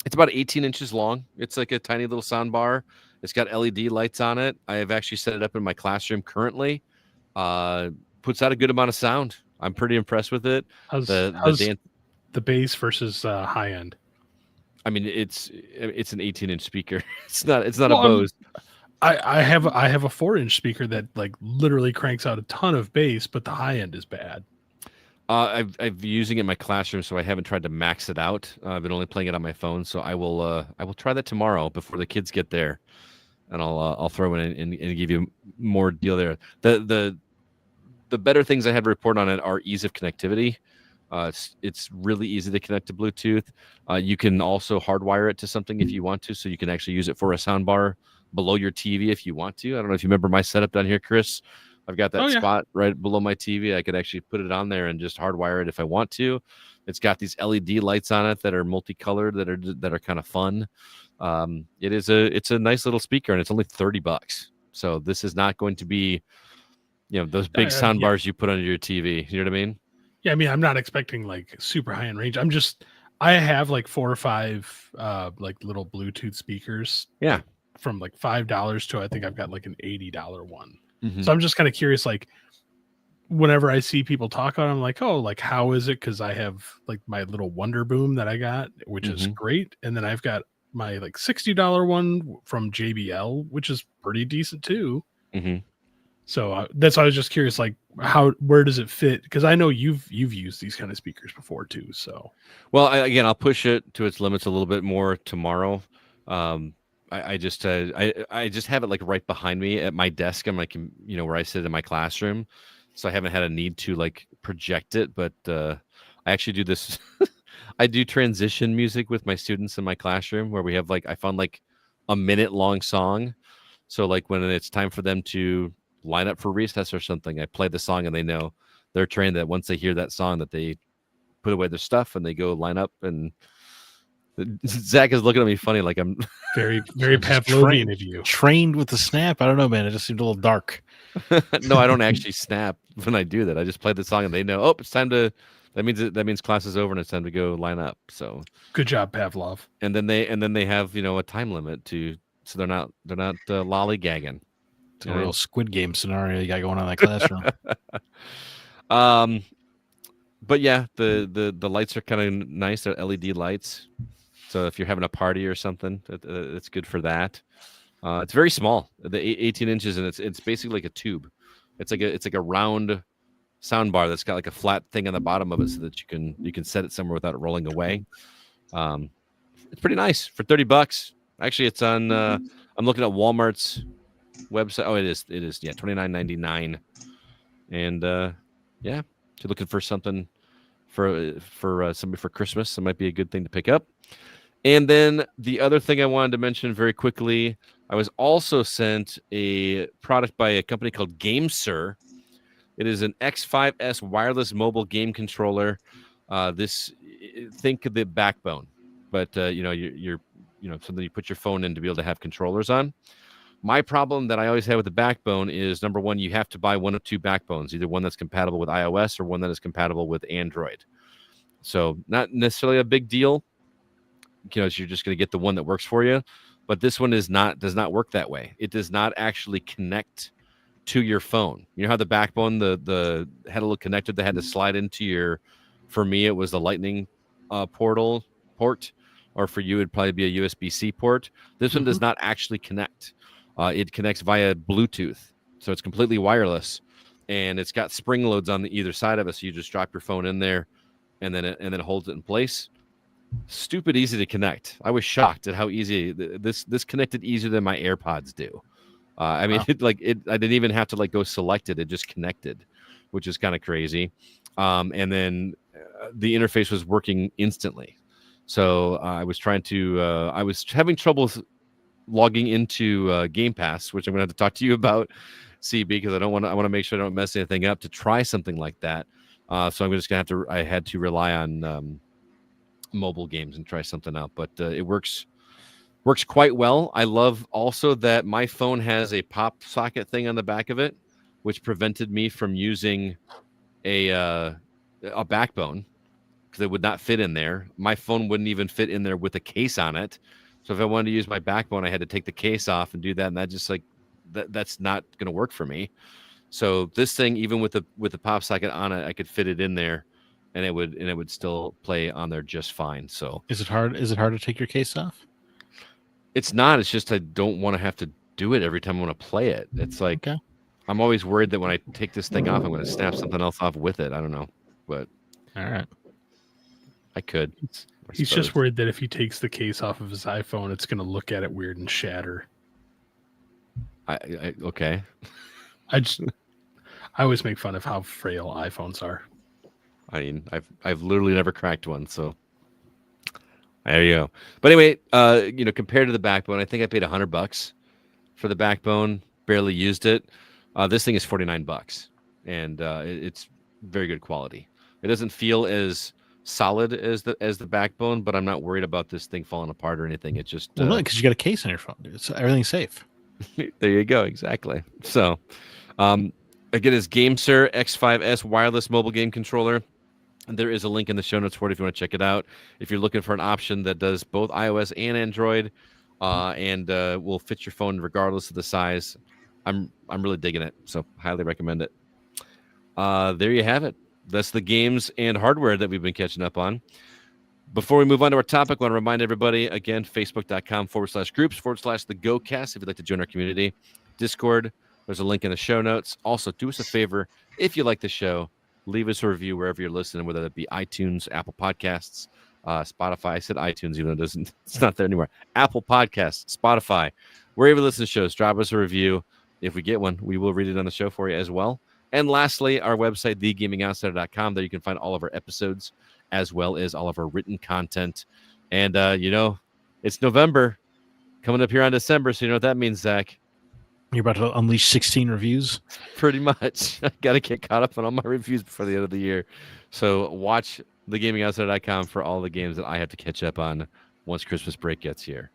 It's about 18 inches long. It's like a tiny little sound bar. It's got LED lights on it. I have actually set it up in my classroom currently. Puts out a good amount of sound. I'm pretty impressed with it. How's The bass versus high end? I mean, it's an 18-inch speaker. It's not a Bose. I have a 4-inch speaker that like literally cranks out a ton of bass, but the high end is bad. I've been using it in my classroom, so I haven't tried to max it out. I've been only playing it on my phone, so I will try that tomorrow before the kids get there, and I'll throw in and give you more deal there. The better things I had to report on it are ease of connectivity. It's really easy to connect to Bluetooth. You can also hardwire it to something if you want to, so you can actually use it for a soundbar below your TV if you want to. I don't know if you remember my setup down here, Chris. I've got that spot right below my TV. I could actually put it on there and just hardwire it if I want to. It's got these LED lights on it that are multicolored that are kind of fun. It's a nice little speaker, and it's only $30. So this is not going to be, those big sound bars you put under your TV. You know what I mean? Yeah, I mean, I'm not expecting like super high end range. I have like 4 or 5 like little Bluetooth speakers. Yeah. From like $5 to I think I've got like an $80 one. Mm-hmm. So I'm just kind of curious, like whenever I see people talk on it, I'm like, oh, like how is it? Because I have like my little Wonder Boom that I got, which is great. And then I've got my like $60 one from JBL, which is pretty decent too. Mm-hmm. So that's why I was just curious, like where does it fit? Because I know you've used these kind of speakers before too. So, well, I'll push it to its limits a little bit more tomorrow. I just have it like right behind me at my desk. I'm like, where I sit in my classroom, so I haven't had a need to like project it. But I actually do this. I do transition music with my students in my classroom, where we have I found like a minute-long song. So like when it's time for them to line up for recess or something, I play the song, and they know they're trained that once they hear that song that they put away their stuff and they go line up. And Zach is looking at me funny, like I'm very, very Pavlovian of you. Trained with the snap. I don't know, man. It just seemed a little dark. No, I don't actually snap when I do that. I just play the song, and they know, oh, it's time to. That means class is over and it's time to go line up. So good job, Pavlov. And then they have a time limit so they're not lollygagging. It's a real Squid Game scenario you got going on in that classroom. But yeah, the lights are kind of nice. They're LED lights. So if you're having a party or something, it's good for that. It's very small, the 18 inches, and it's basically like a tube. It's like a round sound bar that's got like a flat thing on the bottom of it, so that you can set it somewhere without it rolling away. It's pretty nice for $30. Actually, it's on. I'm looking at Walmart's website. Oh, it is. Yeah, $29.99. And if you're looking for something for somebody for Christmas, it might be a good thing to pick up. And then the other thing I wanted to mention very quickly, I was also sent a product by a company called GameSir. It is an X5S wireless mobile game controller. Think of the Backbone, but you're something you put your phone in to be able to have controllers on. My problem that I always have with the Backbone is, number one, you have to buy one of two Backbones, either one that's compatible with iOS or one that is compatible with Android. So not necessarily a big deal. You're just going to get the one that works for you. But this one does not work that way. It does not actually connect to your phone. You know how the backbone, the had a little connector that had to slide into your, for me, it was the lightning port, or for you, it'd probably be a USB-C port. This one does not actually connect. It connects via Bluetooth. So it's completely wireless, and it's got spring loads on either side of it. So you just drop your phone in there, and then it holds it in place. Stupid easy to connect. I was shocked at how easy this connected easier than my AirPods do. I mean, Wow. I didn't even have to go select it. It just connected, which is kind of crazy. And then the interface was working instantly. So I was having trouble logging into Game Pass, which I'm going to have to talk to you about, CB, because I want to make sure I don't mess anything up to try something like that. So I'm just going to I had to rely on mobile games and try something out, but it works quite well. I love also that my phone has a pop socket thing on the back of it, which prevented me from using a backbone, because it would not fit in there. My phone wouldn't even fit in there with a case on it. So if I wanted to use my backbone, I had to take the case off and do that, and that just that's not going to work for me. So this thing, even with the pop socket on it, I could fit it in there, and it would still play on there just fine. So Is it hard to take your case off? it's not. It's just I don't want to have to do it every time I want to play it. It's like, Okay. I'm always worried that when I take this thing off, I'm going to snap something else off with it. I don't know, but All right. I could. He's just worried that if he takes the case off of his iPhone, it's going to look at it weird and shatter. Okay. I always make fun of how frail iPhones are. I mean, I've literally never cracked one, so there you go. But anyway, compared to the backbone, I think I paid $100 for the backbone. Barely used it. This thing is $49, and it's very good quality. It doesn't feel as solid as the backbone, but I'm not worried about this thing falling apart or anything. It's just Well, no, because you got a case on your phone, dude. So everything's safe. there you go. Exactly. So, again, it's GameSir X5S wireless mobile game controller. There is a link in the show notes for it if you want to check it out. If you're looking for an option that does both iOS and Android, and will fit your phone regardless of the size, I'm really digging it. So highly recommend it. There you have it. That's the games and hardware that we've been catching up on. Before we move on to our topic, I want to remind everybody again, facebook.com/groups/the GoCast if you'd like to join our community. Discord, there's a link in the show notes. Also, do us a favor, if you like the show, leave us a review wherever you're listening, whether that be iTunes, Apple Podcasts, Spotify. I said iTunes, even though it's not there anymore. Apple Podcasts, Spotify, wherever you listen to shows, drop us a review. If we get one, we will read it on the show for you as well. And lastly, our website, thegamingoutsider.com, there you can find all of our episodes as well as all of our written content. And, it's November coming up here on December, so you know what that means, Zach. You're about to unleash 16 reviews. Pretty much. I got to get caught up on all my reviews before the end of the year. So watch thegamingoutsider.com for all the games that I have to catch up on once Christmas break gets here.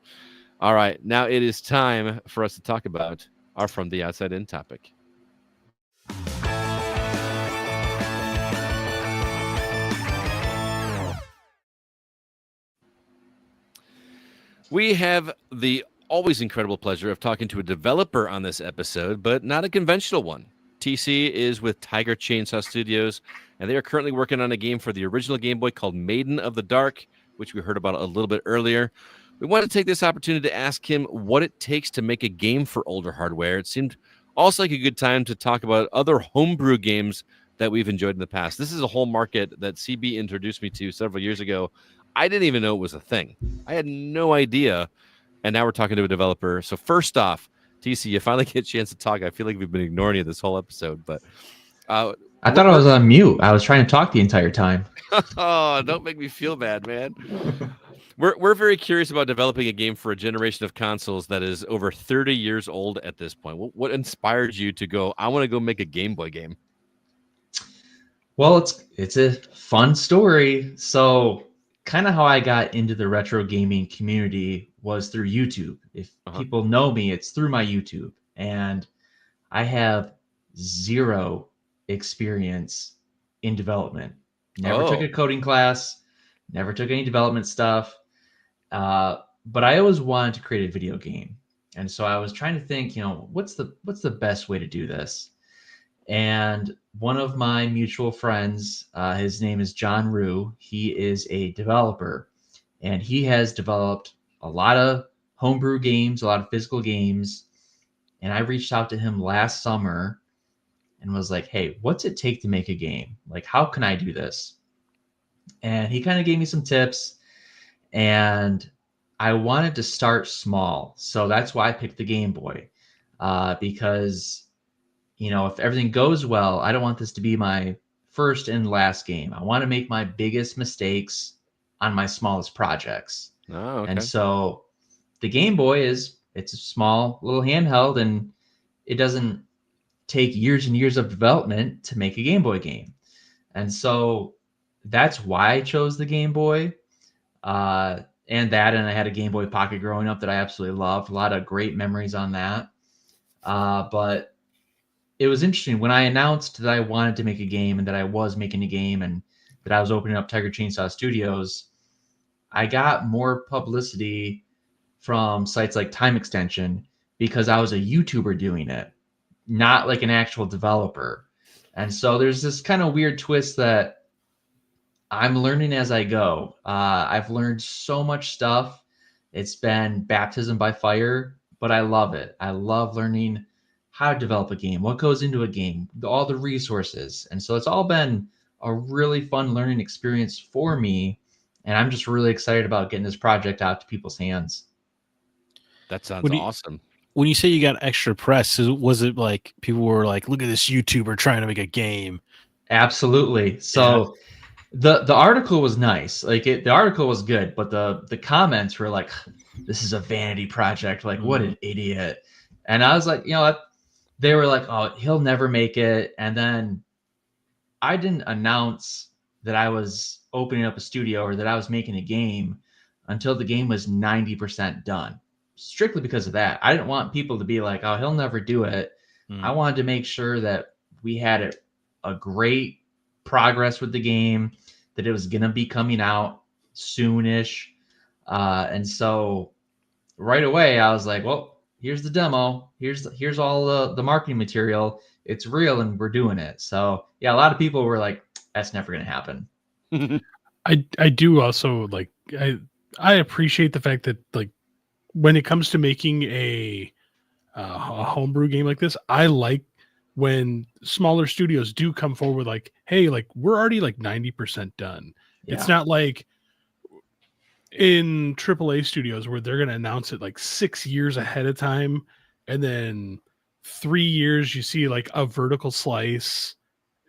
All right. Now it is time for us to talk about our From the Outside In topic. We have the always incredible pleasure of talking to a developer on this episode, but not a conventional one. TC is with TigerChainsaw Studios, and they are currently working on a game for the original Game Boy called Maiden of the Dark, which we heard about a little bit earlier. We wanted to take this opportunity to ask him what it takes to make a game for older hardware. It seemed also like a good time to talk about other homebrew games that we've enjoyed in the past. This is a whole market that CB introduced me to several years ago. I didn't even know it was a thing. I had no idea. And now we're talking to a developer. So first off, TC, you finally get a chance to talk. I feel like we've been ignoring you this whole episode, but I thought I was on mute. I was trying to talk the entire time. Oh, don't make me feel bad, man. We're very curious about developing a game for a generation of consoles that is over 30 years old at this point. What inspired you to go, I want to go make a Game Boy game? Well, it's a fun story. So kind of how I got into the retro gaming community was through YouTube. If people know me, it's through my YouTube. And I have zero experience in development. Never took Oh. a coding class, never took any development stuff. But I always wanted to create a video game. And so I was trying to think, what's the best way to do this? And one of my mutual friends, his name is John Rue. He is a developer, and he has developed a lot of homebrew games, a lot of physical games. And I reached out to him last summer and was like, hey, what's it take to make a game? Like, how can I do this? And he kind of gave me some tips, and I wanted to start small. So that's why I picked the Game Boy, because, if everything goes well, I don't want this to be my first and last game. I want to make my biggest mistakes on my smallest projects. Oh, okay. And so the Game Boy it's a small little handheld, and it doesn't take years and years of development to make a Game Boy game. And so that's why I chose the Game Boy. And I had a Game Boy Pocket growing up that I absolutely loved. A lot of great memories on that. But it was interesting when I announced that I wanted to make a game and that I was making a game and that I was opening up Tiger Chainsaw Studios. I got more publicity from sites like Time Extension because I was a YouTuber doing it, not like an actual developer. And so there's this kind of weird twist that I'm learning as I go. I've learned so much stuff. It's been baptism by fire, but I love it. I love learning how to develop a game, what goes into a game, all the resources. And so it's all been a really fun learning experience for me. And I'm just really excited about getting this project out to people's hands. That sounds When you- awesome. When you say you got extra press, was it like people were like, look at this YouTuber trying to make a game? Absolutely. So the article was nice. Like the article was good, but the comments were like, this is a vanity project. Like, what an idiot. And I was like, they were like, oh, he'll never make it. And then I didn't announce that I was opening up a studio or that I was making a game until the game was 90% done. Strictly because of that. I didn't want people to be like, oh, he'll never do it. I wanted to make sure that we had a great progress with the game, that it was going to be coming out soonish. And so right away I was like, well, here's the demo. Here's all the marketing material. It's real and we're doing it. So yeah, a lot of people were like, that's never going to happen. I do also like, I appreciate the fact that like when it comes to making a homebrew game like this, I like when smaller studios do come forward like, hey, like we're already like 90% done. Yeah. It's not like in AAA studios where they're going to announce it like 6 years ahead of time. And then 3 years, you see like a vertical slice,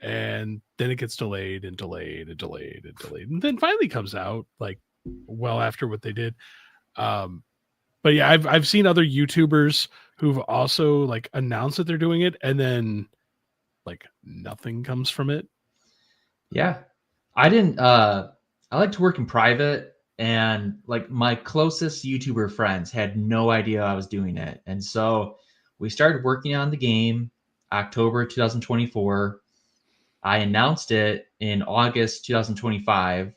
and then it gets delayed and delayed and delayed and delayed. And then finally comes out like well after what they did. But yeah, I've seen other YouTubers who've also like announced that they're doing it, and then like nothing comes from it. Yeah. I like to work in private, and like my closest YouTuber friends had no idea I was doing it. And so we started working on the game October 2024. I announced it in August 2025.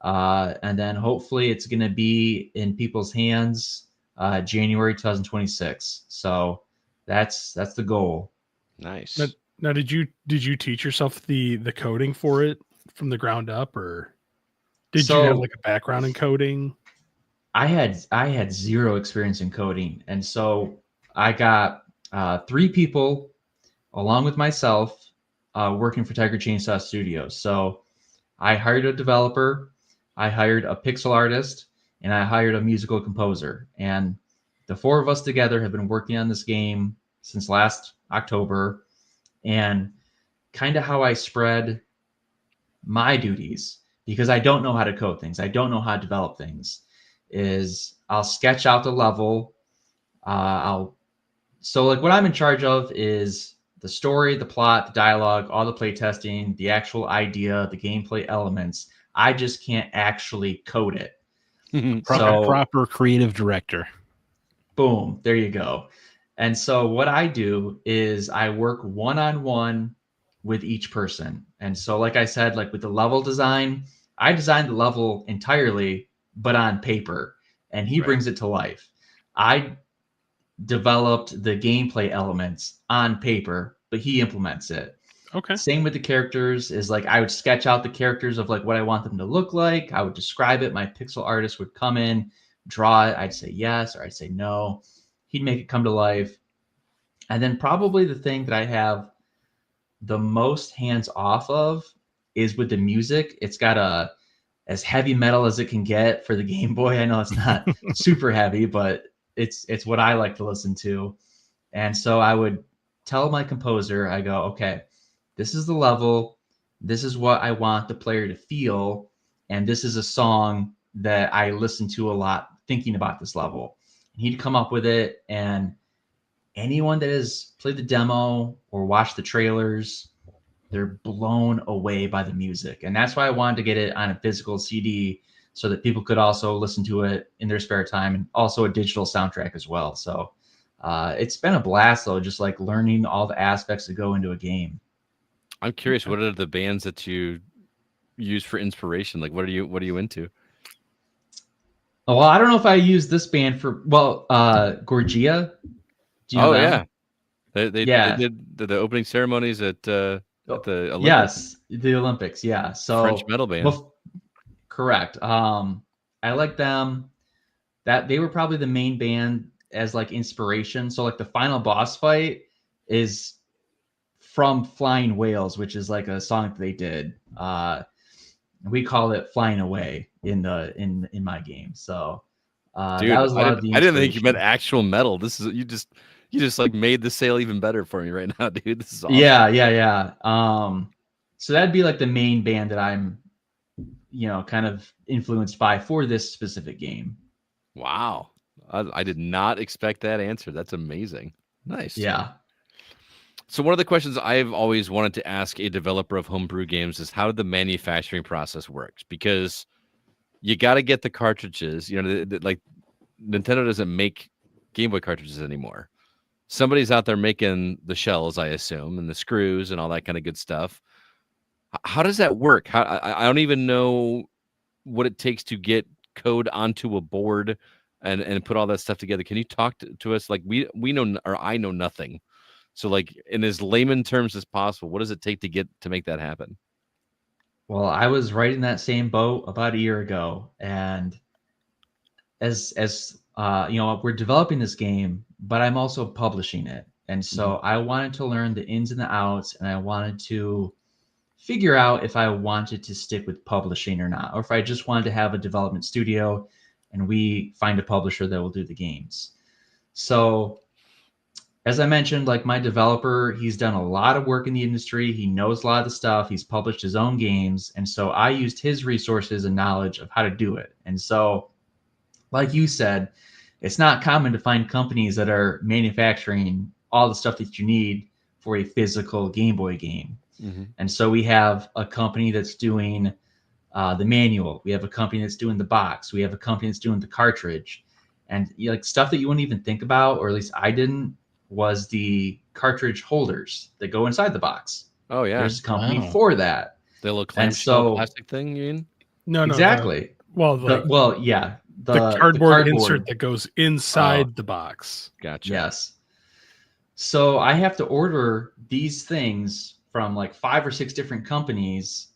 And then hopefully it's going to be in people's hands January 2026. So that's the goal. Nice. Now, did you teach yourself the coding for it from the ground up, or did you have like a background in coding? I had zero experience in coding, and so I got 3 people along with myself working for Tiger Chainsaw Studios. So I hired a developer, I hired a pixel artist, and I hired a musical composer. And the 4 of us together have been working on this game since last October. And kind of how I spread my duties, because I don't know how to code things, I don't know how to develop things, is I'll sketch out the level. So like what I'm in charge of is the story, the plot, the dialogue, all the play testing, the actual idea, the gameplay elements. I just can't actually code it. Proper creative director. Boom, there you go. And so what I do is I work one-on-one with each person. And so, like I said, like with the level design, I designed the level entirely, but on paper, and he brings it to life. I developed the gameplay elements on paper, but he implements it. Okay. Same with the characters is like I would sketch out the characters of like what I want them to look like. I would describe it. My pixel artist would come in, draw it. I'd say yes or I'd say no. He'd make it come to life. And then probably the thing that I have the most hands off of is with the music. It's got a as heavy metal as it can get for the Game Boy. I know it's not super heavy, but it's what I like to listen to. And so I would tell my composer, I go, okay, this is the level. This is what I want the player to feel. And this is a song that I listen to a lot thinking about this level. And he'd come up with it. And anyone that has played the demo or watched the trailers, they're blown away by the music. And that's why I wanted to get it on a physical CD so that people could also listen to it in their spare time, and also a digital soundtrack as well. So it's been a blast though, just like learning all the aspects that go into a game. I'm curious, what are the bands that you use for inspiration? Like, what are you into? Oh, well, I don't know if I use this band for, Gorgia. Do you know them? Yeah. They did the opening ceremonies at the Olympics. Yes, the Olympics. Yeah. So French metal band. Correct. I like them. That they were probably the main band as like inspiration. So like the final boss fight is from Flying Whales, which is like a song that they did. We call it Flying Away in my game. So dude, that was a lot of the I didn't think you inspiration. meant actual metal. This is you just like made the sale even better for me right now, dude. This is awesome. Yeah. So that'd be like the main band that I'm, kind of influenced by for this specific game. Wow. I did not expect that answer. That's amazing. Nice. Yeah. So one of the questions I've always wanted to ask a developer of homebrew games is how the manufacturing process works, because you got to get the cartridges. Like Nintendo doesn't make Game Boy cartridges anymore. Somebody's out there making the shells, I assume, and the screws and all that kind of good stuff. How does that work? I don't even know what it takes to get code onto a board and put all that stuff together. Can you talk to us? Like we know, or I know nothing. So like in as layman terms as possible, what does it take to make that happen? Well, I was right in that same boat about a year ago, and as we're developing this game, but I'm also publishing it, and so I wanted to learn the ins and the outs, and I wanted to figure out if I wanted to stick with publishing or not, or if I just wanted to have a development studio and we find a publisher that will do the games. So as I mentioned, like my developer, he's done a lot of work in the industry. He knows a lot of the stuff. He's published his own games. And so I used his resources and knowledge of how to do it. And so, like you said, it's not common to find companies that are manufacturing all the stuff that you need for a physical Game Boy game. Mm-hmm. And so we have a company that's doing the manual. We have a company that's doing the box. We have a company that's doing the cartridge. And like stuff that you wouldn't even think about, or at least I didn't, was the cartridge holders that go inside the box. Oh yeah, there's a company for that. The little clamshell plastic thing, you mean? No, exactly. The cardboard insert that goes inside the box. Gotcha. Yes. So I have to order these things from like 5 or 6 different companies,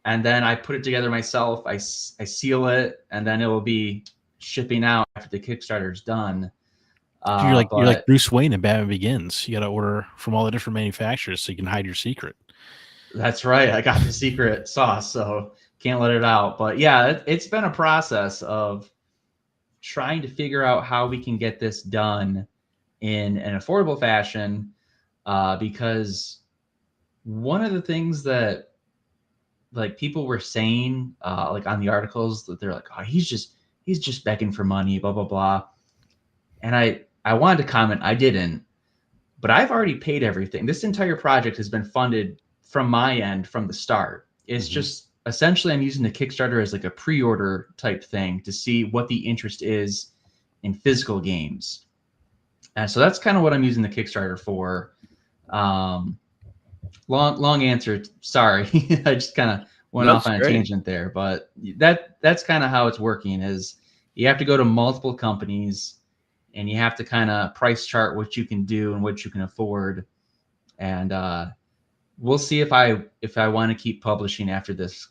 and then I put it together myself. I seal it, and then it will be shipping out after the Kickstarter's done. You're like Bruce Wayne in Batman Begins. You got to order from all the different manufacturers so you can hide your secret. That's right. I got the secret sauce, so can't let it out. But yeah, it's been a process of trying to figure out how we can get this done in an affordable fashion, because one of the things that like people were saying like on the articles, that they're like, oh, he's just begging for money, blah blah blah. And I wanted to comment, I didn't, but I've already paid everything. This entire project has been funded from my end from the start. It's just essentially I'm using the Kickstarter as like a pre-order type thing to see what the interest is in physical games. And so that's kind of what I'm using the Kickstarter for. Long answer. Sorry, I just kind of went That's off on a great. tangent there, but that's kind of how it's working. Is you have to go to multiple companies, and you have to kind of price chart what you can do and what you can afford, and we'll see if I want to keep publishing after this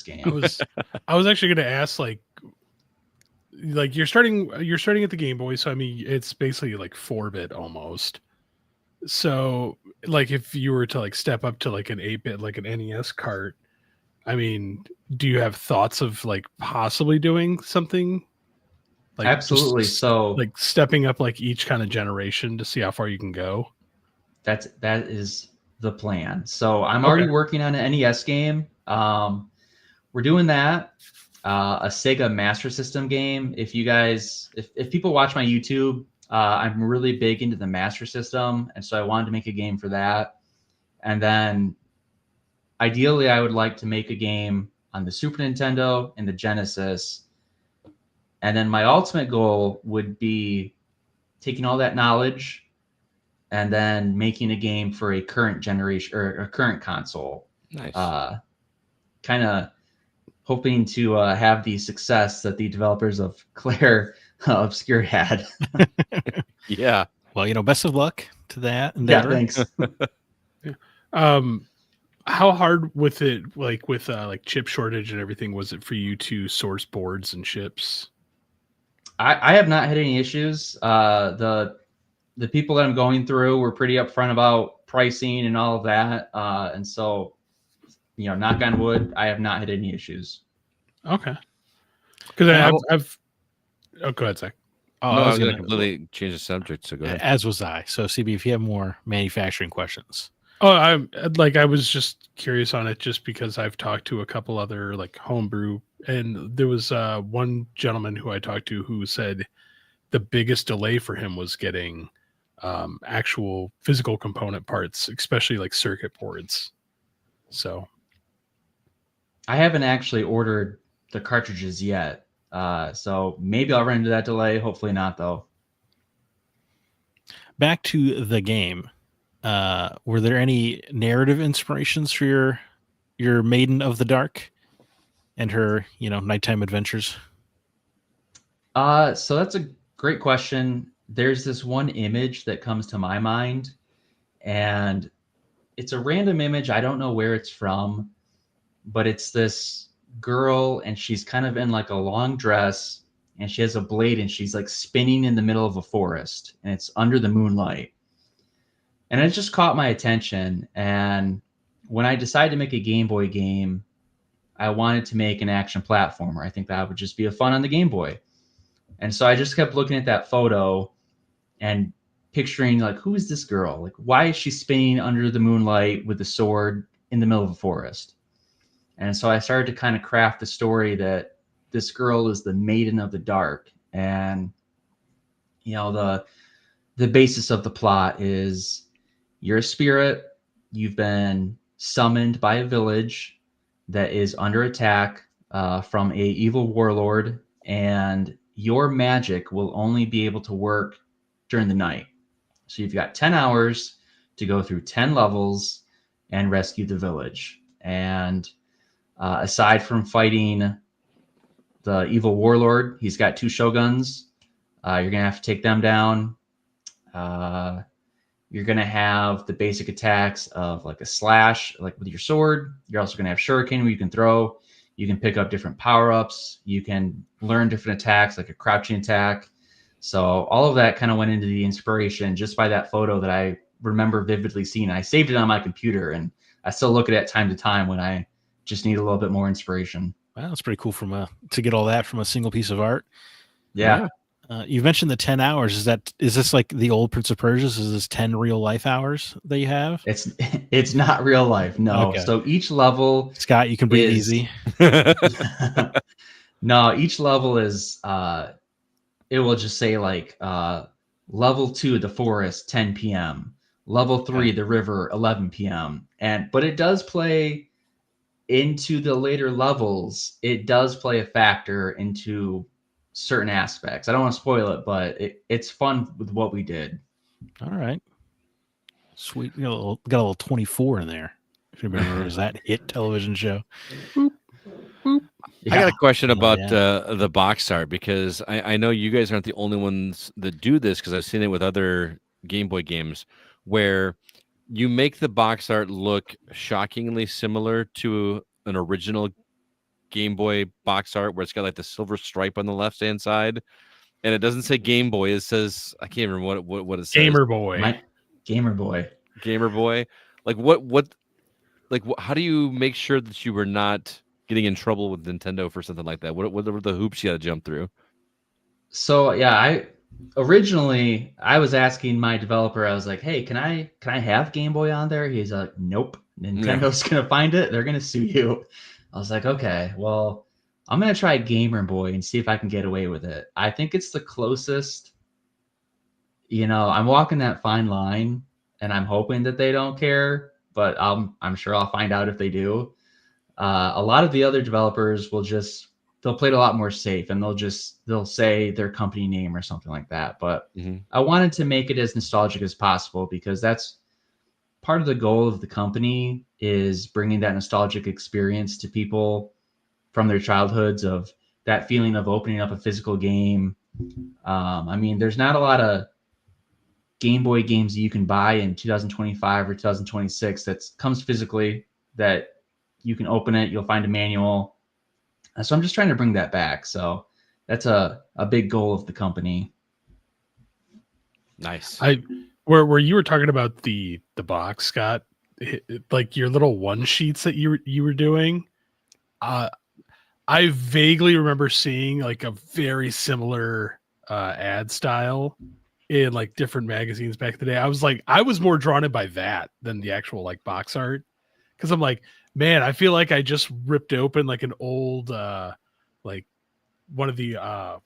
game. I was actually going to ask, like you're starting at the Game Boy, so I mean it's basically like 4-bit almost. So like if you were to like step up to like an 8-bit, like an NES cart, I mean, do you have thoughts of like possibly doing something like Absolutely. just So like stepping up like each kind of generation to see how far you can go? that is the plan. So I'm Okay. already working on an NES game. We're doing that. A Sega Master System game. If you guys, if people watch my YouTube, I'm really big into the Master System, and so I wanted to make a game for that. And then, ideally, I would like to make a game on the Super Nintendo and the Genesis. And then my ultimate goal would be taking all that knowledge and then making a game for a current generation or a current console. Nice. Kind of hoping to have the success that the developers of Claire Obscure had. Yeah. Well, best of luck to that Yeah, endeavor. thanks. How hard with it, like with like chip shortage and everything, was it for you to source boards and chips? I have not had any issues. The people that I'm going through were pretty upfront about pricing and all of that, and so knock on wood, I have not had any issues. Okay. Because I've oh, go ahead, Zach. Oh, No, I I was was going gonna, to completely change the subject, so go ahead. as was I. So, CB, if you have more manufacturing questions. Oh, I was just curious on it, just because I've talked to a couple other like homebrew, and there was one gentleman who I talked to who said the biggest delay for him was getting actual physical component parts, especially like circuit boards. So I haven't actually ordered the cartridges yet, so maybe I'll run into that delay. Hopefully not, though. Back to the game. Were there any narrative inspirations for your Maiden of the Dark and her, nighttime adventures? So that's a great question. There's this one image that comes to my mind, and it's a random image. I don't know where it's from, but it's this girl, and she's kind of in like a long dress, and she has a blade, and she's like spinning in the middle of a forest, and it's under the moonlight. And it just caught my attention. And when I decided to make a Game Boy game, I wanted to make an action platformer. I think that would just be a fun on the Game Boy. And so I just kept looking at that photo and picturing, like, who is this girl? Like, why is she spinning under the moonlight with a sword in the middle of a forest? And so I started to kind of craft the story that this girl is the Maiden of the Dark. And, the basis of the plot is you're a spirit. You've been summoned by a village that is under attack from a evil warlord, and your magic will only be able to work during the night. So you've got 10 hours to go through 10 levels and rescue the village. And aside from fighting the evil warlord, he's got 2 shoguns. You're going to have to take them down. You're going to have the basic attacks of like a slash, like with your sword. You're also going to have shuriken where you can throw. You can pick up different power-ups. You can learn different attacks, like a crouching attack. So all of that kind of went into the inspiration just by that photo that I remember vividly seeing. I saved it on my computer, and I still look at it time to time when I just need a little bit more inspiration. Wow, that's pretty cool to get all that from a single piece of art. Yeah. You mentioned the 10 hours. Is this like the old Prince of Persia's? Is this 10 real life hours that you have? It's not real life. No. Okay. So each level, Scott, you can breathe easy. No, each level is it will just say like level 2, the forest, 10 p.m. Level 3, the river, 11 p.m. But it does play into the later levels. It does play a factor into certain aspects. I don't want to spoil it, but it's fun with what we did. All right. Sweet. Got a little 24 in there. If you remember, was that hit television show? I got a question about yeah. the box art, because I know you guys aren't the only ones that do this, because I've seen it with other Game Boy games where you make the box art look shockingly similar to an original Game Boy box art, where it's got like the silver stripe on the left hand side, and it doesn't say Game Boy. It says, I can't remember what it says. Gamer Boy. My Gamer Boy. Gamer Boy. Like how do you make sure that you were not getting in trouble with Nintendo for something like that? What were the hoops you had to jump through? So yeah, I was asking my developer, I was like, hey, can I have Game Boy on there? He's like, nope, Nintendo's gonna find it, they're gonna sue you. I was like, okay, well, I'm gonna try Gamer Boy and see if I can get away with it. I think it's the closest, I'm walking that fine line, and I'm hoping that they don't care, but I'm sure I'll find out if they do. A lot of the other developers they'll play it a lot more safe, and they'll say their company name or something like that. But I wanted to make it as nostalgic as possible, because that's part of the goal of the company, is bringing that nostalgic experience to people from their childhoods, of that feeling of opening up a physical game. I mean, there's not a lot of Game Boy games that you can buy in 2025 or 2026 that comes physically, that you can open it, you'll find a manual. So I'm just trying to bring that back. So that's a big goal of the company. Nice. Where you were talking about the box, Scott, like your little one sheets that you were doing. I vaguely remember seeing like a very similar ad style in like different magazines back in the day. I was more drawn in by that than the actual like box art, because I'm like, man, I feel like I just ripped open like an old like one of the oh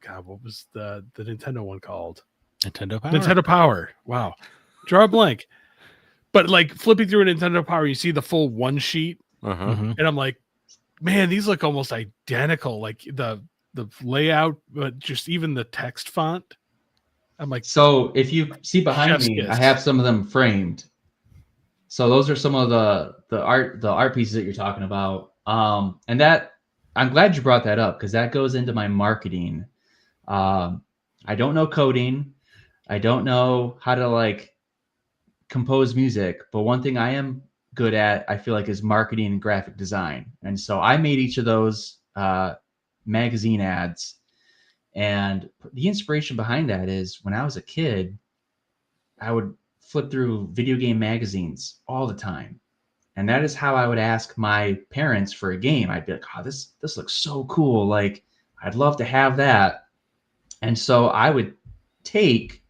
god, what was the Nintendo one called? Nintendo Power. Nintendo Power. Wow. Draw a blank. But like flipping through a Nintendo Power, you see the full one sheet. And I'm like, man, these look almost identical. Like the layout, but just even the text font. I'm like, so if you see behind me, I have some of them framed. So those are some of the art pieces that you're talking about. And that, I'm glad you brought that up, because that goes into my marketing. I don't know coding. I don't know how to like compose music, but one thing I am good at, I feel like, is marketing and graphic design. And so I made each of those magazine ads. And the inspiration behind that is, when I was a kid, I would flip through video game magazines all the time. And that is how I would ask my parents for a game. I'd be like, oh, this looks so cool. Like, I'd love to have that. And so I would take,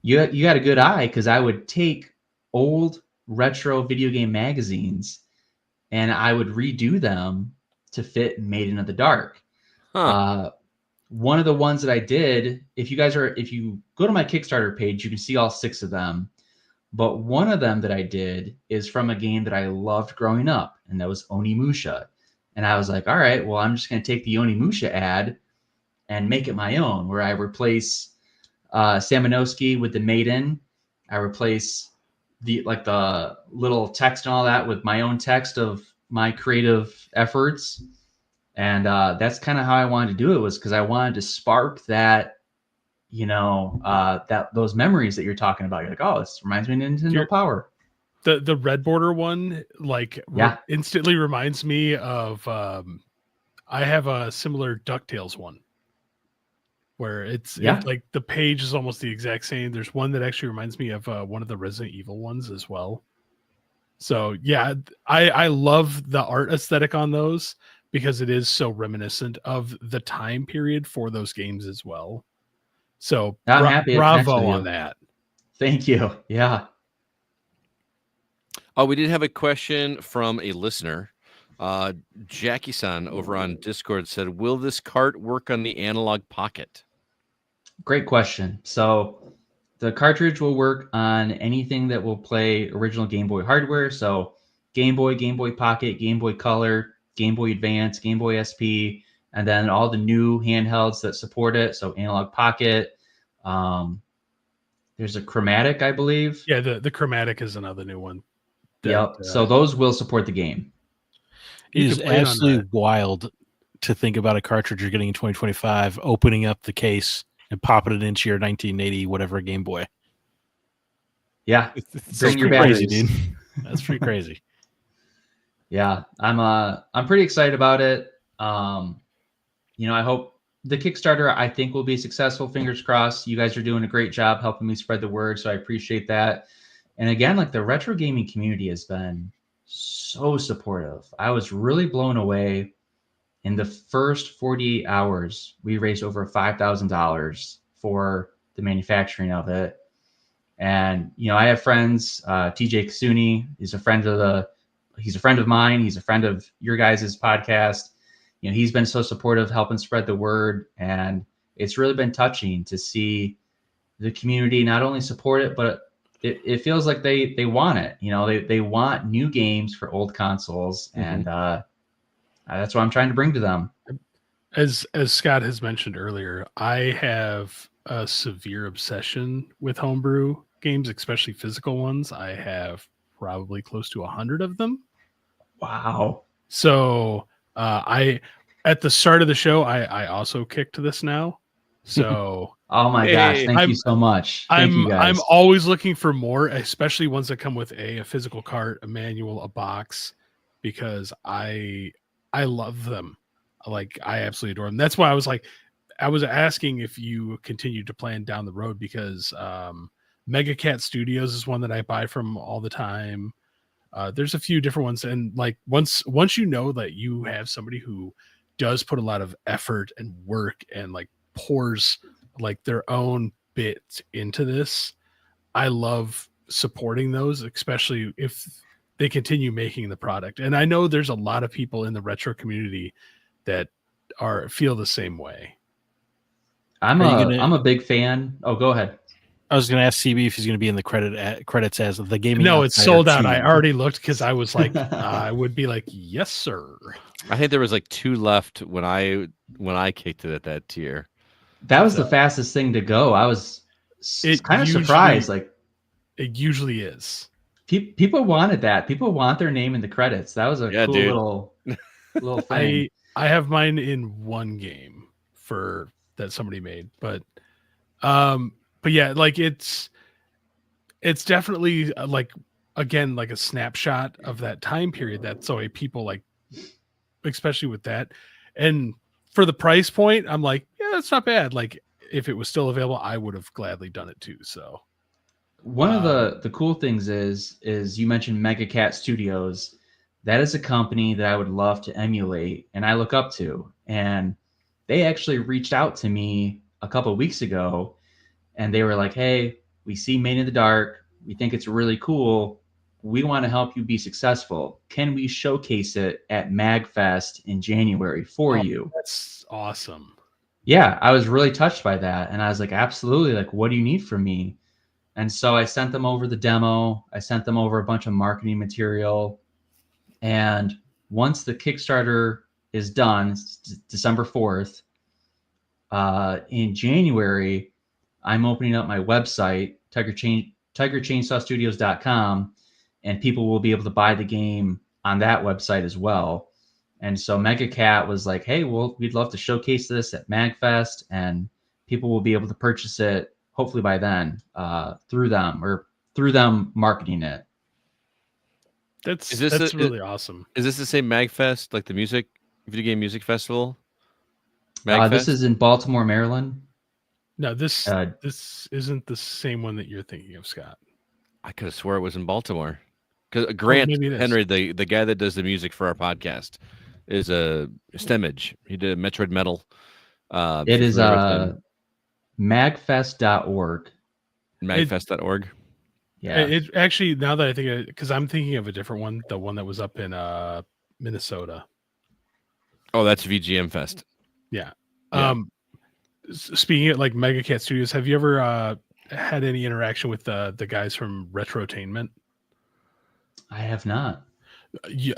you got a good eye, because I would take old retro video game magazines and I would redo them to fit Maiden of the Dark. One of the ones that I did, if you go to my Kickstarter page, you can see all 6 of them. But one of them that I did is from a game that I loved growing up, and that was Onimusha. And I was like, all right, well, I'm just going to take the Onimusha ad and make it my own, where I replace Samanowski with the Maiden. I replace the little text and all that with my own text of my creative efforts. And that's kind of how I wanted to do it, was because I wanted to spark that, those memories that you're talking about. You're like, oh, this reminds me of Nintendo Power. The red border one, like, instantly reminds me of I have a similar DuckTales one, where it's like the page is almost the exact same. There's one that actually reminds me of one of the Resident Evil ones as well. So yeah, I love the art aesthetic on those, because it is so reminiscent of the time period for those games as well. So I'm happy. Bravo on that. Thank you. Yeah. Oh, we did have a question from a listener. Jackie-san over on Discord said, will this cart work on the Analog Pocket? Great question. So the cartridge will work on anything that will play original Game Boy hardware. So Game Boy, Game Boy Pocket, Game Boy Color, Game Boy Advance, Game Boy SP, and then all the new handhelds that support it. So Analog Pocket, There's a Chromatic, I believe. Yeah, the Chromatic is another new one. Yep. So those will support the game. It You is can play it on absolutely wild to think about a cartridge you're getting in 2025, opening up the case and popping it into your 1980 whatever Game Boy. Yeah. It's Bring your pretty crazy, batteries. dude. That's pretty crazy. Yeah, I'm pretty excited about it. I hope the Kickstarter, I think, will be successful. Fingers crossed. You guys are doing a great job helping me spread the word, so I appreciate that. And again, like, the retro gaming community has been so supportive. I was really blown away. In the first 48 hours, we raised over $5,000 for the manufacturing of it. And I have friends. TJ Kasuni is a friend of he's a friend of mine. He's a friend of your guys' podcast. He's been so supportive, helping spread the word, and it's really been touching to see the community not only support it, but it feels like they want it. They want new games for old consoles, and that's what I'm trying to bring to them. As Scott has mentioned earlier, I have a severe obsession with homebrew games, especially physical ones. I have probably close to 100 of them. Wow. So I at the start of the show, I also kicked this now. So Oh my gosh! Thank you so much. Thank you guys. I'm always looking for more, especially ones that come with a physical cart, a manual, a box, because I love them. Like, I absolutely adore them. That's why I was asking if you continue to plan down the road, because Mega Cat Studios is one that I buy from all the time. There's a few different ones, and like once you know that you have somebody who does put a lot of effort and work and like pours like their own bit into this, I love supporting those, especially if they continue making the product. And I know there's a lot of people in the retro community that feel the same way. I'm a big fan. Oh, go ahead. I was going to ask CB if he's going to be in the credits as the gaming. No, it's Outsider sold out. 2. I already looked, because I was like, I would be like, yes, sir. I think there was like 2 left when I kicked it at that tier. That was the fastest thing to go. I was kind of surprised. Like, it usually is. People wanted that. People want their name in the credits. That was a cool little thing. I have mine in one game that somebody made, but yeah, like it's definitely like, again, like a snapshot of that time period. That's so people like, especially with that, and for the price point, I'm like, yeah, that's not bad. Like, if it was still available, I would have gladly done it too. So one of the cool things is you mentioned Mega Cat Studios. That is a company that I would love to emulate and I look up to. And they actually reached out to me a couple of weeks ago, and they were like, hey, we see Maiden in the Dark. We think it's really cool. We want to help you be successful. Can we showcase it at MagFest in January for you? That's awesome. Yeah, I was really touched by that. And I was like, absolutely. Like, what do you need from me? And so I sent them over the demo. I sent them over a bunch of marketing material. And once the Kickstarter is done, December 4th, in January, I'm opening up my website, TigerChainsawStudios.com, and people will be able to buy the game on that website as well. And so Mega Cat was like, hey, well, we'd love to showcase this at MagFest, and people will be able to purchase it hopefully by then through them marketing it. That's really awesome. Is this the same MagFest, like the video game music festival? This is in Baltimore, Maryland. No, this isn't the same one that you're thinking of, Scott. I could have swore it was in Baltimore. Because Grant Henry, the guy that does the music for our podcast, is a STEMage. He did Metroid Metal. It is magfest.org. Magfest.org. Yeah. It actually, now that I think of it, because I'm thinking of a different one, the one that was up in Minnesota. Oh, that's VGM Fest. Yeah. Speaking of like Mega Cat Studios, have you ever had any interaction with the guys from Retrotainment? I have not. Yeah.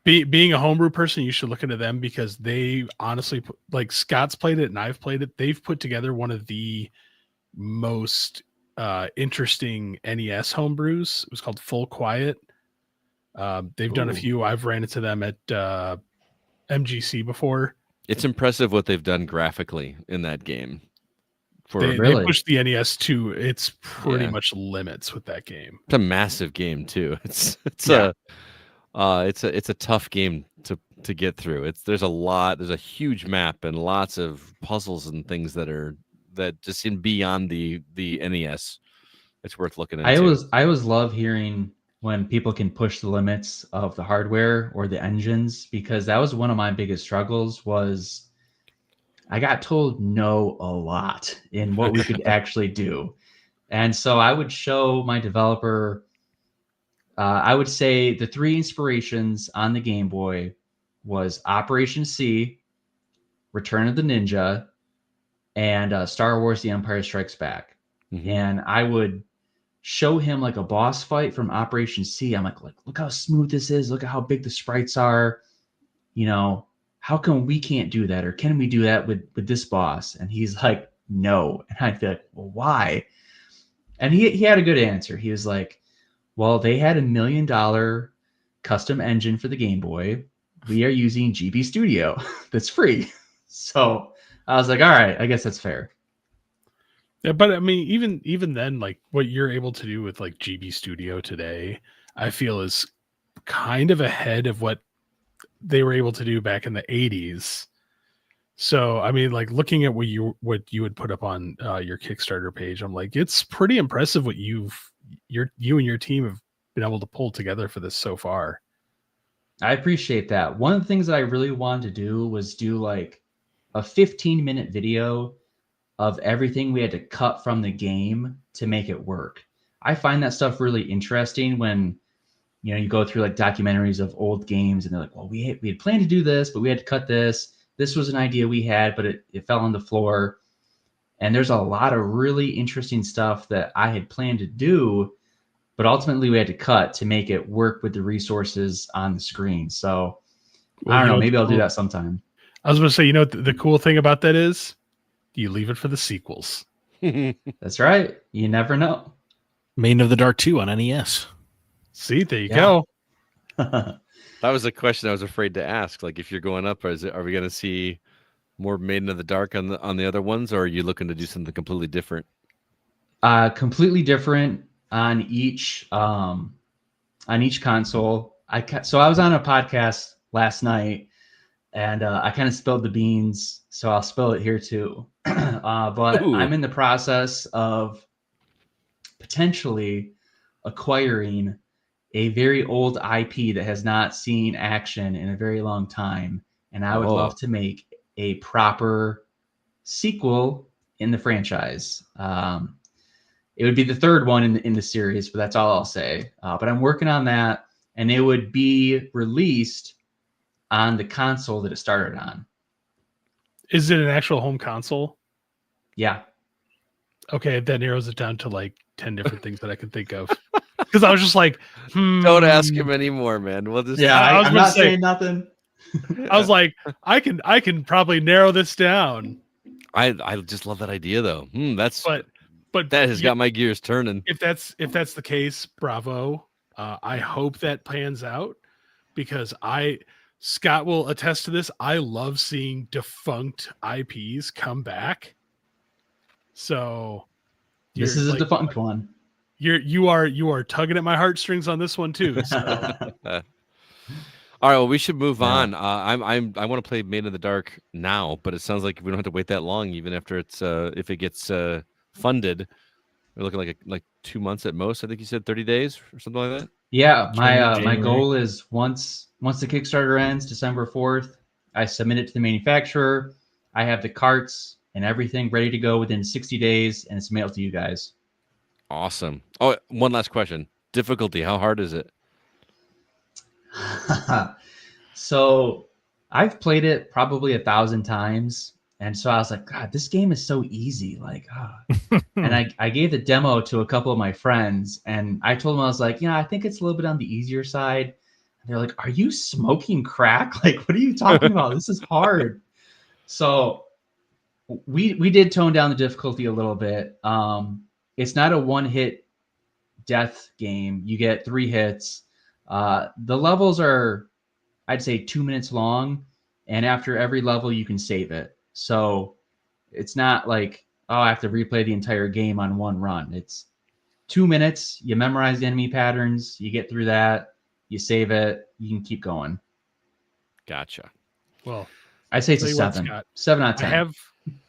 Being a homebrew person, you should look into them, because they honestly, like, Scott's played it and I've played it. They've put together one of the most interesting NES homebrews. It was called Full Quiet. They've done a few. I've ran into them at MGC before. It's impressive what they've done graphically in that game. They pushed the NES to its pretty much limits with that game. It's a massive game too. It's a tough game to get through. There's a huge map and lots of puzzles and things that just seem beyond the NES. It's worth looking into. I always love hearing when people can push the limits of the hardware or the engines, because that was one of my biggest struggles. Was I got told no a lot in what we could actually do. And so I would show my developer, I would say the 3 inspirations on the Game Boy was Operation C, Return of the Ninja, and Star Wars The Empire Strikes Back. Mm-hmm. And I would show him like a boss fight from Operation C. I'm like, look how smooth this is. Look at how big the sprites are. You know, how come we can't do that? Or can we do that with this boss? And he's like, no. And I'd be like, well, why? And he had a good answer. He was like, well, they had $1 million custom engine for the Game Boy. We are using GB Studio. That's free. So I was like, all right, I guess that's fair. Yeah, but I mean, even then, like what you're able to do with like GB Studio today, I feel is kind of ahead of what they were able to do back in the 80s. So, I mean, like looking at what you would put up on your Kickstarter page, I'm like, it's pretty impressive what you and your team have been able to pull together for this so far. I appreciate that. One of the things that I really wanted to do was do like a 15-minute video of everything we had to cut from the game to make it work. I find that stuff really interesting when, you know, you go through like documentaries of old games and they're like, well, we had planned to do this, but we had to cut this. This was an idea we had, but it fell on the floor. And there's a lot of really interesting stuff that I had planned to do, but ultimately we had to cut to make it work with the resources on the screen. So I don't know, maybe I'll do that sometime. I was going to say, you know, the cool thing about that is you leave it for the sequels. That's right. You never know. Maiden of the Dark 2 on NES. See, there you go. That was a question I was afraid to ask. Like, if you're going up, are we going to see more Maiden of the Dark on the other ones, or are you looking to do something completely different? Completely different on each console. So I was on a podcast last night, and I kind of spilled the beans, so I'll spill it here too. But Ooh. I'm in the process of potentially acquiring a very old IP that has not seen action in a very long time, and I would love to make a proper sequel in the franchise. It would be the third one in the series, but that's all I'll say. But I'm working on that, and it would be released on the console that it started on. Is it an actual home console? Yeah. Okay, that narrows it down to like 10 different things that I can think of. Because I was just like, Don't ask him anymore, man. We'll just I'm not saying nothing. I was like, I can probably narrow this down. I just love that idea though. But that has got my gears turning. If that's the case, bravo. I hope that pans out, because Scott will attest to this. I love seeing defunct IPs come back. So this is a defunct one. You are tugging at my heartstrings on this one too. So. All right, well, we should move on. I want to play Maiden of the Dark now, but it sounds like we don't have to wait that long, even after it's if it gets funded. We're looking like 2 months at most. I think you said 30 days or something like that. Yeah, my goal is once the Kickstarter ends, December 4th, I submit it to the manufacturer. I have the carts and everything ready to go within 60 days, and it's mailed to you guys. Awesome. Oh, one last question. Difficulty, how hard is it? So I've played it probably 1,000 times. And so I was like, God, this game is so easy. Like, and I gave the demo to a couple of my friends, and I told them, I was like, yeah, I think it's a little bit on the easier side. And they're like, are you smoking crack? Like, what are you talking about? This is hard. So we did tone down the difficulty a little bit. it's not a one-hit death game. You get 3 hits. The levels are, I'd say, 2 minutes long, and after every level you can save it. So it's not like, oh, I have to replay the entire game on one run. It's 2 minutes, you memorize the enemy patterns, you get through that, you save it, you can keep going. Gotcha. Well, I'd say it's a tell you what, 7. Scott, 7 out of 10.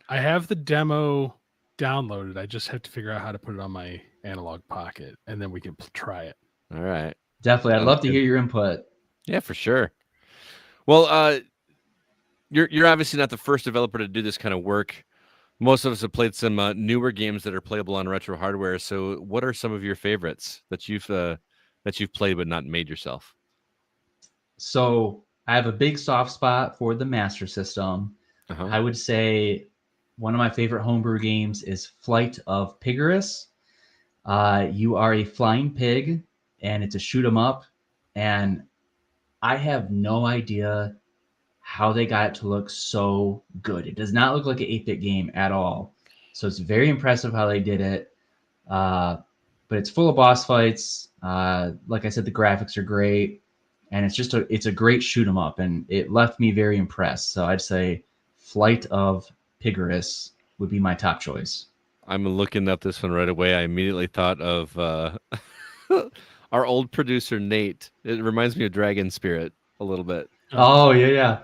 I have the demo downloaded. I just have to figure out how to put it on my analog pocket, and then we can try it. All right. Definitely. I'd Sounds love to good. hear your input. Yeah, for sure. Well, you're obviously not the first developer to do this kind of work. Most of us have played some newer games that are playable on retro hardware. So, what are some of your favorites that you've played but not made yourself? So I have a big soft spot for the Master System. Uh-huh. I would say one of my favorite homebrew games is Flight of Pigorus. You are a flying pig, and it's a shoot 'em up. And I have no idea how they got it to look so good. It does not look like an 8-bit game at all. So it's very impressive how they did it. But it's full of boss fights. Like I said, the graphics are great. And it's a great shoot 'em up. And it left me very impressed. So I'd say Flight of Pigorus would be my top choice. I'm looking up this one right away. I immediately thought of our old producer, Nate. It reminds me of Dragon Spirit a little bit. Oh, yeah.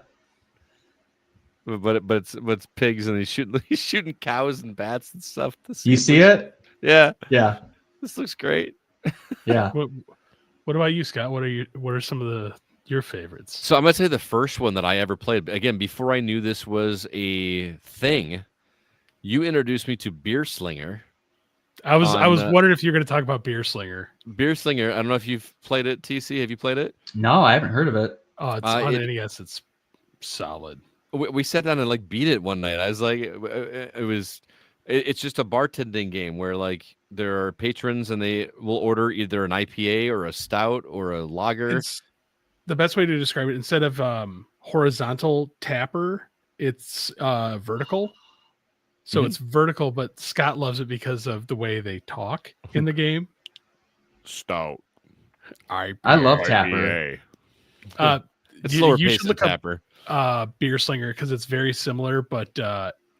But it's pigs, and he's shooting cows and bats and stuff. You see it? Yeah. Yeah. This looks great. Yeah. What about you, Scott? What are some of your favorites? So I'm gonna say the first one that I ever played. Again, before I knew this was a thing, you introduced me to Beer Slinger. I was wondering if you're going to talk about Beer Slinger. Beer Slinger. I don't know if you've played it, TC. Have you played it? No, I haven't heard of it. Oh, it's on NES. It's solid. We sat down and like beat it one night. I was like, it's just a bartending game where like there are patrons and they will order either an IPA or a stout or a lager. It's the best way to describe it. Instead of horizontal tapper, it's vertical. So it's vertical, but Scott loves it because of the way they talk in the game. Stout. I love Tapper. It's slower you paced should than look Tapper. up Beer Slinger because it's very similar, but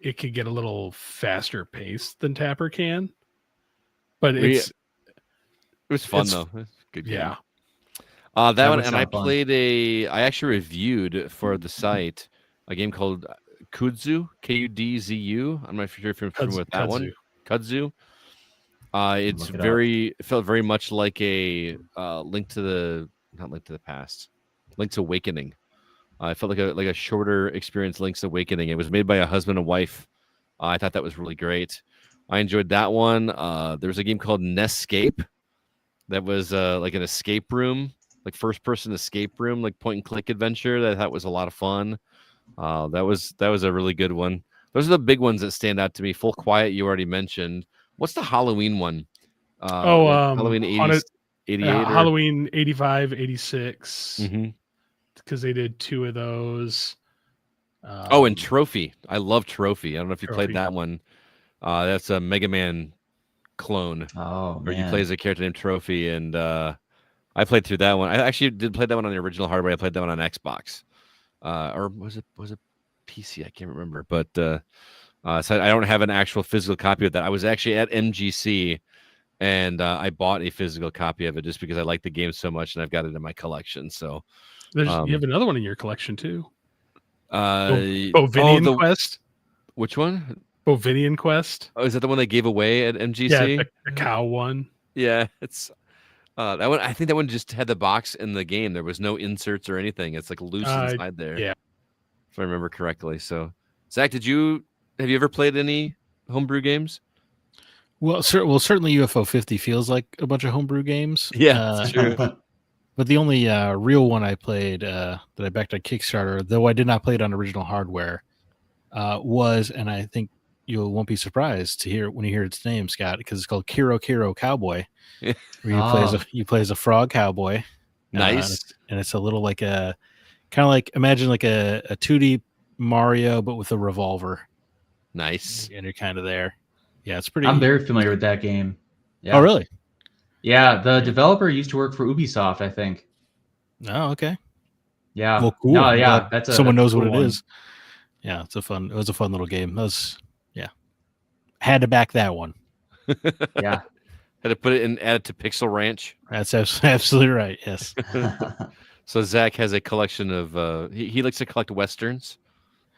it could get a little faster paced than Tapper can. But it was fun though. Good game. Yeah. That one, and I actually reviewed for the site a game called Kudzu, Kudzu. I'm not sure if you're familiar with that one. Kudzu. It felt very much like a Link to Awakening. It felt like a shorter experience, Link's Awakening. It was made by a husband and wife. I thought that was really great. I enjoyed that one. There was a game called Nescape that was like an escape room, like first-person escape room, like point-and-click adventure that I thought was a lot of fun. That was a really good one. Those are the big ones that stand out to me. Full Quiet, you already mentioned. What's the Halloween one? Halloween 80, 88? Halloween 85, 86. Mm-hmm. Because they did 2 of those. And Trophy. I love Trophy. I don't know if you played that one. That's a Mega Man clone. Oh, where you play as a character named Trophy, and I played through that one. I actually did play that one on the original hardware. I played that one on Xbox, or was it PC? I can't remember. But so I don't have an actual physical copy of that. I was actually at MGC, and I bought a physical copy of it just because I like the game so much, and I've got it in my collection. So you have another one in your collection too. Bovinian Quest. Which one? Bovinian Quest. Oh, is that the one they gave away at MGC? Yeah, the cow one. Yeah, it's that one. I think that one just had the box in the game. There was no inserts or anything. It's like loose inside there. Yeah, if I remember correctly. So, Zach, have you ever played any homebrew games? Well, certainly UFO 50 feels like a bunch of homebrew games. Yeah, that's true. But the only real one I played that I backed on Kickstarter, though I did not play it on original hardware, was, and I think you won't be surprised to hear when you hear its name, Scott, because it's called Kiro Kiro Cowboy. Where you play as a frog cowboy. Nice. And it's a little like kind of like, imagine like a 2D Mario, but with a revolver. Nice. And you're kind of there. Yeah, it's pretty. I'm very familiar with that game. Yeah. Oh, really? Yeah, the developer used to work for Ubisoft, I think. Oh, okay. Yeah. Well, cool. No, I'm yeah, glad that's a someone knows cool what it one. is. Yeah, it was a fun little game. Had to back that one. Yeah. Had to put it in, add it to Pixel Ranch. That's absolutely right. Yes. So Zach has a collection of he likes to collect westerns,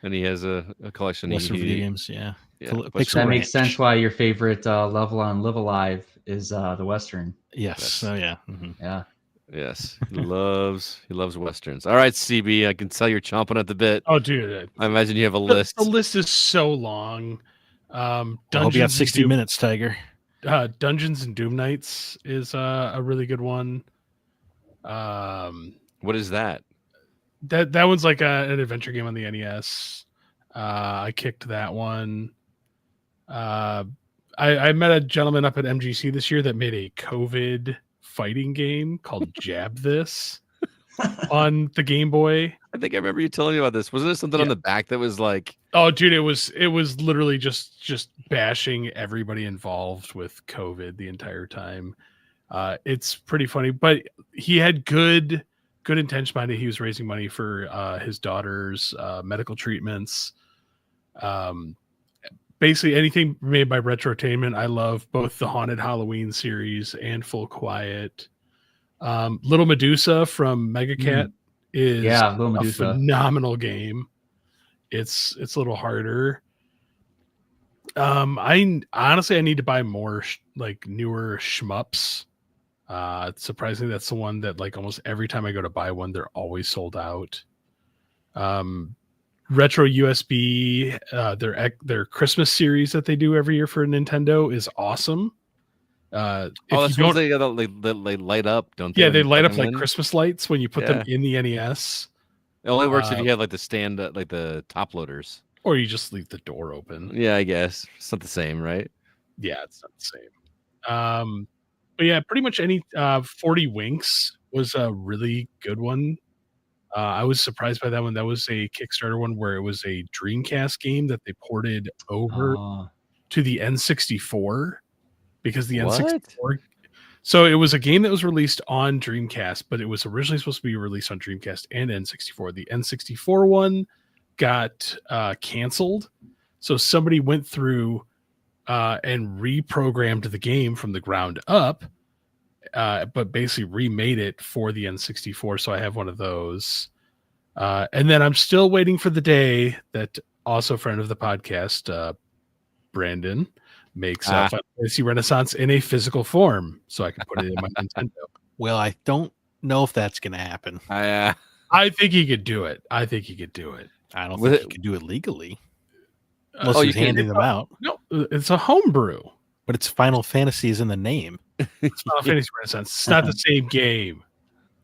and he has a collection. Western video games. Yeah. Yeah, Pixel Western- That Ranch. makes sense why your favorite level on Live Alive is the Western. Yes. Oh, yeah. Mhm. Yeah. Yes, he loves westerns. All right, CB, I can tell you're chomping at the bit. Oh, dude, I imagine you have a the list. list is so long. I hope you got Dungeons and 60 Doom- minutes, Tiger. Dungeons and Doom Knights is a really good one. What is that? That one's like an adventure game on the NES. I kicked that one. I met a gentleman up at MGC this year that made a COVID fighting game called Jab This on the Game Boy. I think I remember you telling me about this. Wasn't there something on Yeah. the back that was like, Oh, dude, it was literally just bashing everybody involved with COVID the entire time. It's pretty funny, but he had good intention behind it. He was raising money for his daughter's medical treatments. Basically anything made by Retrotainment. I love both the Haunted Halloween series and Full Quiet. Little Medusa from Mega Cat is Yeah, Little a Medusa. phenomenal game. It's a little harder. I honestly need to buy more like newer shmups. Surprisingly, that's the one that like almost every time I go to buy one, they're always sold out. Retro USB, their Christmas series that they do every year for Nintendo is awesome. If that's you ones don't, they light up, don't they? yeah, when they you light plug up them like in? Christmas lights when you put them in the NES, It only works if you have like the stand, like the top loaders. or you just leave the door open. Yeah, I guess it's not the same, right? Yeah, it's not the same. But yeah, pretty much any 40 Winks was a really good one. I was surprised by that one. That was a Kickstarter one where it was a Dreamcast game that they ported over to the N64 because the N64. So it was a game that was released on Dreamcast, but it was originally supposed to be released on Dreamcast and N64. The N64 one got canceled. So somebody went through and reprogrammed the game from the ground up, but basically remade it for the N64. So I have one of those. And then I'm still waiting for the day that also a friend of the podcast, Brandon, makes Final Fantasy Renaissance in a physical form so I can put it in my Nintendo. Well, I don't know if that's going to happen. I I think he could do it. I think he could do it. I don't With think it- you can do it legally. Uh, Unless oh, he's you can- handing them out. No, it's a homebrew. But it's Final Fantasy is in the name. It's Final Fantasy Renaissance. It's not the same game.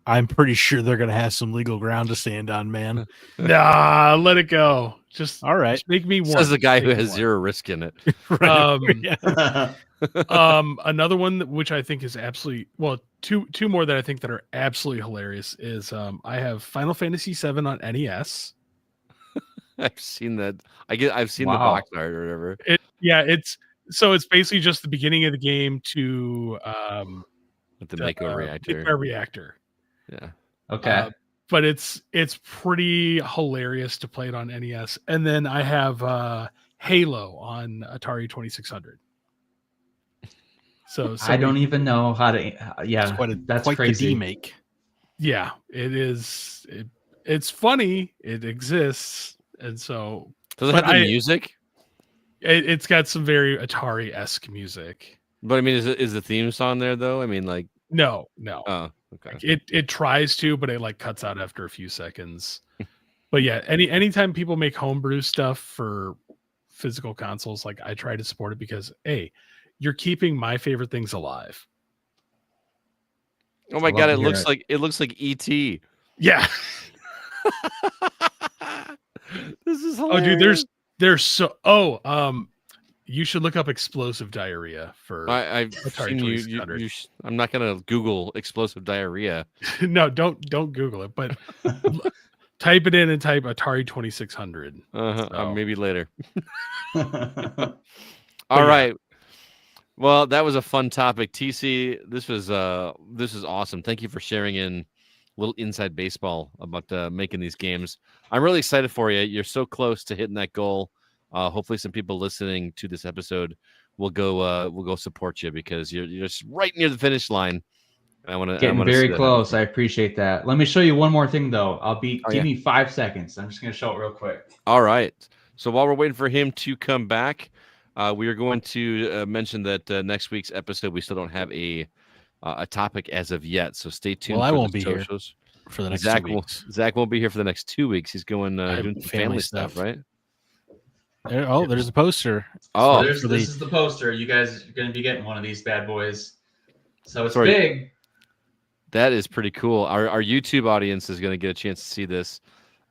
I'm pretty sure they're going to have some legal ground to stand on, man. Nah, let it go. Just All right. just make me one. says the guy who Make me has one. zero risk in it. Right. Um, Yeah. Another one which I think is absolutely two more that I think that are absolutely hilarious is I have Final Fantasy VII on NES. I've seen that. I've seen the Wow. box art or whatever. It's basically just the beginning of the game to With the Mako reactor. Mako reactor. Yeah. Okay. But it's pretty hilarious to play it on NES. And then I have Halo on Atari 2600. So I don't even know how to. Yeah, It's that's quite crazy. the remake. Yeah, it is. It's funny. It exists, and so Does it But have the I- music? it's got some very Atari-esque music. But I mean, is the theme song there though? I mean, like, No. oh, okay. It tries to, but it like cuts out after a few seconds. But yeah, anytime people make homebrew stuff for physical consoles, like I try to support it because you're keeping my favorite things alive. Oh my I love god, to it hear looks it. like ET. Yeah. This is Oh, hilarious. dude, there's so you should look up explosive diarrhea for I've Atari seen 2600. I'm not gonna Google explosive diarrhea. No, don't Google it, but type it in and type Atari 2600. So- Maybe later. But All yeah. right. Well, that was a fun topic. TC, this was awesome. Thank you for sharing in a little inside baseball about making these games. I'm really excited for you. You're so close to hitting that goal. Hopefully some people listening to this episode will go support you because you're just right near the finish line. I want to Getting see very that happen. close. I appreciate that. Let me show you one more thing, though. Give yeah. me 5 seconds. I'm just going to show it real quick. All right. So while we're waiting for him to come back, we are going to mention that next week's episode we still don't have a topic as of yet. So stay tuned. Well, I for won't the be here socials. for the next Zach 2 weeks. Zach won't be here for the next 2 weeks. He's going I have doing some family stuff, right? There's a poster. Oh, This is the poster. You guys are going to be getting one of these bad boys. So it's Sorry. big. that is pretty cool. Our YouTube audience is going to get a chance to see this.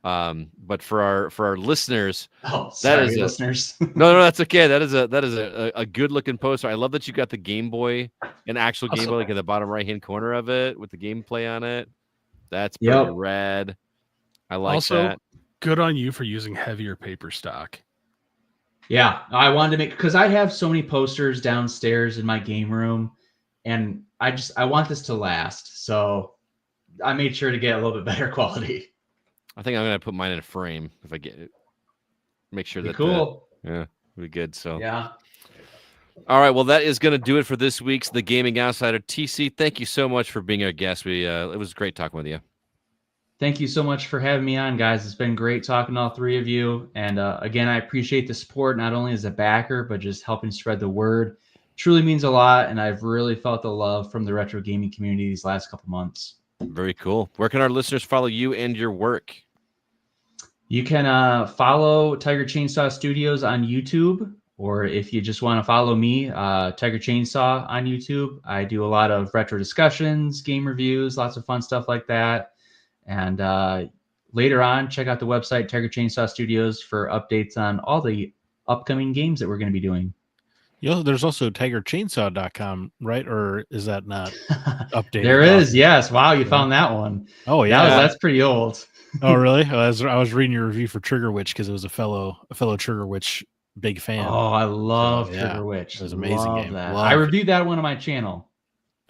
But for our listeners, Oh, sorry, listeners. no, that's okay. That is a good looking poster. I love that you got the Game Boy, an actual Game Boy, like in the bottom right hand corner of it with the gameplay on it. That's pretty rad. I like Also, that. good on you for using heavier paper stock. Yeah, I wanted to make because I have so many posters downstairs in my game room, and I want this to last. So I made sure to get a little bit better quality. I think I'm gonna put mine in a frame if I get it. Make sure that Cool. yeah, be good. So Yeah. all right, well that is gonna do it for this week's The Gaming Outsider. TC, thank you so much for being our guest. It was great talking with you. Thank you so much for having me on, guys. It's been great talking to all three of you. And again, I appreciate the support, not only as a backer, but just helping spread the word. Truly means a lot, and I've really felt the love from the retro gaming community these last couple months. Very cool. Where can our listeners follow you and your work? You can follow Tiger Chainsaw Studios on YouTube, or if you just want to follow me, Tiger Chainsaw on YouTube. I do a lot of retro discussions, game reviews, lots of fun stuff like that. And later on, check out the website, Tiger Chainsaw Studios, for updates on all the upcoming games that we're going to be doing. There's also TigerChainsaw.com, right? Or is that not updated? There is, yes. Wow, you found that one. Oh yeah, that's pretty old. Oh really? I was reading your review for Trigger Witch because it was a fellow Trigger Witch big fan. Oh, I love Trigger Witch. It was an amazing game. I reviewed that one on my channel.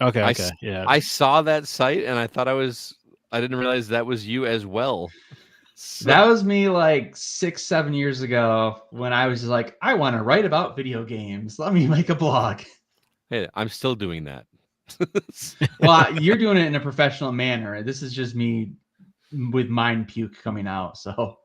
Okay. Yeah. I saw that site and I thought I didn't realize that was you as well. So, that was me like 6-7 years ago when I was just like, I want to write about video games. Let me make a blog. Hey, I'm still doing that. Well, you're doing it in a professional manner. This is just me with puke coming out. So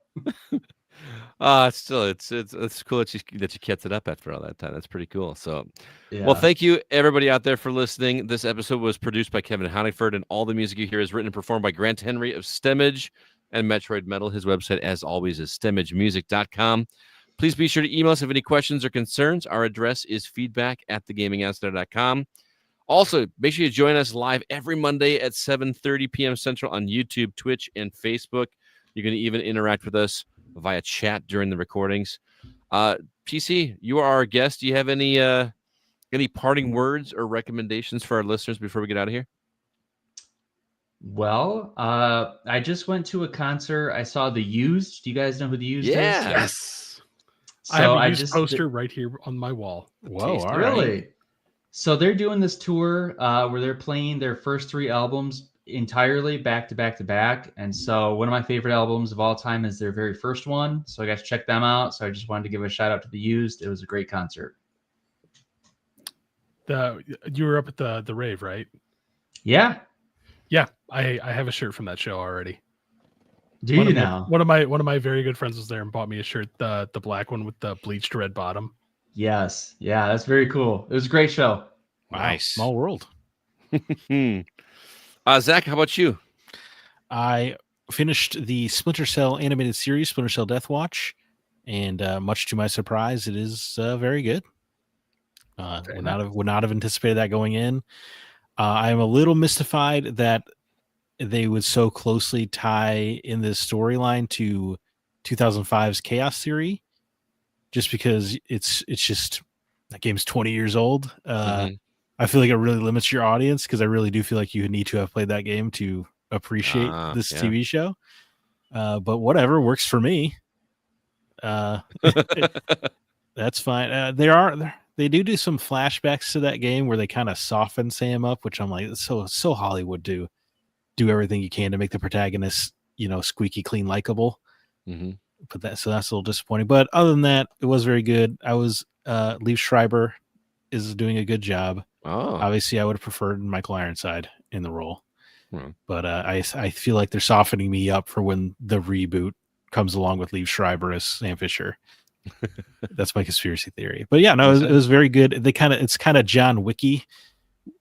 still it's cool that you kept it up after all that time. That's pretty cool. So well, thank you everybody out there for listening. This episode was produced by Kevin Honeyford, and all the music you hear is written and performed by Grant Henry of Stemmage and Metroid Metal. His website, as always, is stemmagemusic.com. Please be sure to email us if any questions or concerns. Our address is feedback@thegamingoutsider.com. Also, make sure you join us live every Monday at 7:30 p.m. Central on YouTube, Twitch, and Facebook. You can even interact with us via chat during the recordings. PC, you are our guest. Do you have any parting words or recommendations for our listeners before we get out of here? Well, I just went to a concert. I saw The Used. Do you guys know who The Used is? Yes. So I have a Used poster right here on my wall. Whoa, all really? Right. So they're doing this tour where they're playing their first 3 albums entirely back to back to back. And so one of my favorite albums of all time is their very first one. So I got to check them out. So I just wanted to give a shout out to The Used. It was a great concert. You were up at the rave, right? Yeah. Yeah, I have a shirt from that show already. Do you now? One of my very good friends was there and bought me a shirt, the black one with the bleached red bottom. Yes. Yeah, that's very cool. It was a great show. Nice. Small world. Zach, how about you? I finished the Splinter Cell animated series, Splinter Cell Death Watch, and much to my surprise, it is very good. Would not have anticipated that going in. I am a little mystified that they would so closely tie in this storyline to 2005's Chaos Theory, just because it's just that game's 20 years old. I feel like it really limits your audience because I really do feel like you need to have played that game to appreciate this TV show. But whatever works for me. That's fine. There They do some flashbacks to that game where they kind of soften Sam up, which I'm like, it's so Hollywood to do everything you can to make the protagonist, squeaky clean, likable. Mm-hmm. But that's a little disappointing. But other than that, it was very good. Liev Schreiber is doing a good job. Oh, Obviously, I would have preferred Michael Ironside in the role. Hmm. But I feel like they're softening me up for when the reboot comes along with Liev Schreiber as Sam Fisher. That's my conspiracy theory. But yeah, no, it was very good. It's kind of John Wicky,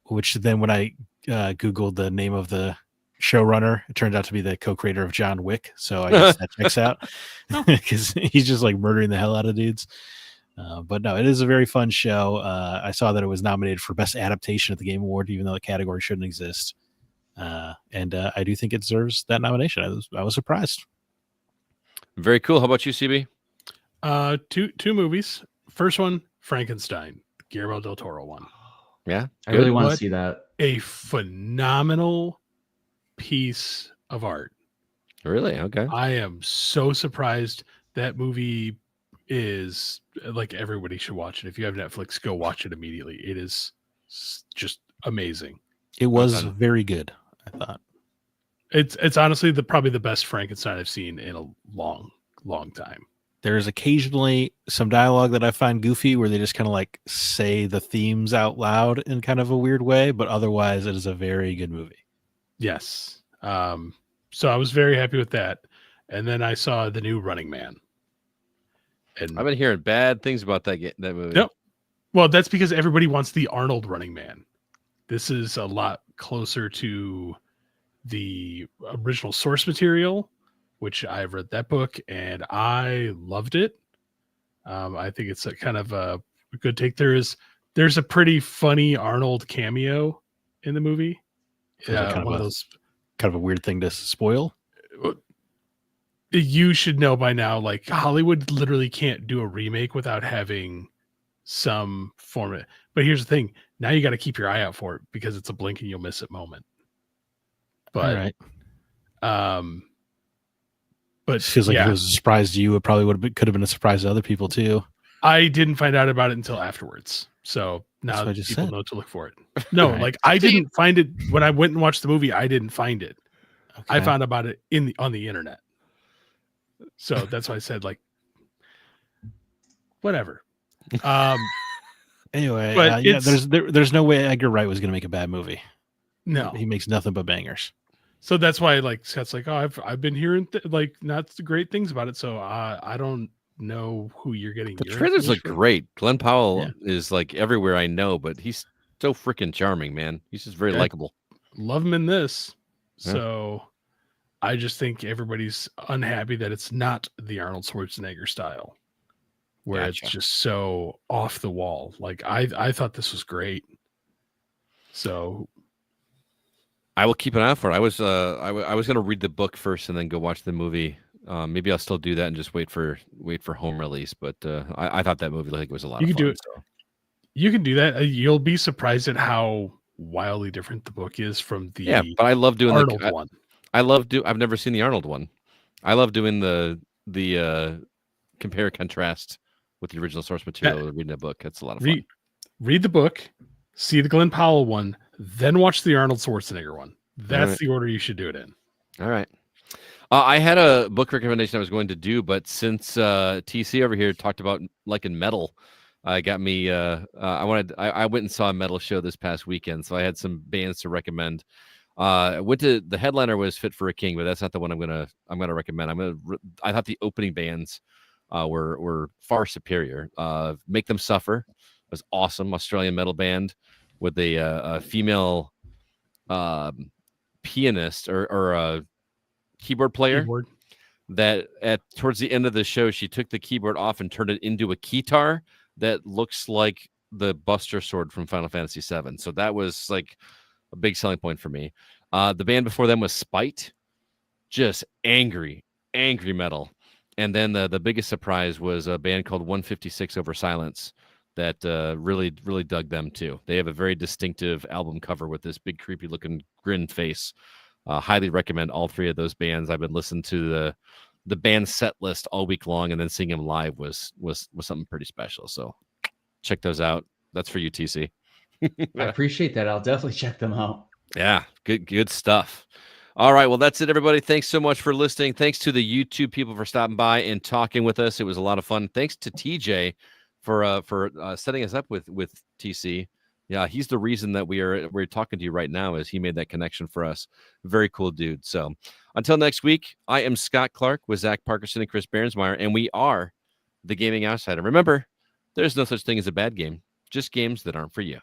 which then when I Googled the name of the showrunner, it turned out to be the co-creator of John Wick. So I guess that checks out because he's just like murdering the hell out of dudes. But no, it is a very fun show. I saw that it was nominated for Best Adaptation at the Game Award, even though the category shouldn't exist. And I do think it deserves that nomination. I was surprised. Very cool. How about you, CB? Two movies. First one, Frankenstein, Guillermo del Toro one. Yeah, I really want to see that. A phenomenal piece of art. Really? Okay. I am so surprised. That movie is like, everybody should watch it. If you have Netflix, go watch it immediately. It is just amazing. It was very good, I thought. It's honestly probably the best Frankenstein I've seen in a long time. There's occasionally some dialogue that I find goofy where they just kind of like say the themes out loud in kind of a weird way, but otherwise it is a very good movie. Yes. So I was very happy with that. And then I saw the new Running Man. And I've been hearing bad things about that movie. Yep. Well, that's because everybody wants the Arnold Running Man. This is a lot closer to the original source material, which I've read that book and I loved it. I think it's a kind of a good take. There's a pretty funny Arnold cameo in the movie. Yeah, kind of a weird thing to spoil. You should know by now, like, Hollywood literally can't do a remake without having some format. But here's the thing: now you got to keep your eye out for it because it's a blink and you'll miss it moment. But, right. But it feels like if it was a surprise to you, it probably could have been a surprise to other people too. I didn't find out about it until afterwards, so now people know to look for it. No, right. Like I didn't find it when I went and watched the movie. I didn't find it. Okay. I found about it on the internet. So that's why I said, like, whatever. Anyway, there's no way Edgar Wright was going to make a bad movie. No, he makes nothing but bangers. So that's why, like, Scott's like, oh, I've been hearing not great things about it. So I don't know who you're getting. The trailers look great. Glenn Powell is like everywhere I know, but he's so freaking charming, man. He's just very likable. Love him in this. Yeah. So I just think everybody's unhappy that it's not the Arnold Schwarzenegger style, where it's just so off the wall. Like I thought this was great. So I will keep an eye out for it. I was going to read the book first and then go watch the movie. Maybe I'll still do that and just wait for home release. But I thought that movie was a lot of fun. Do it. So. You can do that. You'll be surprised at how wildly different the book is from the but I love doing Arnold one. I've never seen the Arnold one. I love doing the compare contrast with the original source material. Reading a book, that's a lot of fun. Read the book, see the Glenn Powell one, then watch the Arnold Schwarzenegger one. That's the order you should do it in. All right. I had a book recommendation I was going to do, but since TC over here talked about liking metal, got me. I went and saw a metal show this past weekend, so I had some bands to recommend. The headliner was Fit for a King, but that's not the one I'm gonna recommend. I thought the opening bands were far superior. Make Them Suffer was awesome, Australian metal band with a female pianist or a keyboard player. That towards the end of the show, she took the keyboard off and turned it into a keytar that looks like the Buster Sword from Final Fantasy VII. So that was like a big selling point for me. The band before them was Spite, just angry metal. And then the biggest surprise was a band called 156 Over Silence that really dug them too. They have a very distinctive album cover with this big creepy looking grin face. Highly recommend all three of those bands. I've been listening to the band set list all week long, and then seeing them live was something pretty special. So check those out. That's for you, TC. I appreciate that. I'll definitely check them out. Yeah, good stuff. All right, well, that's it, everybody. Thanks so much for listening. Thanks to the YouTube people for stopping by and talking with us. It was a lot of fun. Thanks to TJ for setting us up with TC. Yeah, he's the reason that we're talking to you right now, is he made that connection for us. Very cool dude. So until next week, I am Scott Clark with Zach Parkerson and Chris Behrensmeyer, and we are the Gaming Outsider. Remember, there's no such thing as a bad game, just games that aren't for you.